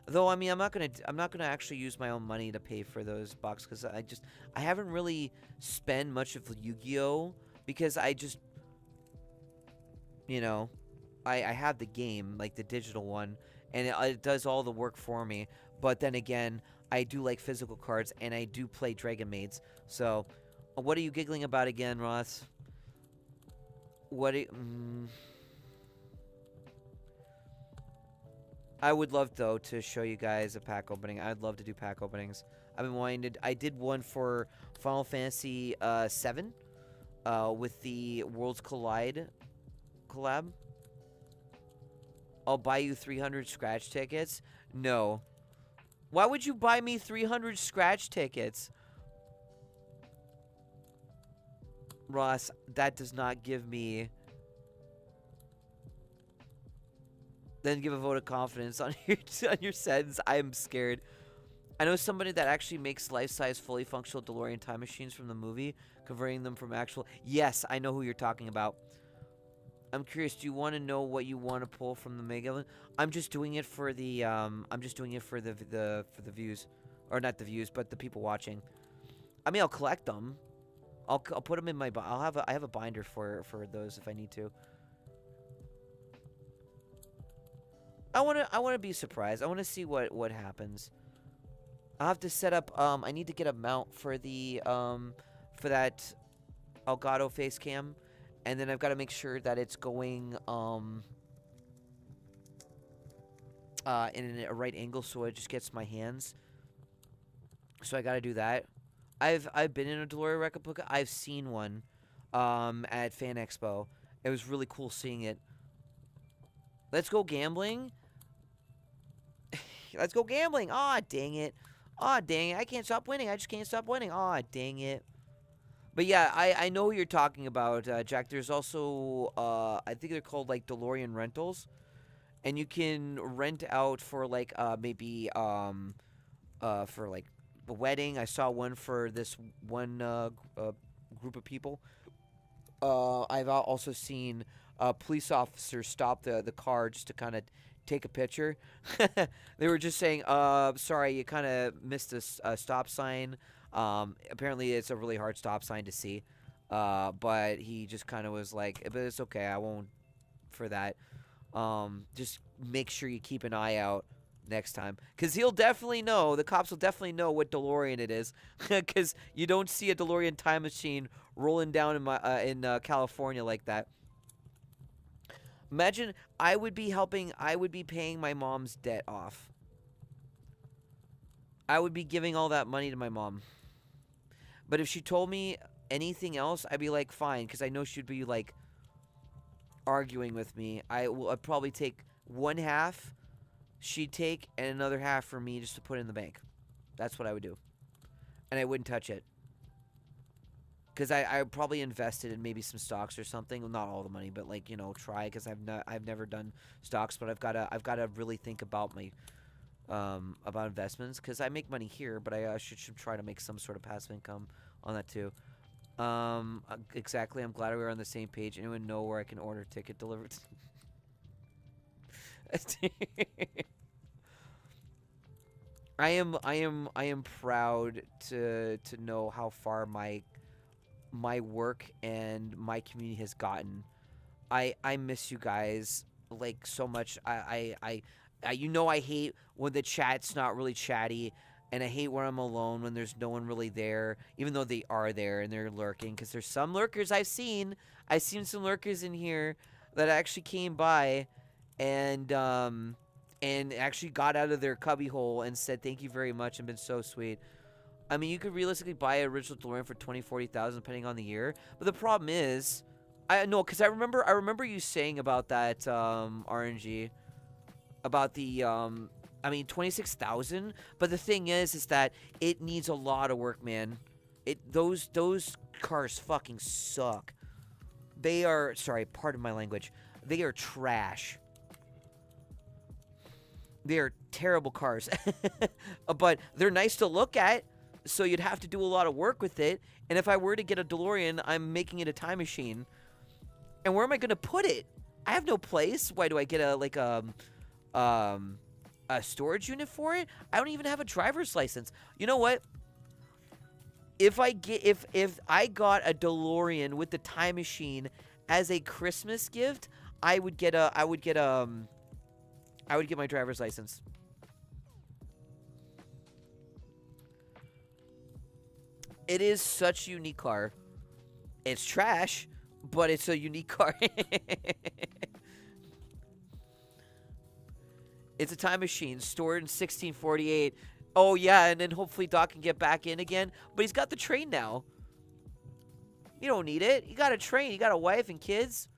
Though, I mean, I'm not gonna actually use my own money to pay for those boxes because I haven't really spent much of Yu-Gi-Oh! Because I just, you know, I have the game, like the digital one, and it does all the work for me. But then again, I do like physical cards, and I do play Dragon Maids. So, what are you giggling about again, Ross? What? I would love, though, to show you guys a pack opening. I'd love to do pack openings. I've been wanting to. I did one for Final Fantasy VII with the Worlds Collide collab? I'll buy you 300 scratch tickets? No. Why would you buy me 300 scratch tickets? Ross, that does not give me... Then give a vote of confidence on your sentence. I am scared. I know somebody that actually makes life-size, fully functional DeLorean time machines from the movie, converting them from actual... Yes, I know who you're talking about. I'm curious, do you want to know what you want to pull from the Mega? I'm just doing it for the for the views, or not the views, but the people watching. I mean, I'll collect them. I'll put them in my I have a binder for those if I need to. I want to be surprised. I want to see what happens. I'll have to set up I need to get a mount for the for that Elgato face cam. And then I've got to make sure that it's going in a right angle so it just gets my hands. So I got to do that. I've been in a DeLorean replica. I've seen one at Fan Expo. It was really cool seeing it. Let's go gambling. Let's go gambling. Aw, dang it. Aw, dang it. I can't stop winning. I just can't stop winning. Aw, dang it. But yeah, I know who you're talking about, Jack. There's also, I think they're called, like, DeLorean rentals. And you can rent out for, like, maybe, for, like, a wedding. I saw one for this one group of people. I've also seen police officers stop the car just to kind of take a picture. They were just saying, sorry, you kind of missed a stop sign. Apparently it's a really hard stop sign to see. But he just kind of was like, but it's okay, I won't for that. Just make sure you keep an eye out next time. Because he'll definitely know, the cops will definitely know what DeLorean it is. Because you don't see a DeLorean time machine rolling down in California like that. Imagine I would be paying my mom's debt off. I would be giving all that money to my mom. But if she told me anything else, I'd be like, fine, because I know she'd be, like, arguing with me. I'd probably take one half, she'd take, and another half for me just to put in the bank. That's what I would do. And I wouldn't touch it. Because I probably invested in maybe some stocks or something. Well, not all the money, but, like, you know, try, because I've never done stocks, but I've got to really think about my... about investments, because I make money here, but I should try to make some sort of passive income on that too. Exactly. I'm glad we were on the same page. Anyone know where I can order a ticket delivered? I am proud to know how far my work and my community has gotten. I miss you guys like so much. You know I hate when the chat's not really chatty, and I hate when I'm alone when there's no one really there, even though they are there and they're lurking, because there's some lurkers I've seen some lurkers in here that actually came by and actually got out of their cubbyhole and said thank you very much and been so sweet. I mean, you could realistically buy an original DeLorean for $20,000-$40,000 depending on the year, but the problem is, I remember you saying about that RNG. About the, I mean, $26,000. But the thing is that it needs a lot of work, man. Those cars fucking suck. They are, sorry, pardon my language. They are trash. They are terrible cars. But they're nice to look at, so you'd have to do a lot of work with it. And if I were to get a DeLorean, I'm making it a time machine. And where am I going to put it? I have no place. Why do I get a storage unit for it? I don't even have a driver's license. You know what? If I got a DeLorean with the time machine as a Christmas gift, I would get my driver's license. It is such a unique car. It's trash, but it's a unique car. It's a time machine stored in 1648. Oh, yeah, and then hopefully Doc can get back in again. But he's got the train now. You don't need it. You got a train. You got a wife and kids.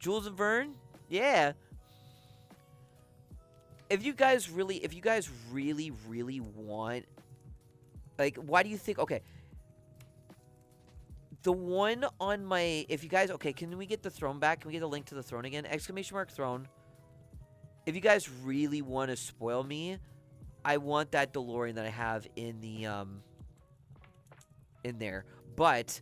Jules and Vern? Yeah. If you guys really want, like, why do you think, okay, the one on my, if you guys, okay, can we get the throne back? Can we get a link to the throne again? Exclamation mark throne. If you guys really want to spoil me, I want that DeLorean that I have in the, in there. But,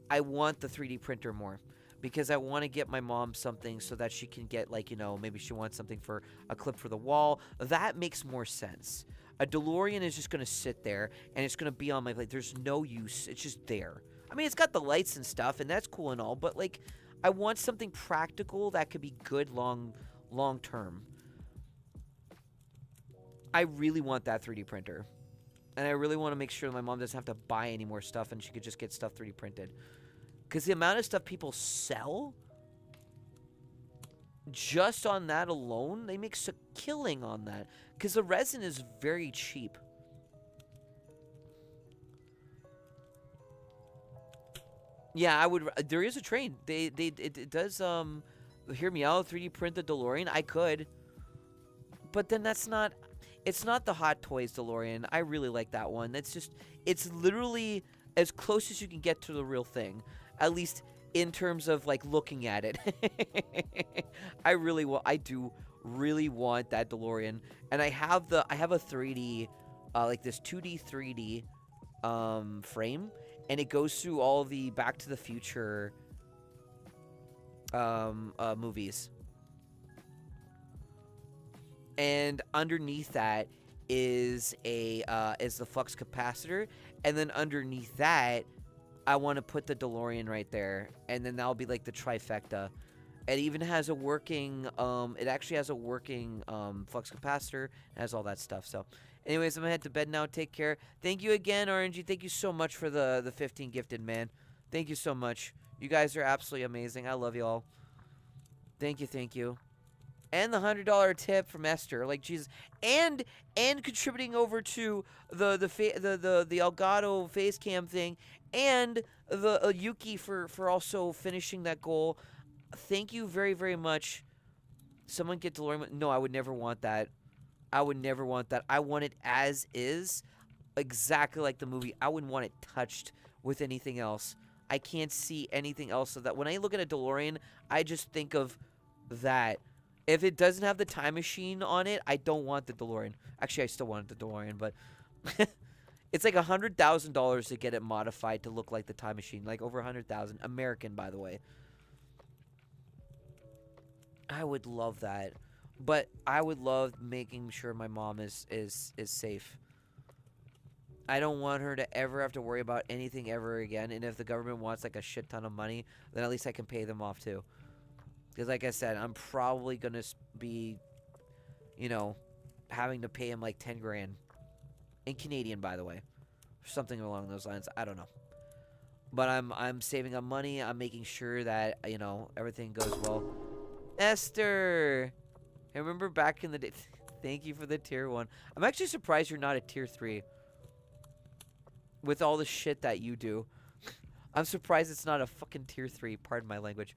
I want the 3D printer more. Because I want to get my mom something so that she can get, like, you know, maybe she wants something for a clip for the wall. That makes more sense. A DeLorean is just going to sit there, and it's going to be on my plate. There's no use. It's just there. I mean, it's got the lights and stuff, and that's cool and all, but, like, I want something practical that could be good long term. I really want that 3D printer. And I really want to make sure my mom doesn't have to buy any more stuff, and she could just get stuff 3D printed. Because the amount of stuff people sell, just on that alone, they make a killing on that. Because the resin is very cheap. Yeah, I would. There is a train. It does. Hear me out. 3D print the DeLorean. I could, but then that's not. It's not the Hot Toys DeLorean. I really like that one. It's literally as close as you can get to the real thing. At least in terms of, like, looking at it. I do really want that DeLorean. And I have a 3D, like this 2D, 3D frame. And it goes through all the Back to the Future movies. And underneath that is the flux capacitor. And then underneath that, I want to put the DeLorean right there, and then that'll be like the trifecta. It even has a working, it actually has a working flux capacitor. It has all that stuff. So, anyways, I'm gonna head to bed now. Take care. Thank you again, RNG. Thank you so much for the 15 gifted, man. Thank you so much. You guys are absolutely amazing. I love you all. Thank you. And the $100 tip from Esther, like Jesus, and contributing over to the Elgato face cam thing, and the Yuki for also finishing that goal. Thank you very, very much. Someone get DeLorean. No, I would never want that. I would never want that. I want it as is, exactly like the movie. I wouldn't want it touched with anything else. I can't see anything else. So that when I look at a DeLorean, I just think of that. If it doesn't have the time machine on it, I don't want the DeLorean. Actually, I still want the DeLorean, but it's like $100,000 to get it modified to look like the time machine. Like over 100,000 American, by the way. I would love that, but I would love making sure my mom is safe. I don't want her to ever have to worry about anything ever again. And if the government wants like a shit ton of money, then at least I can pay them off too. Because like I said, I'm probably going to be, you know, having to pay him like 10 grand. In Canadian, by the way. Something along those lines. I don't know. But I'm saving up money. I'm making sure that, you know, everything goes well. Esther! I remember back in the day. Thank you for the tier 1. I'm actually surprised you're not a tier 3. With all the shit that you do. I'm surprised it's not a fucking tier 3. Pardon my language.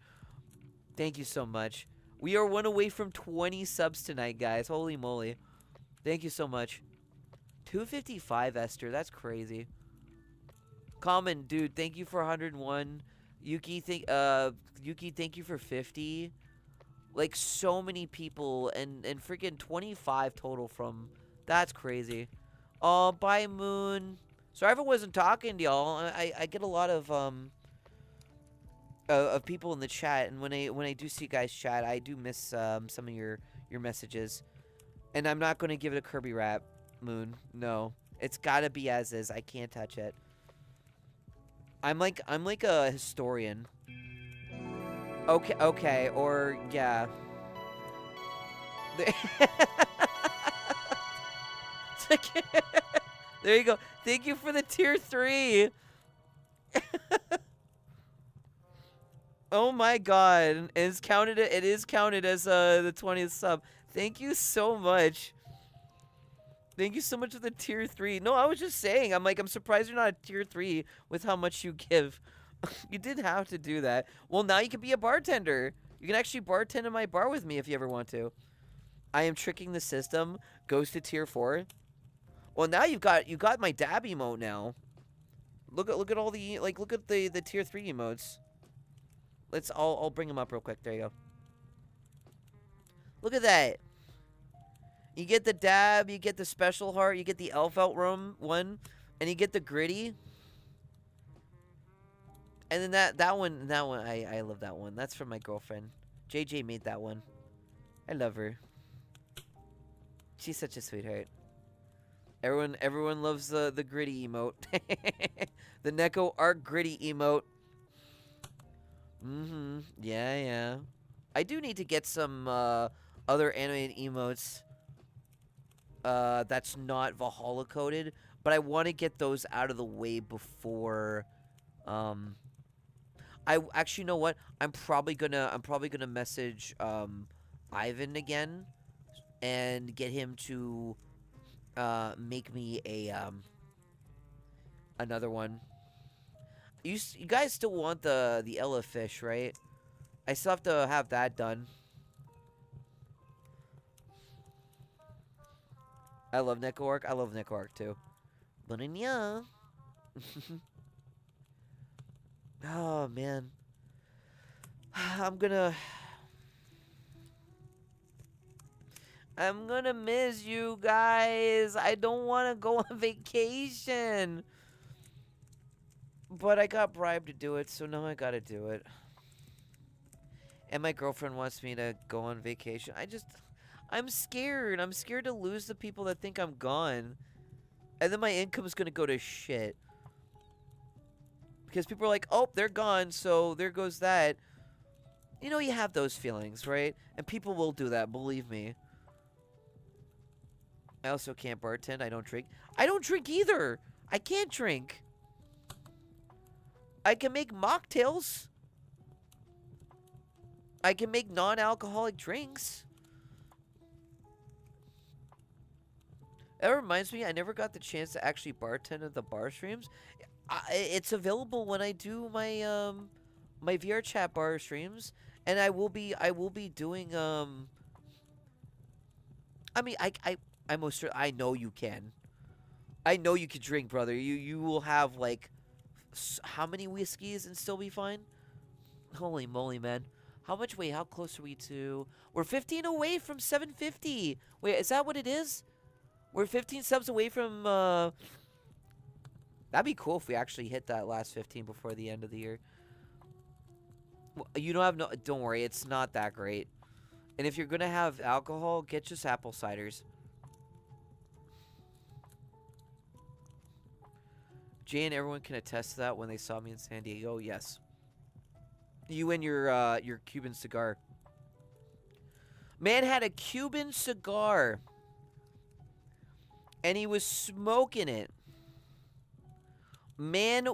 Thank you so much. We are 1 away from 20 subs tonight, guys. Holy moly. Thank you so much. 255, Esther. That's crazy. Common, dude. Thank you for 101. Yuki, thank you for 50. Like, so many people. And freaking 25 total from... That's crazy. Oh, bye, Moon. Sorry if I wasn't talking to y'all. I get a lot of people in the chat, and when I do see you guys chat, I do miss some of your messages. And I'm not going to give it a Kirby rap, Moon. No. It's got to be as is. I can't touch it. I'm like a historian. Okay, or yeah. There you go. Thank you for the tier 3. Oh my god. It is counted as the 20th sub. Thank you so much. Thank you so much for the tier 3. No, I was just saying. I'm surprised you're not a tier 3 with how much you give. You didn't have to do that. Well, now you can be a bartender. You can actually bartend in my bar with me if you ever want to. I am tricking the system. Goes to tier 4. Well, now you got my dab emote now. Look at all the look at the tier 3 emotes. I'll bring them up real quick. There you go. Look at that. You get the dab, you get the special heart, you get the elf out room one, and you get the gritty. And then that one, I love that one. That's from my girlfriend. JJ made that one. I love her. She's such a sweetheart. Everyone loves the gritty emote. The Neko Arc gritty emote. Yeah. I do need to get some other animated emotes that's not Valhalla coded, but I want to get those out of the way before I actually, you know what? I'm probably gonna message Ivan again and get him to make me a another one. You guys still want the Ella fish, right? I still have to have that done. I love Neko Arc. I love Neko Arc too. But yeah. Oh man. I'm gonna miss you guys. I don't want to go on vacation. But I got bribed to do it, so now I gotta do it. And my girlfriend wants me to go on vacation. I'm scared. I'm scared to lose the people that think I'm gone. And then my income's gonna go to shit. Because people are like, oh, they're gone, so there goes that. You know, you have those feelings, right? And people will do that, believe me. I also can't bartend. I don't drink. I don't drink either. I can't drink. I can make mocktails. I can make non-alcoholic drinks. That reminds me, I never got the chance to actually bartend at the bar streams. It's available when I do my my VR chat bar streams, and I will be doing I mean, I know you can. I know you can drink, brother. You will have like how many whiskeys and still be fine? Holy moly, man. How much? Wait, how close are we to? We're 15 away from 750. Wait, is that what it is? We're 15 subs away from that'd be cool if we actually hit that last 15 before the end of the year. You don't worry, it's not that great. And if you're gonna have alcohol, get just apple ciders. Jay and everyone can attest to that when they saw me in San Diego. Yes. You and your Cuban cigar. Man had a Cuban cigar. And he was smoking it. Man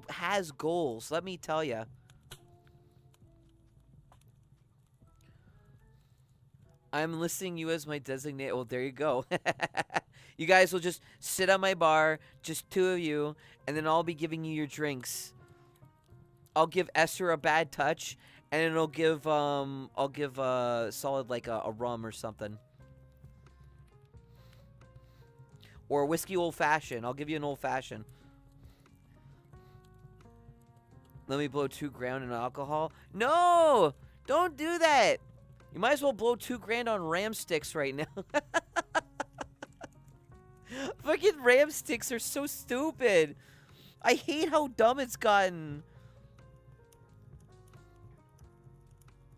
has goals, let me tell ya. I'm listing you as my designated. Well, there you go. You guys will just sit at my bar, just two of you, and then I'll be giving you your drinks. I'll give Esther a bad touch, and then I'll give Solid like a rum or something. Or a whiskey old fashioned. I'll give you an old fashioned. Let me blow $2,000 in alcohol. No! Don't do that! You might as well blow $2,000 on Ram sticks right now. Fucking Ram sticks are so stupid. I hate how dumb it's gotten.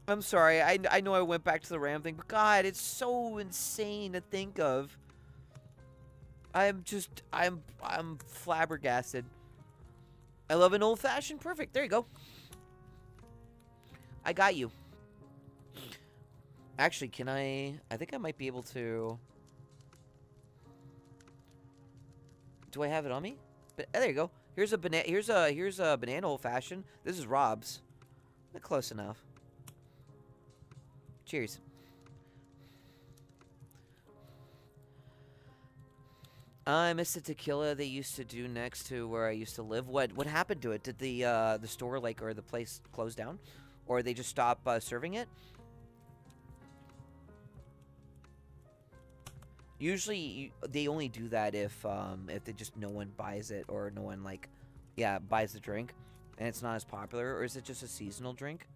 I'm sorry. I know I went back to the Ram thing, but God, it's so insane to think of. I'm flabbergasted. I love an old-fashioned. Perfect. There you go. I got you. Actually, can I think I might be able to. Do I have it on me? But there you go. Here's a banana. Here's a banana old-fashioned. This is Rob's. Close enough. Cheers. I miss the tequila they used to do next to where I used to live. What happened to it? Did the store or the place close down? or they just stop serving it. Usually, they only do that if they just no one buys it or no one buys the drink, and it's not as popular, or is it just a seasonal drink?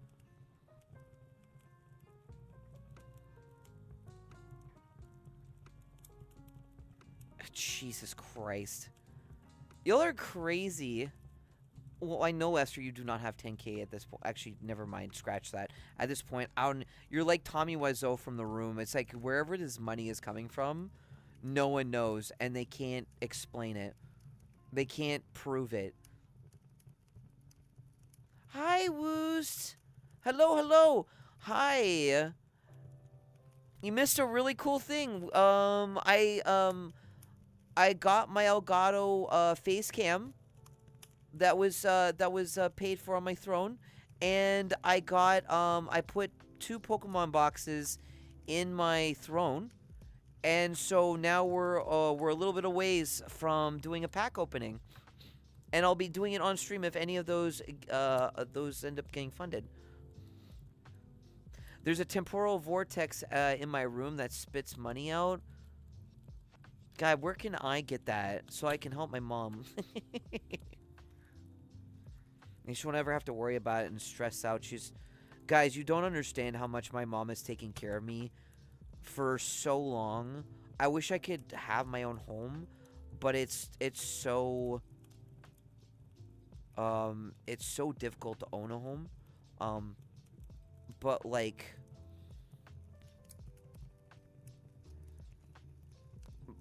Jesus Christ, y'all are crazy. Well, I know, Esther, you do not have 10K at this point. Actually, never mind. Scratch that. At this point, you're like Tommy Wiseau from The Room. It's like wherever this money is coming from, no one knows, and they can't explain it. They can't prove it. Hi, Woost. Hello, hello. Hi. You missed a really cool thing. I got my Elgato face cam that was paid for on my throne, and I got I put 2 Pokemon boxes in my throne, and so now we're a little bit a ways from doing a pack opening, and I'll be doing it on stream if any of those end up getting funded. There's a temporal vortex in my room that spits money out. God, where can I get that so I can help my mom? And she won't ever have to worry about it and stress out. Guys, you don't understand how much my mom has taken care of me for so long. I wish I could have my own home, but it's so difficult to own a home. But like,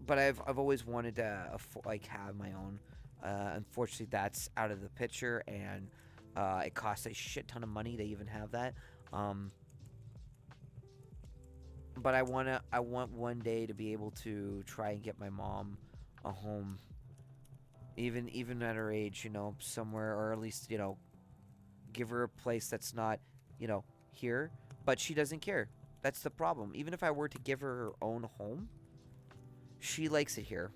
I've always wanted to have my own. Unfortunately, that's out of the picture, and it costs a shit ton of money to even have that. But I want one day to be able to try and get my mom a home, even at her age, somewhere, or at least give her a place that's not here. But she doesn't care. That's the problem. Even if I were to give her her own home, she likes it here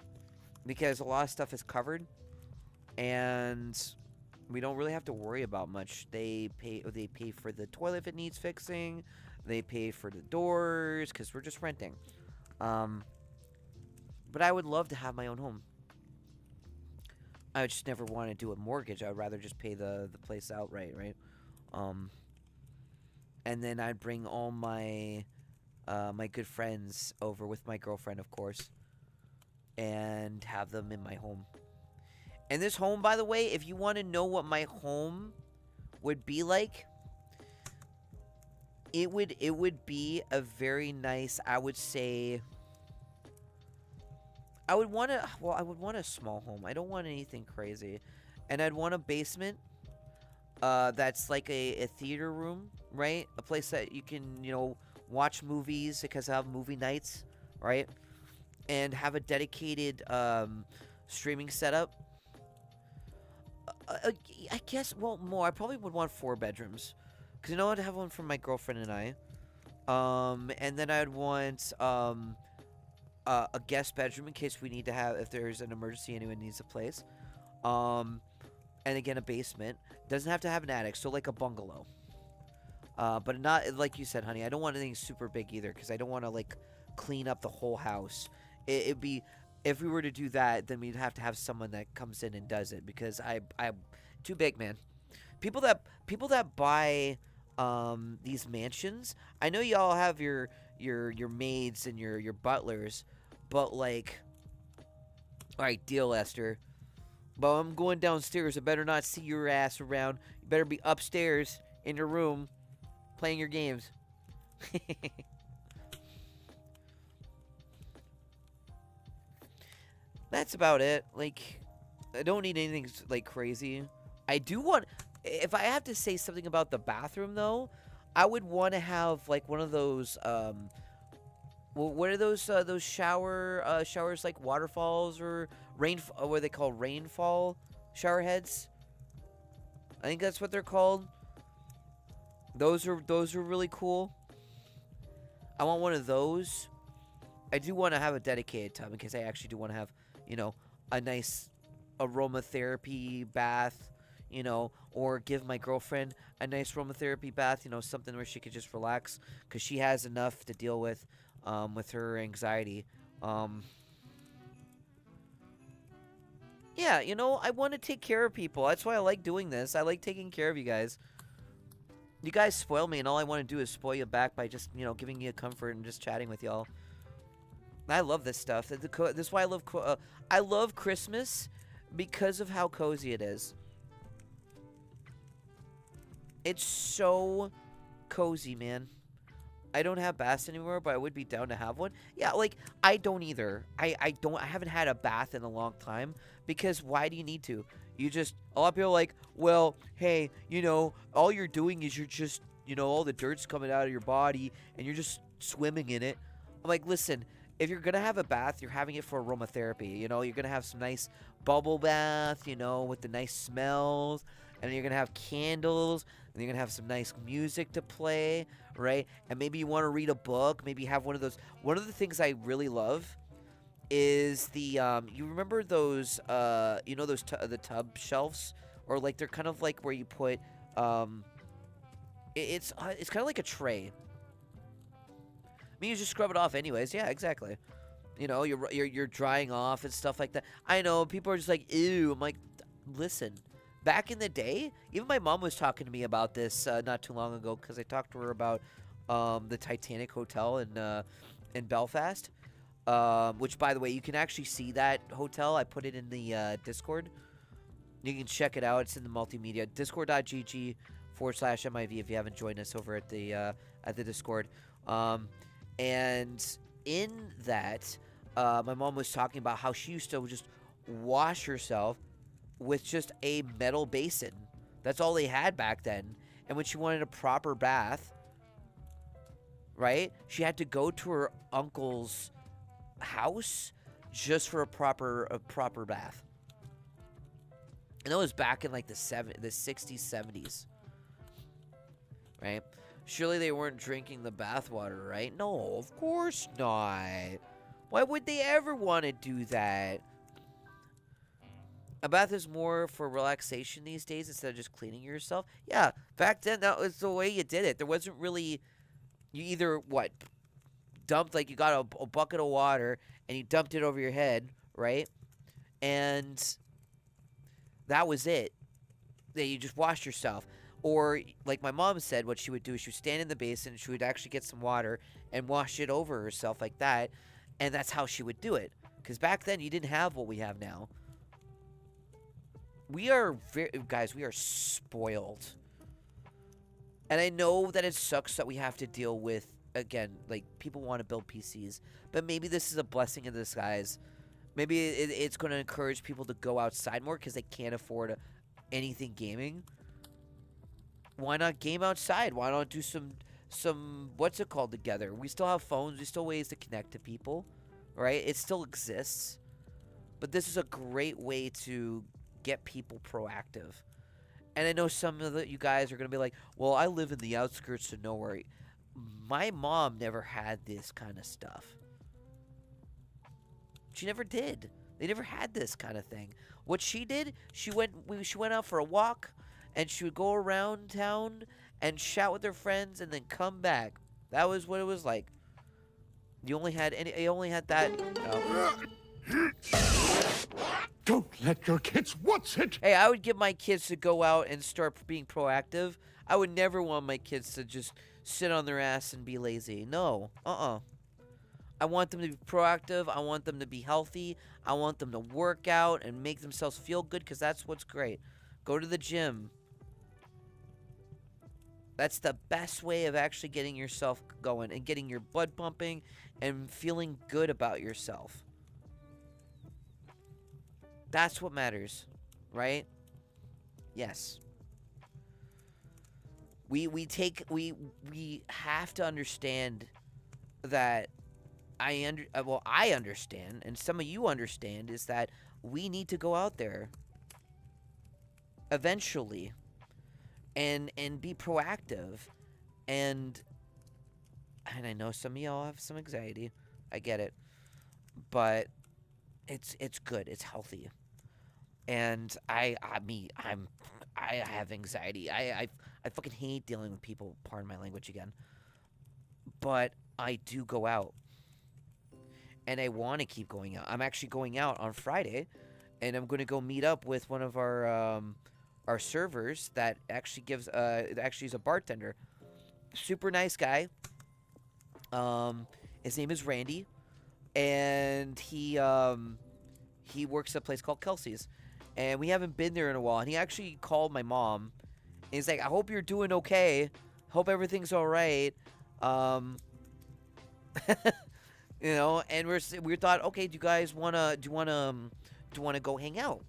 because a lot of stuff is covered, and we don't really have to worry about much. They pay for the toilet if it needs fixing. They pay for the doors because we're just renting. But I would love to have my own home. I would just never want to do a mortgage. I would rather just pay the place outright, right? And then I'd bring all my my good friends over with my girlfriend, of course, and have them in my home. And this home, by the way, if you want to know what my home would be like, it would be a very nice, I would say, I would want a small home. I don't want anything crazy. And I'd want a basement that's like a theater room, right? A place that you can, watch movies because I have movie nights, right? And have a dedicated streaming setup. I guess, more. I probably would want 4 bedrooms. Because I'd have one for my girlfriend and I. And then I'd want a guest bedroom in case we need to have, if there's an emergency, anyone needs a place. And again, a basement. Doesn't have to have an attic, so like a bungalow. But not, like you said, honey, I don't want anything super big either, because I don't want to, clean up the whole house. It'd be, if we were to do that, then we'd have to have someone that comes in and does it, because I'm too big, man. People that buy these mansions, I know y'all have your maids and your butlers, but alright, deal, Esther. But I'm going downstairs. I better not see your ass around. You better be upstairs in your room playing your games. That's about it. I don't need anything crazy. I do want, if I have to say something about the bathroom though, I would want to have one of those what are those showers like waterfalls or what are they called, rainfall shower heads? I think that's what they're called. Those are really cool. I want one of those. I do want to have a dedicated tub because I actually do want to have, a nice aromatherapy bath, you know, or give my girlfriend a nice aromatherapy bath, you know, something where she could just relax because she has enough to deal with her anxiety. Yeah, you know, I want to take care of people. That's why I like doing this. I like taking care of you guys. You guys spoil me, and all I want to do is spoil you back by just, you know, giving you comfort and just chatting with y'all. I love this stuff. This is why I love Christmas because of how cozy it is. It's so cozy, man. I don't have baths anymore, but I would be down to have one. Yeah, like, I don't either. I haven't had a bath in a long time, because why do you need to? You just, a lot of people are like, well, hey, you know, all you're doing is you're just, you know, all the dirt's coming out of your body, and you're just swimming in it. I'm like, listen, if you're going to have a bath, you're having it for aromatherapy, you know? You're going to have some nice bubble bath, you know, with the nice smells, and you're going to have candles, and you're going to have some nice music to play, right? And maybe you want to read a book, maybe have one of those. One of the things I really love is the, you remember those, you know, those the tub shelves? Or, like, they're kind of like where you put, it's kind of like a tray. I mean, you just scrub it off anyways. Yeah, exactly. You know, you're drying off and stuff like that. I know, people are just like, ew. I'm like, listen. Back in the day, even my mom was talking to me about this not too long ago, because I talked to her about the Titanic Hotel in Belfast, which, by the way, you can actually see that hotel. I put it in the Discord. You can check it out. It's in the multimedia. Discord.gg/MIV if you haven't joined us over at the Discord. And in that, my mom was talking about how she used to just wash herself with just a metal basin. That's all they had back then. And when she wanted a proper bath, right, she had to go to her uncle's house just for a proper bath. And that was back in like the 60s, 70s, right? Surely they weren't drinking the bathwater, right? No, of course not. Why would they ever want to do that? A bath is more for relaxation these days instead of just cleaning yourself. Yeah, back then that was the way you did it. There wasn't really, you either, dumped, like you got a bucket of water and you dumped it over your head, right? And that was it. Then you just washed yourself. Or, like my mom said, what she would do is she would stand in the basin and she would actually get some water and wash it over herself like that. And that's how she would do it. Because back then, you didn't have what we have now. We are, guys, we are spoiled. And I know that it sucks that we have to deal with, again, like, people want to build PCs. But maybe this is a blessing in disguise. Maybe it's going to encourage people to go outside more because they can't afford anything gaming. Why not game outside? Why not do some what's it called together? We still have phones. We still have ways to connect to people, right? It still exists. But this is a great way to get people proactive. And I know some of you guys are going to be like, well, I live in the outskirts of nowhere. My mom never had this kind of stuff. She never did. They never had this kind of thing. What she did, she went out for a walk, and she would go around town and shout with her friends and then come back. That was what it was like. You only had that. Don't let your kids watch it! Hey, I would get my kids to go out and start being proactive. I would never want my kids to just sit on their ass and be lazy. No. I want them to be proactive. I want them to be healthy. I want them to work out and make themselves feel good, because that's what's great. Go to the gym. That's the best way of actually getting yourself going and getting your blood pumping and feeling good about yourself. That's what matters, right? Yes. We have to understand that I understand, and some of you understand, is that we need to go out there eventually and be proactive. And I know some of y'all have some anxiety. I get it. But it's good. It's healthy. And I I have anxiety. I fucking hate dealing with people. Pardon my language again. But I do go out, and I want to keep going out. I'm actually going out on Friday, and I'm going to go meet up with one of our servers that actually gives actually is a bartender. Super nice guy. His name is Randy, and he works at a place called Kelsey's, and we haven't been there in a while. And he actually called my mom, and he's like, "I hope you're doing okay. Hope everything's all right." You know, and we thought, okay, do you wanna go hang out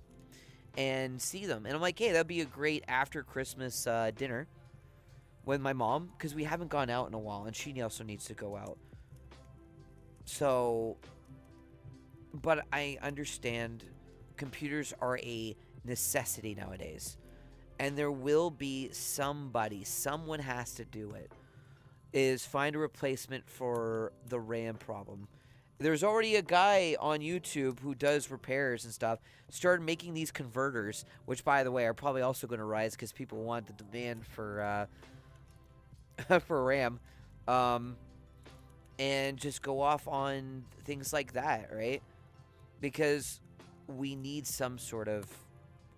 and see them? And I'm like, hey, that'd be a great after Christmas dinner with my mom, because we haven't gone out in a while, and she also needs to go out. So, but I understand computers are a necessity nowadays, and there will be someone has to do it, is find a replacement for the RAM problem. There's already a guy on YouTube who does repairs and stuff, started making these converters, which, by the way, are probably also going to rise because people want the demand for for RAM, and just go off on things like that, right? Because we need some sort of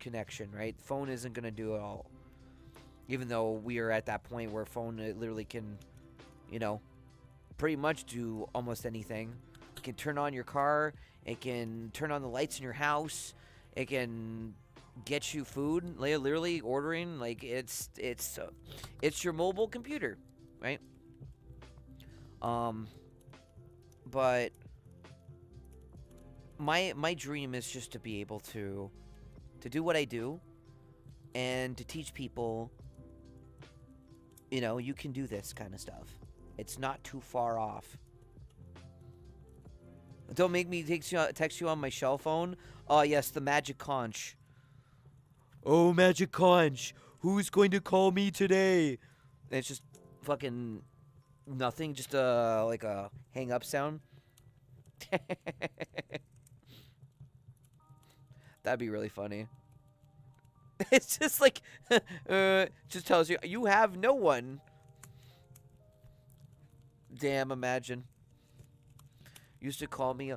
connection, right? Phone isn't going to do it all. Even though we are at that point where phone literally can, you know, pretty much do almost anything. It can turn on your car. It can turn on the lights in your house. It can get you food. Literally ordering, like it's your mobile computer, right? But my dream is just to be able to do what I do, and to teach people, you know, you can do this kind of stuff. It's not too far off. Don't make me text you on my shell phone. Oh, yes, the Magic Conch. Oh, Magic Conch, who's going to call me today? And it's just fucking nothing, just like a hang up sound. That'd be really funny. It's just like, just tells you, you have no one. Damn, imagine. Used to call me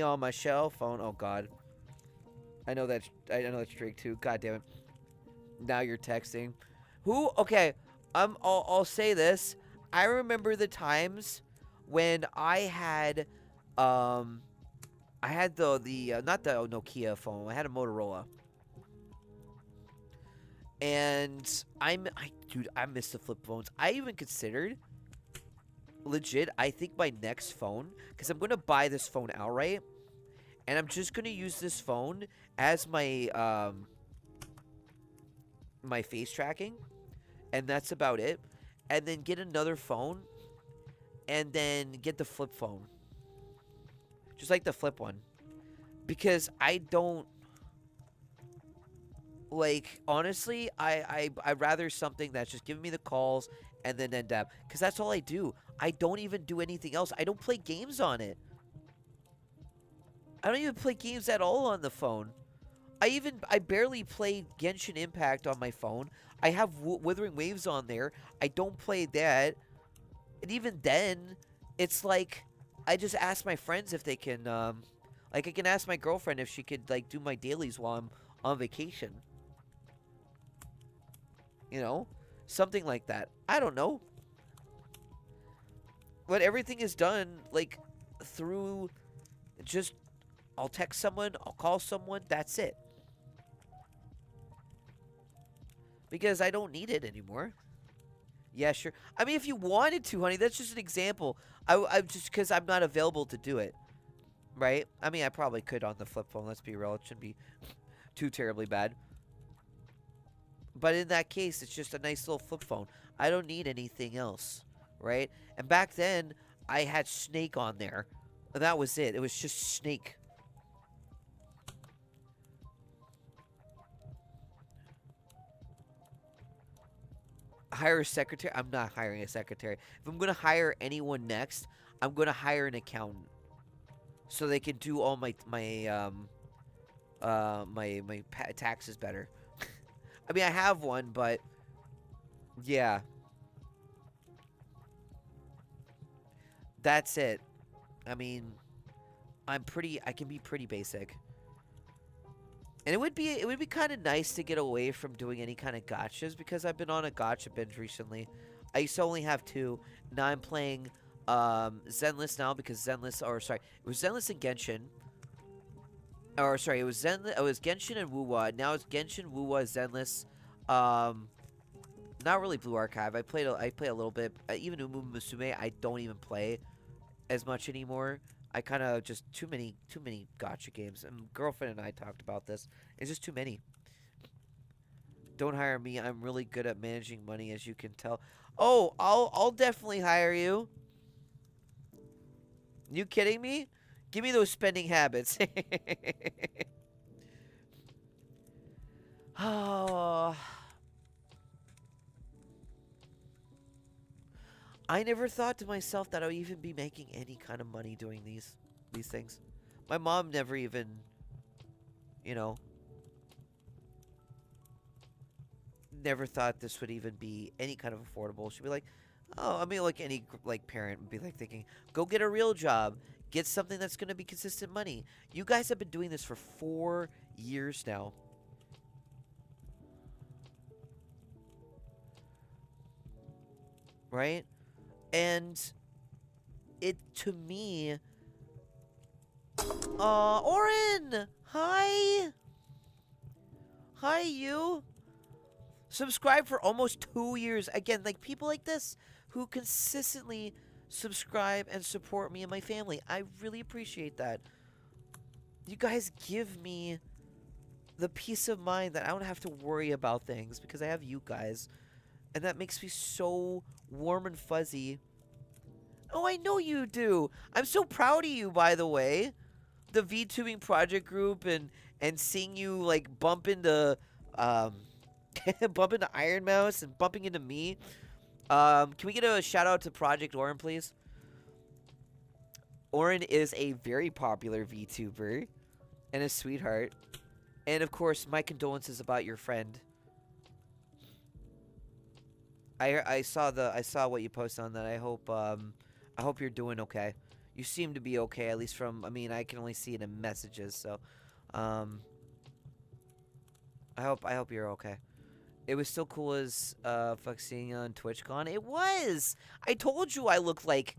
on my cell phone. Oh God. I know that's Drake too. God damn it. Now you're texting. Who? Okay. I'll say this. I remember the times when I had the not the Nokia phone. I had a Motorola. And I miss the flip phones. I even considered, legit, I think my next phone, because I'm going to buy this phone outright, and I'm just going to use this phone as my my face tracking, and that's about it. And then get another phone, and then get the flip phone. Just like the flip one. Because I don't, like, honestly, I'd rather something that's just giving me the calls and then end up. Because that's all I do. I don't even do anything else. I don't play games on it. I don't even play games at all on the phone. I barely play Genshin Impact on my phone. I have Withering Waves on there. I don't play that. And even then, it's like, I just ask my friends if they can, like, I can ask my girlfriend if she could, like, do my dailies while I'm on vacation. You know? Something like that. I don't know. But everything is done, like, through just, I'll text someone, I'll call someone, that's it. Because I don't need it anymore. Yeah, sure. I mean, if you wanted to, honey, that's just an example. I just, because I'm not available to do it. Right? I mean, I probably could on the flip phone, let's be real. It shouldn't be too terribly bad. But in that case, it's just a nice little flip phone. I don't need anything else, right? And back then, I had Snake on there. And that was it. It was just Snake. Hire a secretary? I'm not hiring a secretary. If I'm going to hire anyone next, I'm going to hire an accountant. So they can do all my taxes better. I mean, I have one, but yeah. That's it. I mean, I can be pretty basic. And it would be kind of nice to get away from doing any kind of gotchas because I've been on a gotcha binge recently. I used to only have 2. Now I'm playing Zenless now because Zenless, or sorry, it was Zenless and Genshin. Or sorry, it was Genshin and Wuwa. Now it's Genshin, Wuwa, Zenless. Not really Blue Archive. I play a little bit. Even Umu Musume, I don't even play as much anymore. I kind of just too many gotcha games. And girlfriend and I talked about this. It's just too many. Don't hire me. I'm really good at managing money, as you can tell. Oh, I'll definitely hire you. You kidding me? Give me those spending habits. Oh. I never thought to myself that I would even be making any kind of money doing these things. My mom never even, you know, never thought this would even be any kind of affordable. She'd be like, oh, I mean, like any parent would be like thinking, go get a real job, get something that's going to be consistent money. You guys have been doing this for 4 years now. Right? And it, to me, Oren! Hi! Hi, you! Subscribe for almost 2 years. Again, like, people like this who consistently subscribe and support me and my family. I really appreciate that. You guys give me the peace of mind that I don't have to worry about things because I have you guys. And that makes me so warm and fuzzy. Oh, I know you do. I'm so proud of you, by the way. The VTubing project group and seeing you like bump into Iron Mouse and bumping into me. Can we get a shout out to Project Oren, please? Oren is a very popular VTuber and a sweetheart. And of course, my condolences about your friend. I saw what you posted on that. I hope you're doing okay. You seem to be okay, at least from, I mean, I can only see it in messages, so I hope you're okay. It was still cool as fuck seeing you on TwitchCon. It was. I told you I looked like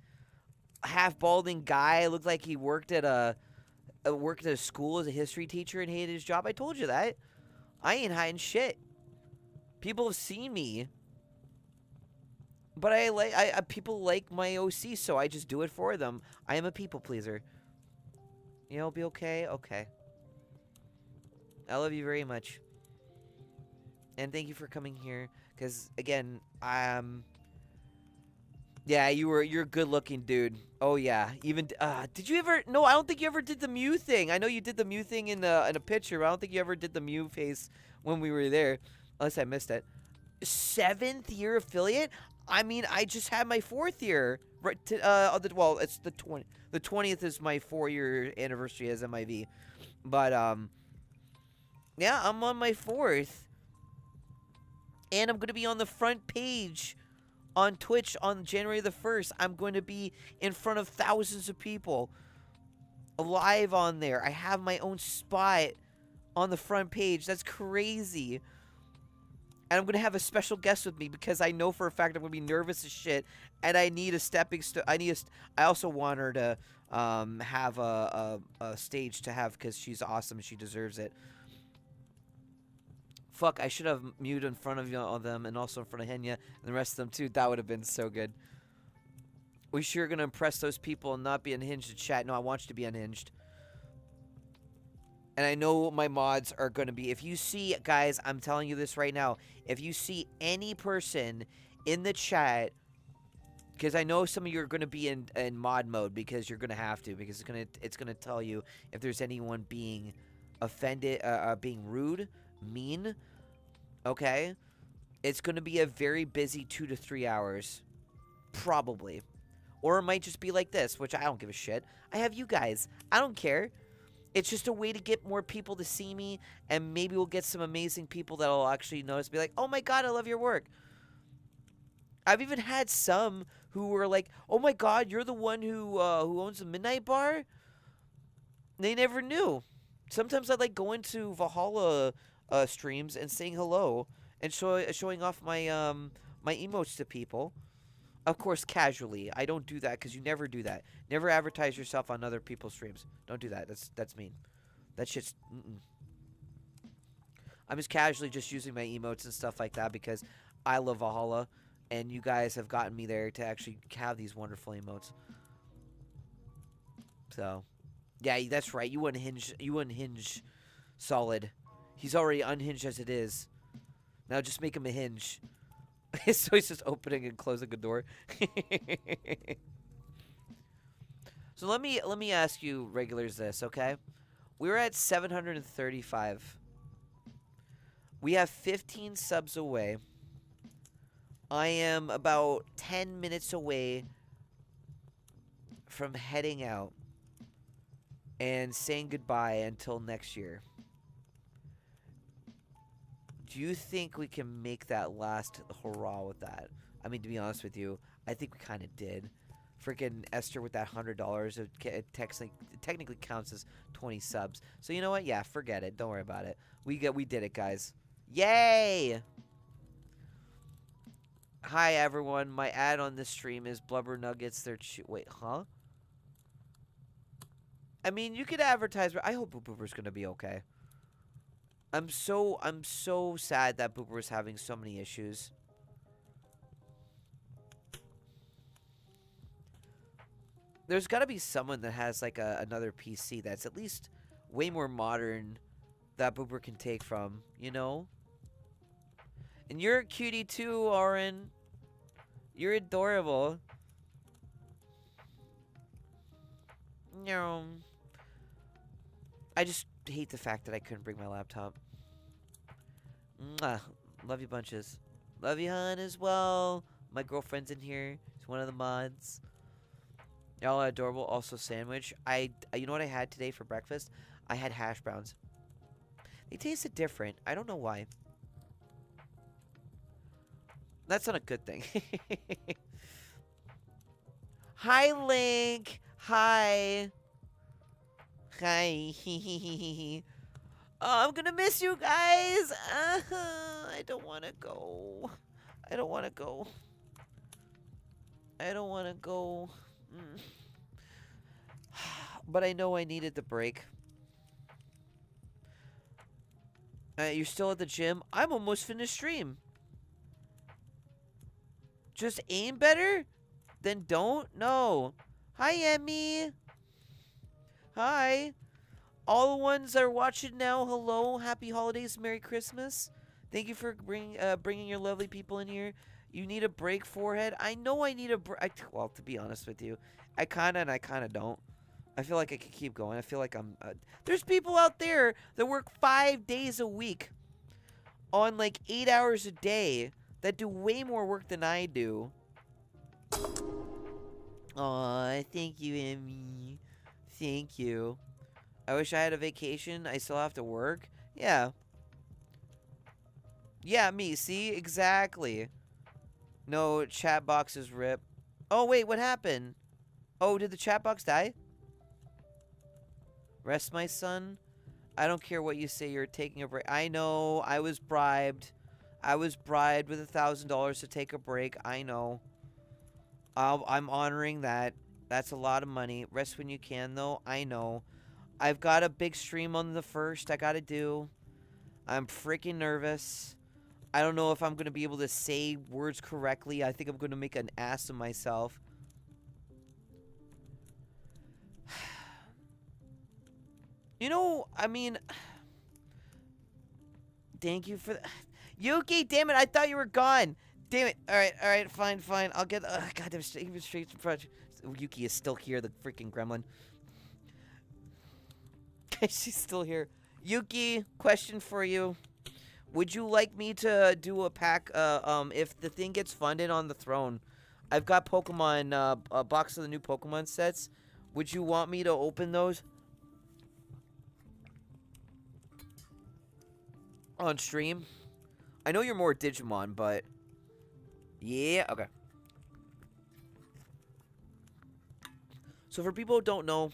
a half balding guy. I looked like he worked at a school as a history teacher and hated his job. I told you that. I ain't hiding shit. People have seen me. But people like my OC, so I just do it for them. I am a people pleaser. You'll be okay? Okay. I love you very much. And thank you for coming here. Because, again, yeah, you're a good-looking dude. Oh, yeah. Even, did you ever... No, I don't think you ever did the Mew thing. I know you did the Mew thing in a picture, but I don't think you ever did the Mew face when we were there. Unless I missed it. 7th year affiliate? I mean, I just had my 4th year. Right? Well, it's the 20th. The 20th is my 4-year anniversary as MIV. But, yeah, I'm on my 4th. And I'm going to be on the front page on Twitch on January the 1st. I'm going to be in front of thousands of people live on there. I have my own spot on the front page. That's crazy. And I'm going to have a special guest with me because I know for a fact I'm going to be nervous as shit. And I need a stepping stone. I also want her to have a stage to have because she's awesome and she deserves it. Fuck, I should have muted in front of all them and also in front of Henya and the rest of them too. That would have been so good. We sure going to impress those people and not be unhinged in chat. No, I want you to be unhinged. And I know my mods are going to be... If you see... Guys, I'm telling you this right now. If you see any person in the chat... Because I know some of you are going to be in mod mode because you're going to have to. Because it's going to tell you if there's anyone being offended... being rude, mean. Okay? It's going to be a very busy 2 to 3 hours. Probably. Or it might just be like this, which I don't give a shit. I have you guys. I don't care. It's just a way to get more people to see me, and maybe we'll get some amazing people that'll actually notice, be like, oh my god, I love your work. I've even had some who were like, oh my god, you're the one who owns the Midnight Bar? They never knew. Sometimes I'd like go into Valhalla streams and saying hello and showing off my my emotes to people. Of course, casually. I don't do that because you never do that. Never advertise yourself on other people's streams. Don't do that. That's mean. That shit's... I'm just casually just using my emotes and stuff like that because I love Valhalla, and you guys have gotten me there to actually have these wonderful emotes. So, yeah, that's right. You unhinge Solid. He's already unhinged as it is. Now just make him a hinge. So he's just opening and closing a door. So let me ask you regulars this, okay? We're at 735. We have 15 subs away. I am about 10 minutes away from heading out and saying goodbye until next year. Do you think we can make that last hurrah with that? I mean, to be honest with you, I think we kind of did. Freaking Esther with that $100, it technically counts as 20 subs. So you know what? Yeah, forget it. Don't worry about it. We did it, guys. Yay! Hi, everyone. My ad on this stream is Blubber Nuggets. Wait, huh? I mean, you could advertise, but I hope Boop Booper's gonna be okay. I'm so sad that Booper is having so many issues. There's got to be someone that has like another PC that's at least way more modern that Booper can take from, you know? And you're a cutie too, Oren. You're adorable. No. I just hate the fact that I couldn't bring my laptop. Mwah. Love you bunches. Love you, hun, as well. My girlfriend's in here. She's one of the mods. Y'all are adorable. Also, sandwich. You know what I had today for breakfast? I had hash browns. They tasted different. I don't know why. That's not a good thing. Hi, Link. Hi. Hi. Oh, I'm gonna miss you guys. I don't want to go. I don't want to go. I don't want to go. But I know I needed the break. You're still at the gym? I'm almost finished stream. Just aim better? Then don't? No. Hi, Emmy. Hi. All the ones that are watching now, hello. Happy holidays. Merry Christmas. Thank you for bringing your lovely people in here. You need a break, Forehead? I know I need a break. Well, to be honest with you, I kind of and I kind of don't. I feel like I could keep going. I feel like I'm... there's people out there that work 5 days a week on like 8 hours a day that do way more work than I do. Aw, thank you, Emmy. Thank you. I wish I had a vacation. I still have to work. Yeah. Yeah, me. See? Exactly. No, chat box is rip. Oh, wait. What happened? Oh, did the chat box die? Rest, my son. I don't care what you say. You're taking a break. I know. I was bribed. I was bribed with $1,000 to take a break. I know. I'm honoring that. That's a lot of money. Rest when you can, though. I know. I've got a big stream on the 1st I gotta do. I'm freaking nervous. I don't know if I'm gonna be able to say words correctly. I think I'm gonna make an ass of myself. You know, I mean... Thank you for... Yuki, damn it, I thought you were gone. Damn it. Alright, fine. I'll get... goddamn, even straight in front. Yuki is still here, the freaking gremlin. She's still here. Yuki, question for you. Would you like me to do a pack, if the thing gets funded on the throne? I've got Pokemon, a box of the new Pokemon sets. Would you want me to open those? on stream. I know you're more Digimon, but yeah, okay. So for people who don't know,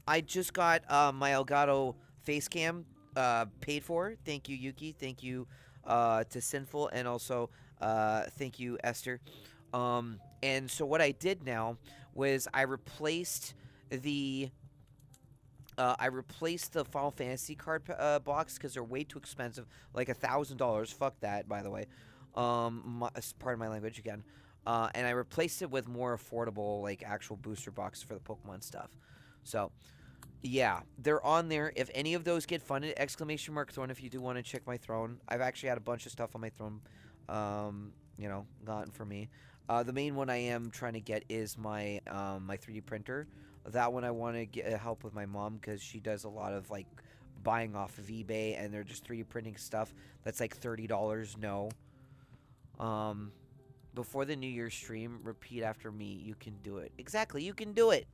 I just got my Elgato face cam paid for. Thank you, Yuki. Thank you to Sinful, and also thank you, Esther. And so what I did now was I replaced the Final Fantasy card box because they're way too expensive, like $1,000. Fuck that, by the way. Pardon my language again. And I replaced it with more affordable, like actual booster boxes for the Pokemon stuff. So, yeah, they're on there. If any of those get funded, !throne if you do want to check my throne. I've actually had a bunch of stuff on my throne, gotten for me. The main one I am trying to get is my my 3D printer. That one I want to get help with my mom because she does a lot of like buying off of eBay, and they're just 3D printing stuff that's like $30. No. Before the New Year's stream, repeat after me. You can do it. Exactly. You can do it.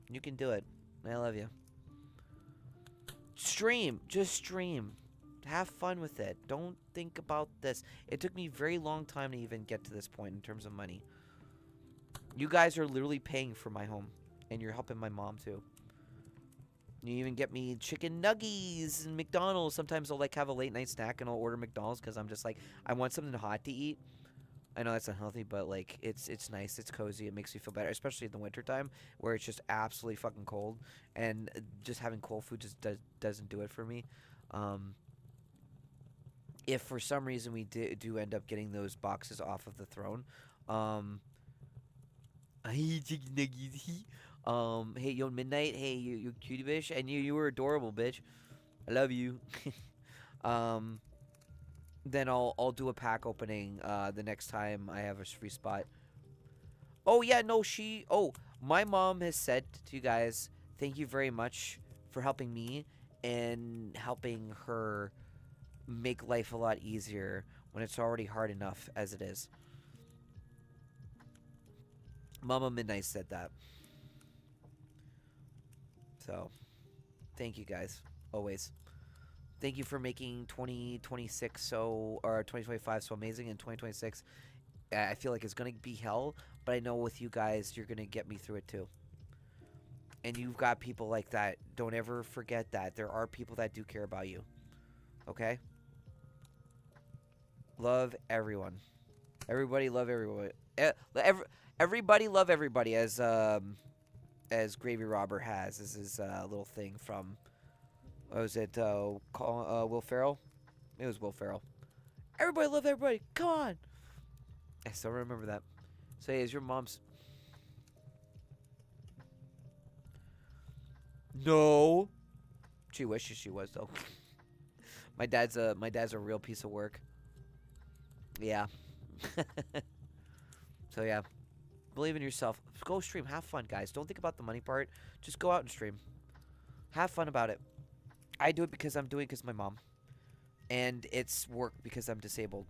You can do it. I love you. Stream. Just stream. Have fun with it. Don't think about this. It took me a very long time to even get to this point in terms of money. You guys are literally paying for my home. And you're helping my mom, too. You even get me chicken nuggies and McDonald's. Sometimes I'll, like, have a late-night snack and I'll order McDonald's because I'm just like, I want something hot to eat. I know that's unhealthy, but, like, it's nice. It's cozy. It makes me feel better, especially in the wintertime where it's just absolutely fucking cold. And just having cold food just doesn't do it for me. If for some reason we do end up getting those boxes off of the throne, I eat chicken nuggies. Hey, yo, Midnight. Hey, you cutie bitch, and you were adorable, bitch. I love you. Then I'll do a pack opening the next time I have a free spot. Oh yeah, no, my mom has said to you guys, thank you very much for helping me and helping her make life a lot easier when it's already hard enough as it is. Mama Midnight said that. So, thank you guys, always. Thank you for making 2026 or 2025 so amazing, and 2026, I feel like it's going to be hell, but I know with you guys, you're going to get me through it too. And you've got people like that. Don't ever forget that. There are people that do care about you. Okay? Love everyone. Everybody love everyone. Everybody love everybody, as Gravy Robber has. This is a little thing from, what was it, Will Ferrell? It was Will Ferrell. Everybody love everybody. Come on. I still remember that. So, hey, is your mom's... No. She wishes she was, though. My dad's a real piece of work. Yeah. So, yeah. Believe in yourself. Go stream. Have fun, guys. Don't think about the money part. Just go out and stream. Have fun about it. I do it because I'm doing it because of my mom. And it's work because I'm disabled.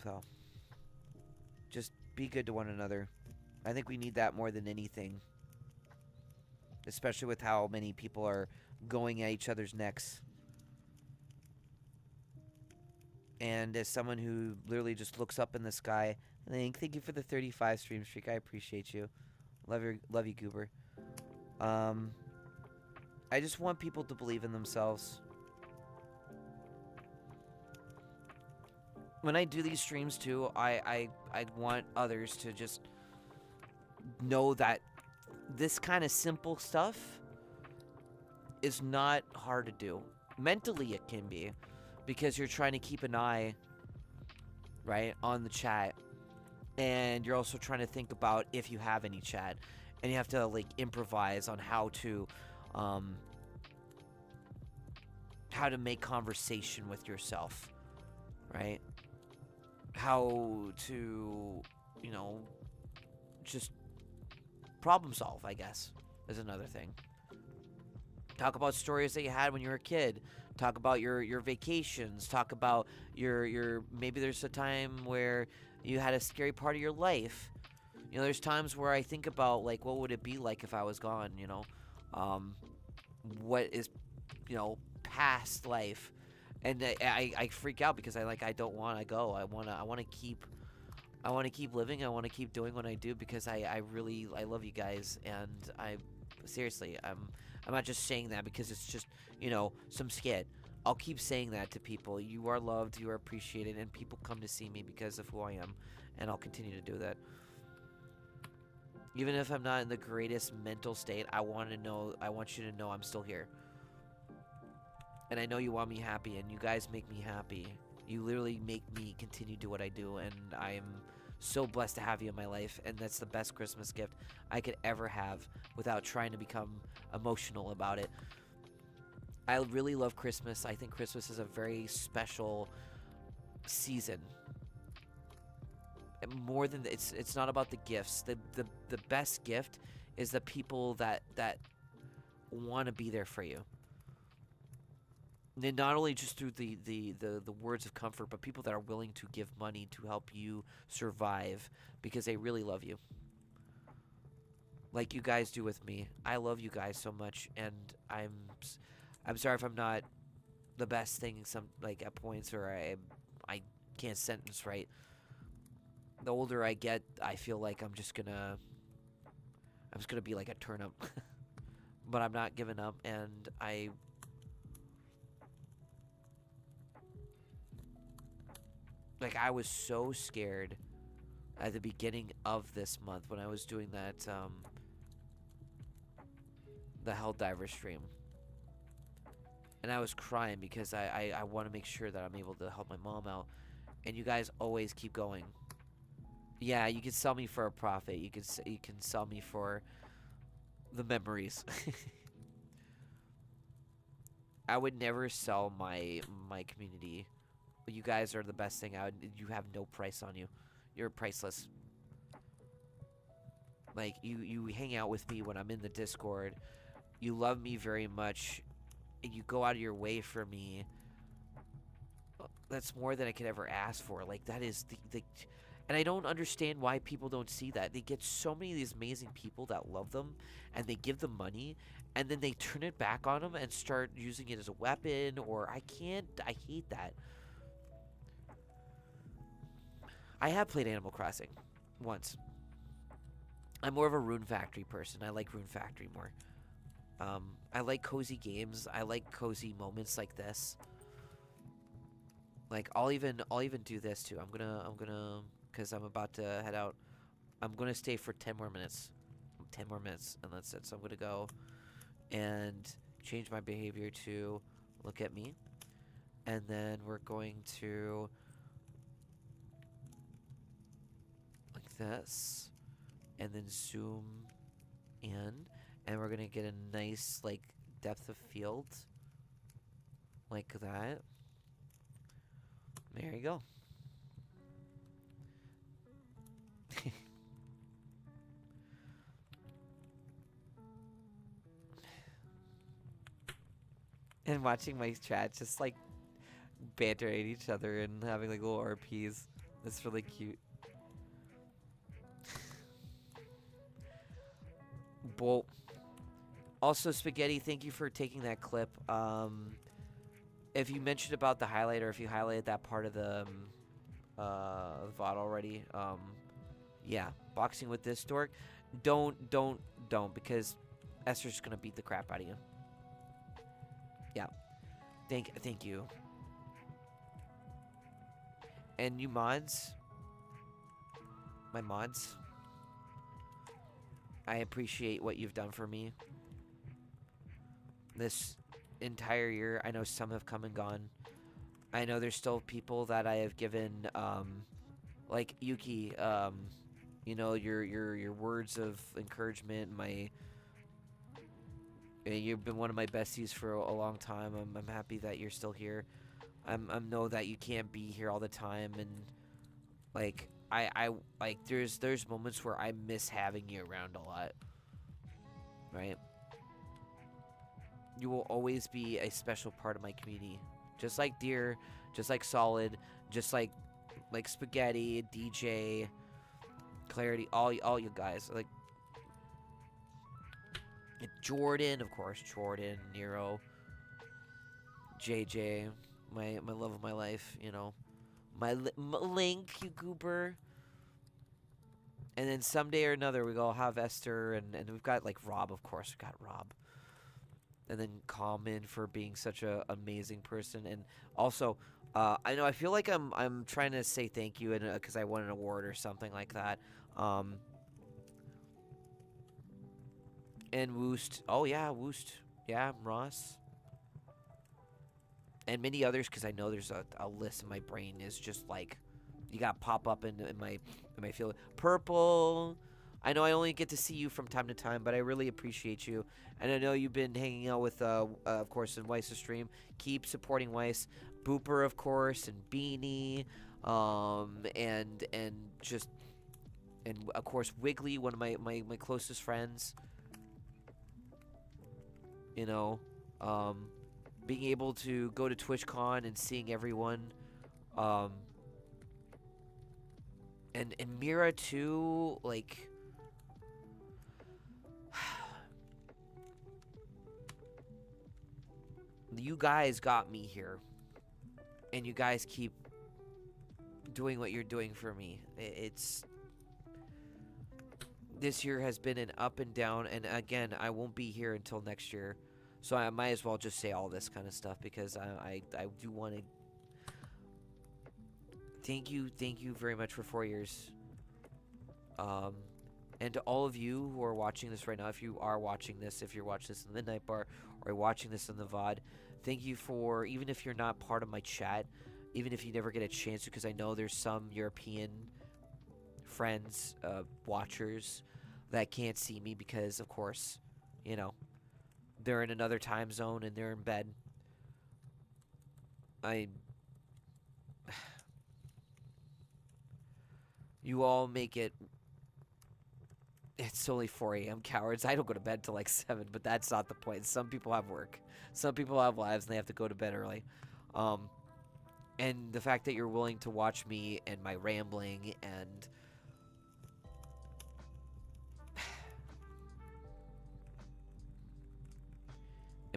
So, just be good to one another. I think we need that more than anything. Especially with how many people are going at each other's necks. And as someone who literally just looks up in the sky, thank you for the 35 stream streak. I appreciate you. Love you, Goober. I just want people to believe in themselves. When I do these streams too, I want others to just know that this kind of simple stuff is not hard to do. Mentally it can be, because you're trying to keep an eye, right, on the chat, and you're also trying to think about if you have any chat, and you have to like improvise on how to make conversation with yourself, right? How to, just problem solve, I guess, is another thing. Talk about stories that you had when you were a kid. Talk about your vacations. Talk about your maybe there's a time where you had a scary part of your life. There's times where I think about, like, what would it be like if I was gone, what is past life, and I freak out because I don't want to go. I want to keep living. I want to keep doing what I do because I really love you guys, and seriously, I'm not just saying that because it's just some skit. I'll keep saying that to people. You are loved, you are appreciated, and people come to see me because of who I am, and I'll continue to do that. Even if I'm not in the greatest mental state, I want you to know I'm still here. And I know you want me happy, and you guys make me happy. You literally make me continue to do what I do, and I'm so blessed to have you in my life, and that's the best Christmas gift I could ever have without trying to become emotional about it. I really love Christmas. I think Christmas is a very special season. More than it's not about the gifts. The best gift is the people that want to be there for you. And not only just through the words of comfort, but people that are willing to give money to help you survive because they really love you. Like you guys do with me. I love you guys so much, and I'm sorry if I'm not the best thing at points, or I can't sentence right. The older I get, I feel like I'm just gonna be like a turnip. But I'm not giving up, and I was so scared at the beginning of this month when I was doing that the Helldiver stream. And I was crying because I want to make sure that I'm able to help my mom out. And you guys always keep going. Yeah, you can sell me for a profit. You can sell me for the memories. I would never sell my community. You guys are the best thing. You have no price on you. You're priceless. Like you hang out with me when I'm in the Discord. You love me very much. And you go out of your way for me. That's more than I could ever ask for. Like that is the and I don't understand why people don't see that. They get so many of these amazing people that love them, and they give them money, and then they turn it back on them and start using it as a weapon, or I hate that. I have played Animal Crossing once. I'm more of a Rune Factory person. I like Rune Factory more. I like cozy games. I like cozy moments like this. Like I'll even do this too. I'm gonna because I'm about to head out. I'm gonna stay for 10 more minutes. 10 more minutes, and that's it. So I'm gonna go and change my behavior to look at me, and then we're going to like this, and then zoom in, and we're gonna get a nice like depth of field like that. There you go. And watching my chat just like banter at each other and having like little RPs. That's really cute. Well, also Spaghetti, thank you for taking that clip. If you mentioned about the highlight, or if you highlighted that part of the VOD already, yeah, boxing with this dork, don't, because Esther's just gonna beat the crap out of you. Yeah, thank you. And you mods, my mods, I appreciate what you've done for me this entire year. I know some have come and gone. I know there's still people that I have given, like Yuki, you know, your words of encouragement. You've been one of my besties for a long time. I'm happy that you're still here. I know that you can't be here all the time, and like I like there's moments where I miss having you around a lot. Right? You will always be a special part of my community. Just like Deer, just like Solid, just like Spaghetti, DJ, Clarity, all you guys. Like Jordan, of course, Jordan, Nero, JJ, my love of my life, you know. My Link, you goober. And then someday or another, we all have Esther, and we've got, like, Rob, of course. We've got Rob. And then Common for being such an amazing person. And also, I know I feel like I'm trying to say thank you because I won an award or something like that. And Woost. Oh, yeah, Woost. Yeah, Ross. And many others, because I know there's a list in my brain is just like, you got to pop up in my field. Purple. I know I only get to see you from time to time, but I really appreciate you. And I know you've been hanging out with, of course, in Weiss's stream. Keep supporting Weiss. Booper, of course, and Beanie. And of course, Wiggly, one of my closest friends. You know, being able to go to TwitchCon and seeing everyone. And Mira too, like, you guys got me here, and you guys keep doing what you're doing for me. This year has been an up and down, and again, I won't be here until next year, so I might as well just say all this kind of stuff because I do want to. Thank you very much for 4 years. And to all of you who are watching this right now, if you are watching this, if you're watching this in the Midnight Bar or watching this in the VOD, thank you for, even if you're not part of my chat, even if you never get a chance to, because I know there's some European friends, watchers, that can't see me because, of course, you know, they're in another time zone and they're in bed. You all make it. It's only 4 a.m. cowards. I don't go to bed till like 7, but that's not the point. Some people have work. Some people have lives and they have to go to bed early. And the fact that you're willing to watch me and my rambling and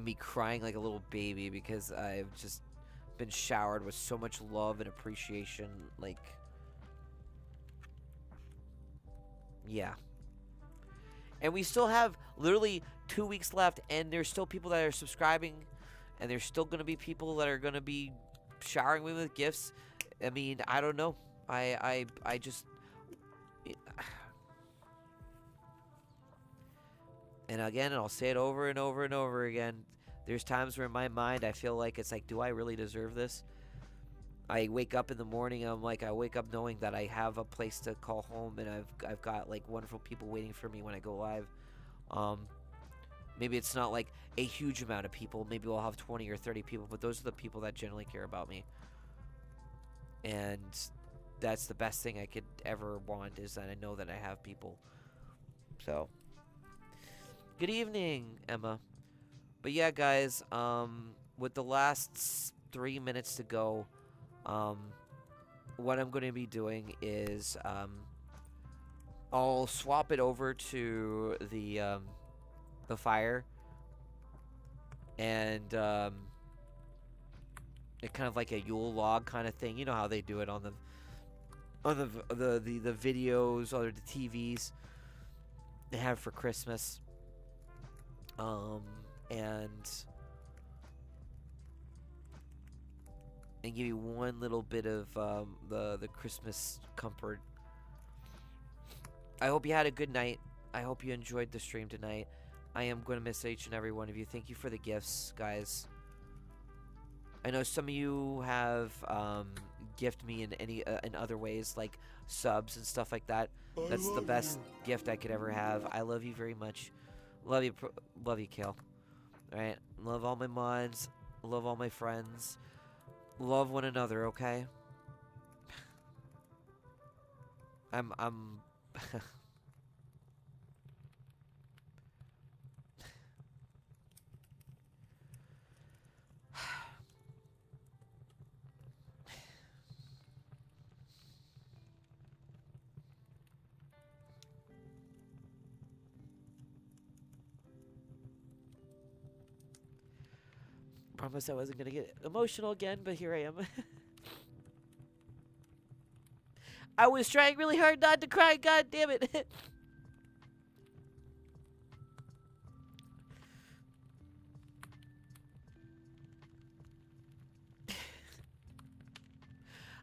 me crying like a little baby because I've just been showered with so much love and appreciation, like, yeah. And we still have literally 2 weeks left, and there's still people that are subscribing, and there's still going to be people that are going to be showering me with gifts. I mean, I don't know. I just... And again, I'll say it over and over and over again. There's times where in my mind I feel like it's like, do I really deserve this? I wake up in the morning, I wake up knowing that I have a place to call home, and I've got like wonderful people waiting for me when I go live. Maybe it's not like a huge amount of people. Maybe we'll have 20 or 30 people, but those are the people that generally care about me. And that's the best thing I could ever want, is that I know that I have people. So, good evening, Emma. But yeah, guys, with the last 3 minutes to go, what I'm going to be doing is I'll swap it over to the fire, and it kind of like a Yule log kind of thing. You know how they do it on the videos or the TVs they have for Christmas. And give you one little bit of the Christmas comfort. I hope you had a good night. I hope you enjoyed the stream tonight. I am going to miss each and every one of you. Thank you for the gifts, guys. I know some of you have gifted me in other ways, like subs and stuff like that. That's the best gift I could ever have. I love you very much. Love you, Kale. All right, love all my mods. Love all my friends. Love one another, okay? I'm Promised I wasn't gonna get emotional again, but here I am. I was trying really hard not to cry, god damn it.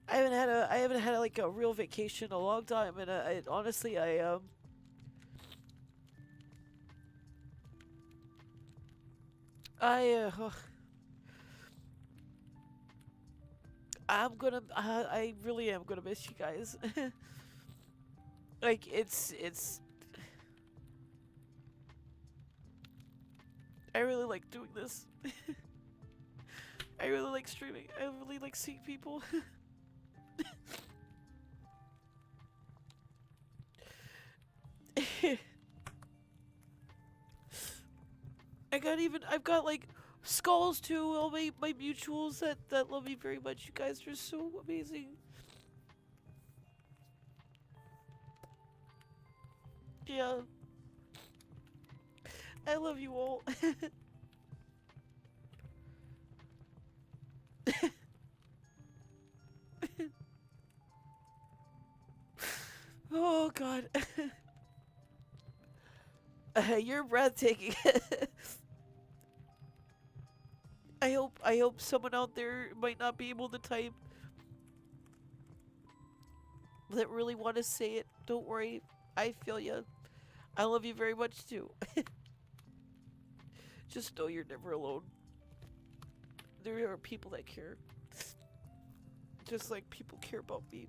I haven't had like a real vacation in a long time, and honestly I really am gonna miss you guys. Like it's I really like doing this. I really like streaming. I really like seeing people. I've got like skulls too, all my mutuals that love me very much. You guys are so amazing. Yeah. I love you all. Oh god. You're breathtaking. I hope someone out there might not be able to type that really want to say it. Don't worry. I feel you. I love you very much too. Just know you're never alone. There are people that care. Just like people care about me.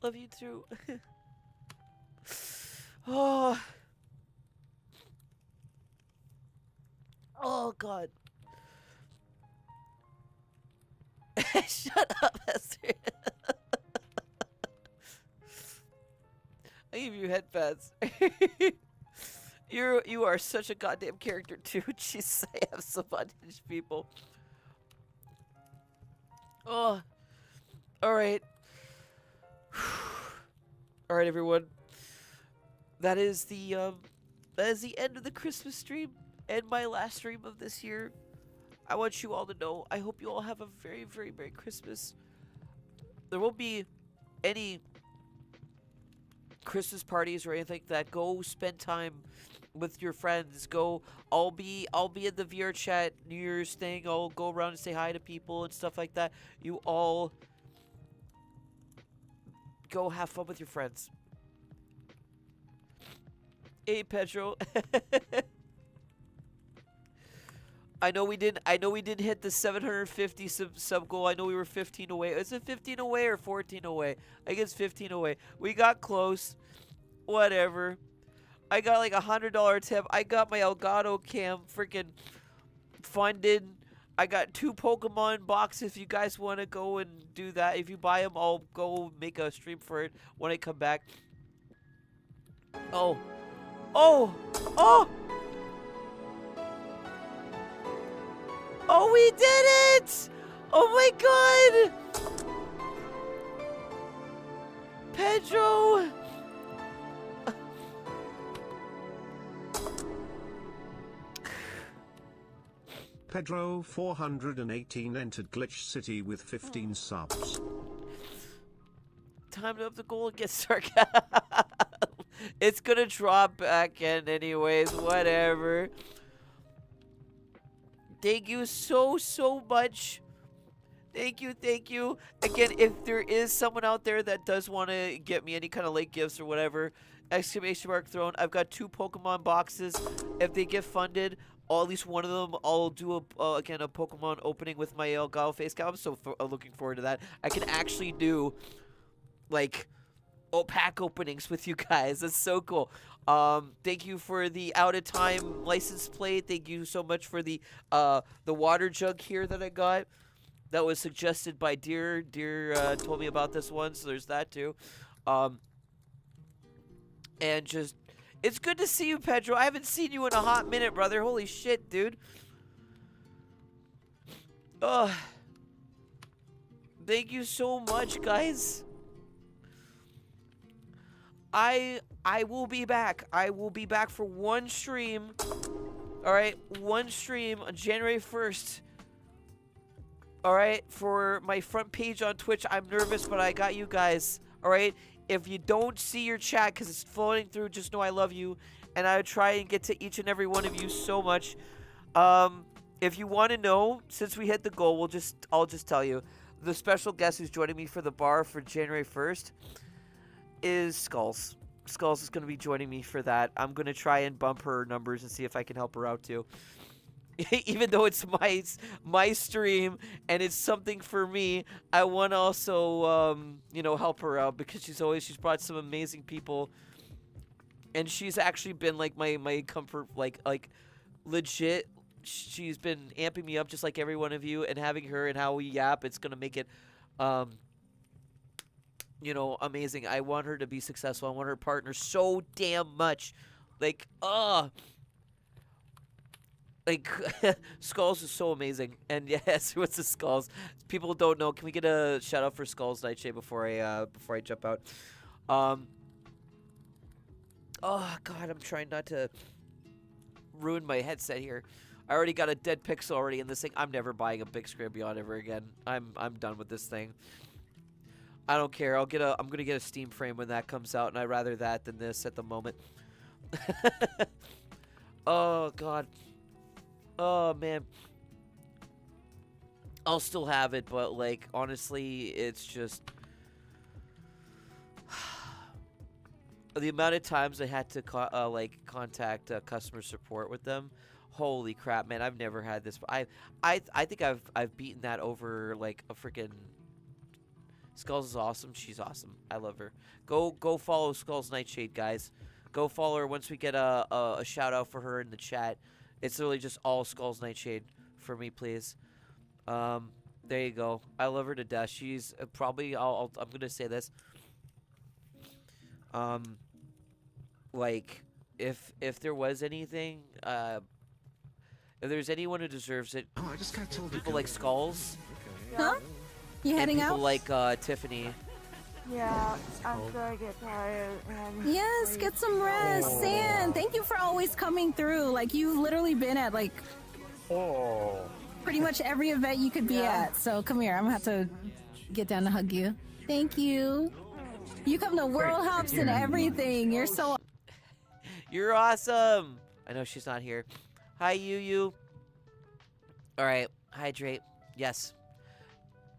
Love you too. Oh. Oh god. Shut up, Esther. I give you head pats. You are such a goddamn character too. Jeez, I have some bondage people. Oh. Alright. Alright everyone. That is the end of the Christmas stream and my last stream of this year. I want you all to know, I hope you all have a very, very Merry Christmas. There won't be any Christmas parties or anything like that. Go spend time with your friends. I'll be in the VR chat New Year's thing. I'll go around and say hi to people and stuff like that. You all go have fun with your friends. Hey Pedro. I know we didn't hit the 750 sub goal. I know we were 15 away. Is it 15 away or 14 away? I guess 15 away. We got close. Whatever. I got like $100 tip. I got my Elgato cam freaking funded. I got 2 Pokemon boxes if you guys want to go and do that. If you buy them, I'll go make a stream for it when I come back. Oh. Oh. Oh. Oh, we did it! Oh my god! Pedro! Pedro 418 entered Glitch City with 15 subs. Time to up the goal and get started. It's gonna drop back in anyways, whatever. Thank you so much. Thank you. Again, if there is someone out there that does want to get me any kind of late gifts or whatever, exclamation mark thrown. I've got 2 Pokemon boxes. If they get funded, at least one of them, I'll do again a Pokemon opening with my Elgato face cam. I'm so looking forward to that. I can actually do like pack openings with you guys. That's so cool. Thank you for the out of time license plate. Thank you so much for the water jug here that I got. That was suggested by Deer. Deer told me about this one, so there's that too. And just, it's good to see you, Pedro. I haven't seen you in a hot minute, brother. Holy shit, dude. Thank you so much, guys. I will be back. I will be back for one stream. All right, one stream on January 1st. All right, for my front page on Twitch. I'm nervous, but I got you guys. All right, if you don't see your chat because it's floating through, just know I love you, and I try and get to each and every one of you so much. If you want to know, since we hit the goal, I'll just tell you. The special guest who's joining me for the bar for January 1st is Skulls. Skulls is going to be joining me for that. I'm going to try and bump her numbers and see if I can help her out too. Even though it's my stream and it's something for me, I want to also help her out because she's brought some amazing people, and she's actually been like my comfort, like legit. She's been amping me up just like every one of you, and having her and how we yap, it's gonna make it amazing. I want her to be successful. I want her partner so damn much. Skulls is so amazing. And yes, what's the Skulls? People don't know. Can we get a shout out for Skulls Nightshade before I jump out? Oh god, I'm trying not to ruin my headset here. I already got a dead pixel already in this thing. I'm never buying a big screen beyond ever again. I'm done with this thing. I don't care. I'm gonna get a Steam frame when that comes out, and I'd rather that than this at the moment. Oh god. Oh man. I'll still have it, but like honestly, it's just the amount of times I had to contact customer support with them. Holy crap, man! I've never had this. I think I've beaten that over like a freaking. Skulls is awesome. She's awesome. I love her. Go follow Skulls Nightshade, guys. Go follow her. Once we get a shout out for her in the chat, it's really just all Skulls Nightshade for me, please. There you go. I love her to death. She's probably. I'm gonna say this. Like if there was anything, if there's anyone who deserves it, Oh, I just got told people like Skulls Huh? You and heading people out? like Tiffany. Yeah, I'm gonna get tired. And Yes, get some rest. San, thank you for always coming through. Like, you've literally been at, like, pretty much every event you could be at. So, come here. I'm gonna have to get down to hug you. Thank you. You come to World Hops and everything. You're so... You're awesome. I know she's not here. Hi, Yu. All right, hydrate. Yes.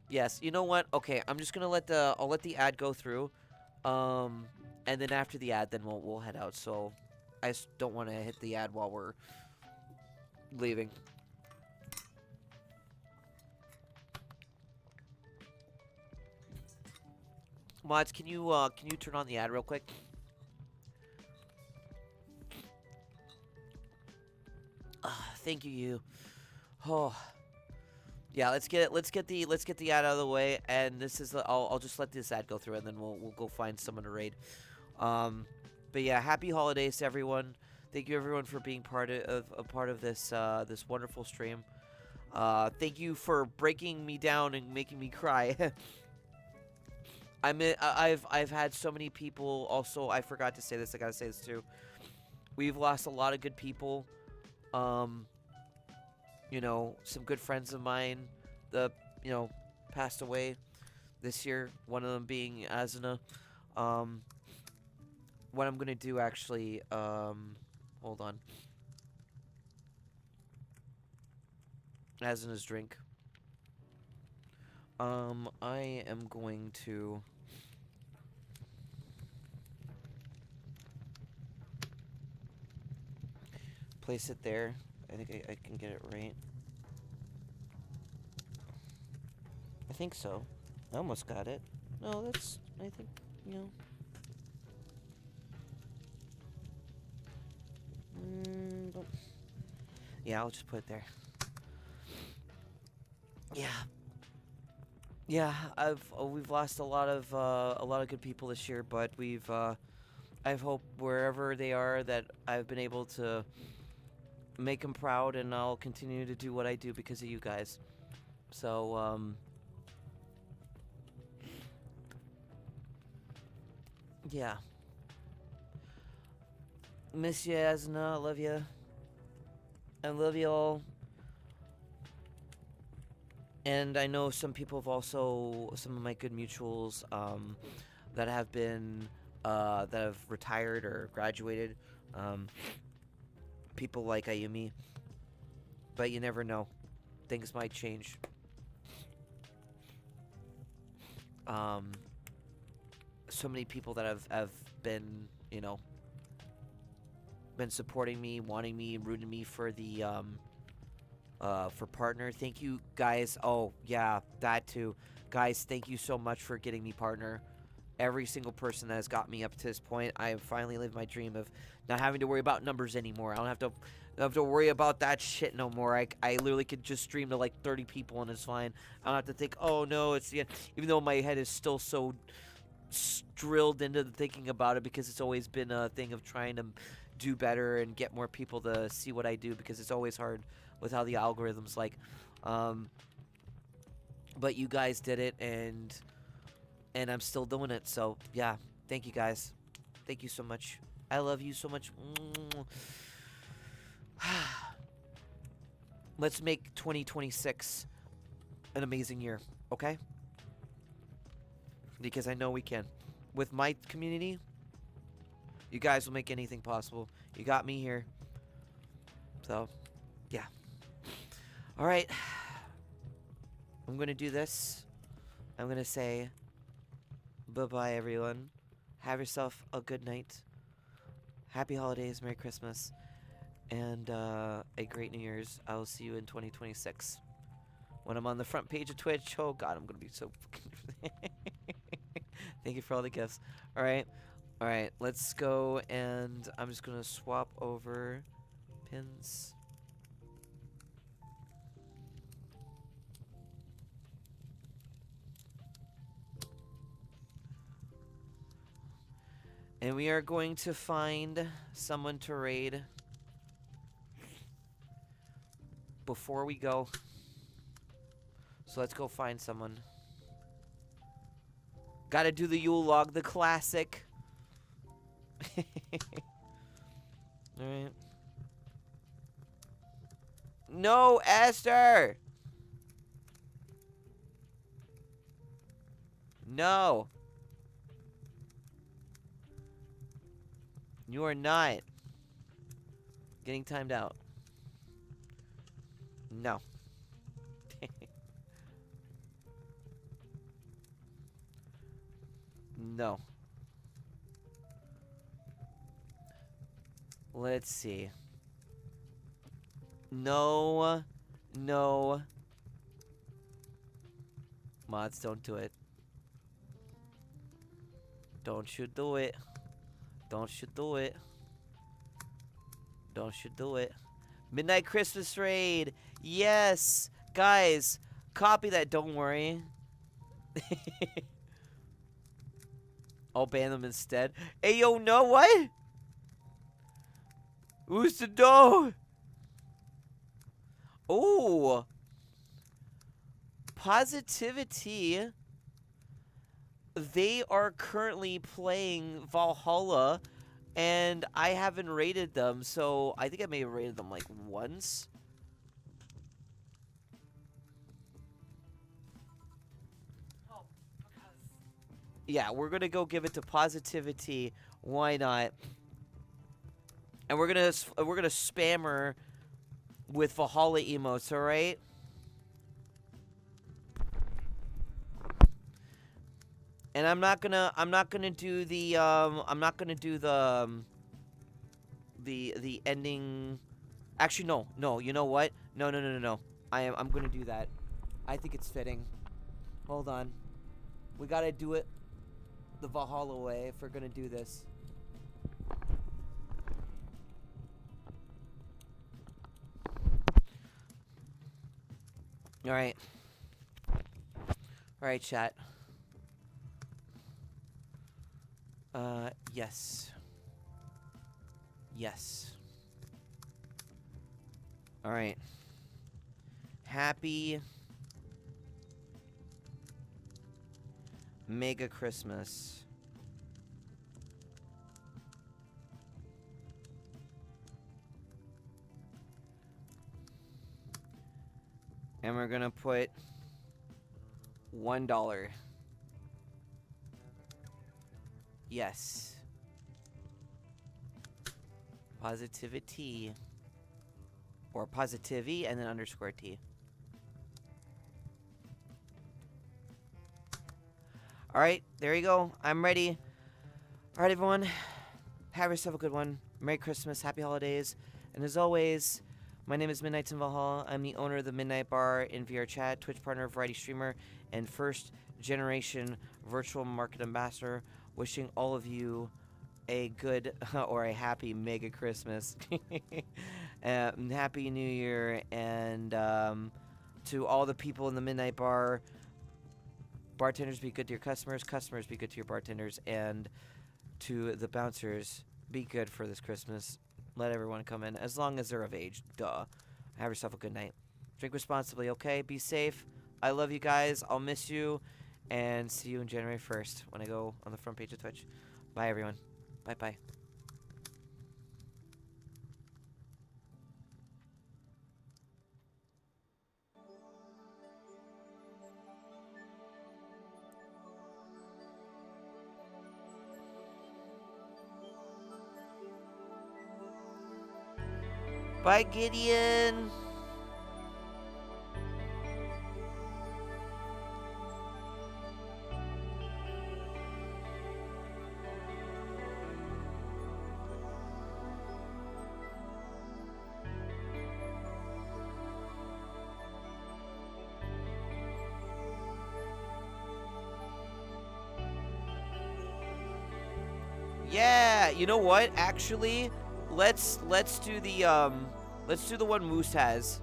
Yes. You know what? Okay, I'm just gonna I'll let the ad go through, and then after the ad, then we'll head out. So I just don't want to hit the ad while we're leaving. Mods, can you turn on the ad real quick? Thank you. Oh, yeah. Let's get the ad out of the way, and this is I'll just let this ad go through, and then we'll go find someone to raid. But yeah, happy holidays to everyone. Thank you everyone for being part of this this wonderful stream. Thank you for breaking me down and making me cry. I've had so many people. Also, I forgot to say this. I gotta say this too. We've lost a lot of good people. You know, some good friends of mine, passed away this year. One of them being Azuna. What I'm gonna do actually, hold on. Azuna's drink. I am going to place it there. I think I can get it right. I think so. I almost got it. No, that's, I think, yeah, I'll just put it there. Yeah, we've lost a lot of good people this year, but I hope wherever they are that I've been able to make them proud, and I'll continue to do what I do because of you guys. So, yeah. Miss you, Asna. I love you. I love you all. And I know some people have also, some of my good mutuals, that have been, that have retired or graduated. People like Ayumi. But you never know. Things might change. So many people that have been, you know, been supporting me, wanting me, rooting me for the, for partner. Thank you guys. Oh yeah, that too. Guys, thank you so much for getting me partner. Every single person that has got me up to this point, I have finally lived my dream of not having to worry about numbers anymore. I don't have to worry about that shit no more. I literally could just stream to like 30 people and it's fine. I don't have to think, oh no, it's the end. Even though my head is still so drilled into thinking about it, because it's always been a thing of trying to do better and get more people to see what I do, because it's always hard with how the algorithms like. But you guys did it, and I'm still doing it. So yeah, thank you guys. Thank you so much. I love you so much. Let's make 2026 an amazing year, okay? Because I know we can. With my community, you guys will make anything possible. You got me here. So, yeah. All right. I'm going to do this. I'm going to say bye-bye, everyone. Have yourself a good night. Happy holidays, Merry Christmas, and a great New Year's. I will see you in 2026. When I'm on the front page of Twitch, oh god, I'm going to be so Thank you for all the gifts. Alright, let's go, and I'm just going to swap over pins. And we are going to find someone to raid before we go. So let's go find someone. Gotta do the Yule log, the classic. Alright. No, Esther! No. You are not getting timed out. No. No. Let's see. No. No. Mods, don't do it. Don't you do it. Don't you do it. Don't you do it. Midnight Christmas Raid. Yes. Guys, copy that. Don't worry. I'll ban them instead. Hey, yo, no, what? Who's the dog? Oh. Positivity. They are currently playing Valhalla, and I haven't rated them, so I think I may have rated them like once. Yeah, we're gonna go give it to Positivity. Why not? And we're gonna spam her with Valhalla emotes. All right. And I'm not gonna do the the ending. Actually, no. You know what? No. I'm gonna do that. I think it's fitting. Hold on. We gotta do it the Valhalla way if we're gonna do this. All right. All right, chat. Yes. Yes. All right. Happy Mega Christmas And we're gonna put $1. Yes. Positivity. Or positivity and then underscore T. Alright, there you go. I'm ready. Alright, everyone. Have yourself a good one. Merry Christmas. Happy holidays. And as always, my name is Midnights in Valhalla. I'm the owner of the Midnight Bar in VR Chat, Twitch partner, variety streamer, and first generation virtual market ambassador. Wishing all of you a good or a happy mega Christmas. Happy New Year. And to all the people in the Midnight Bar, bartenders, be good to your customers. Customers, be good to your bartenders. And to the bouncers, be good for this Christmas. Let everyone come in, as long as they're of age. Duh. Have yourself a good night. Drink responsibly, okay? Be safe. I love you guys. I'll miss you. And see you on January 1st when I go on the front page of Twitch. Bye, everyone. Bye-bye. Bye, Gideon. Yeah, you know what? Actually, let's do the one Moose has.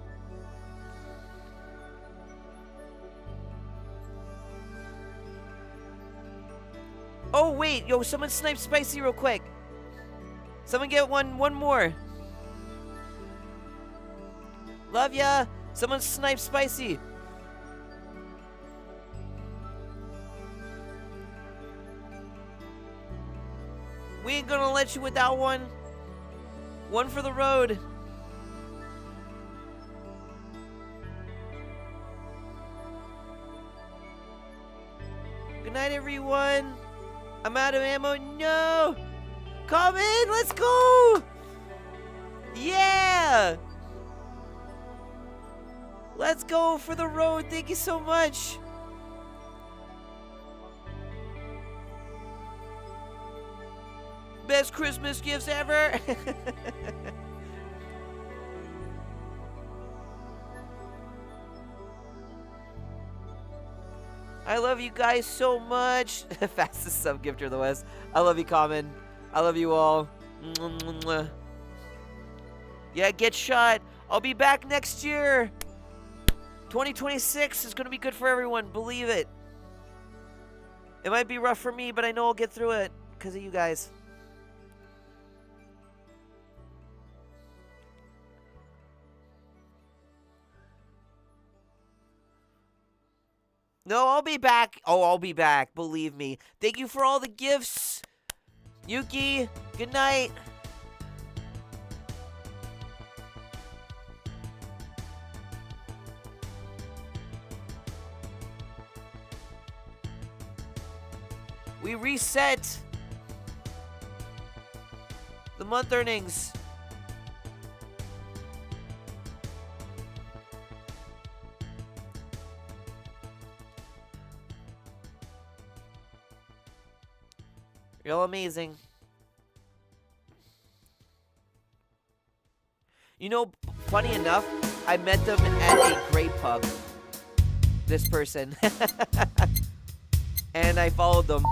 Oh wait, yo, someone snipe Spicy real quick. Someone get one more. Love ya. Someone snipe Spicy. We ain't gonna let you without one. One for the road. Good night, everyone. I'm out of ammo. No! Come in! Let's go! Yeah! Let's go for the road. Thank you so much. Best Christmas gifts ever. I love you guys so much. Fastest sub gifter of the West. I love you, Common. I love you all. Yeah, get shot. I'll be back next year. 2026 is going to be good for everyone. Believe it. It might be rough for me, but I know I'll get through it because of you guys. No, I'll be back. Oh, I'll be back. Believe me. Thank you for all the gifts. Yuki, good night. We reset the month earnings. You're all amazing. You know, funny enough, I met them at a great pub. This person. And I followed them.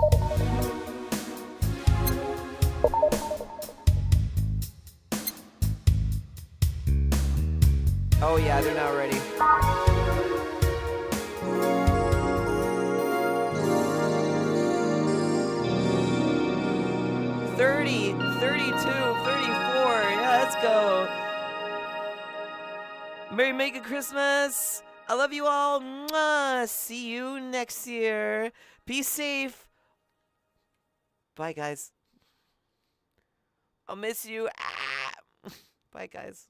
Oh yeah, they're not ready. 30, 32, 34. Yeah, let's go. Merry Mega Christmas. I love you all. Mwah. See you next year. Be safe. Bye, guys. I'll miss you. Ah. Bye, guys.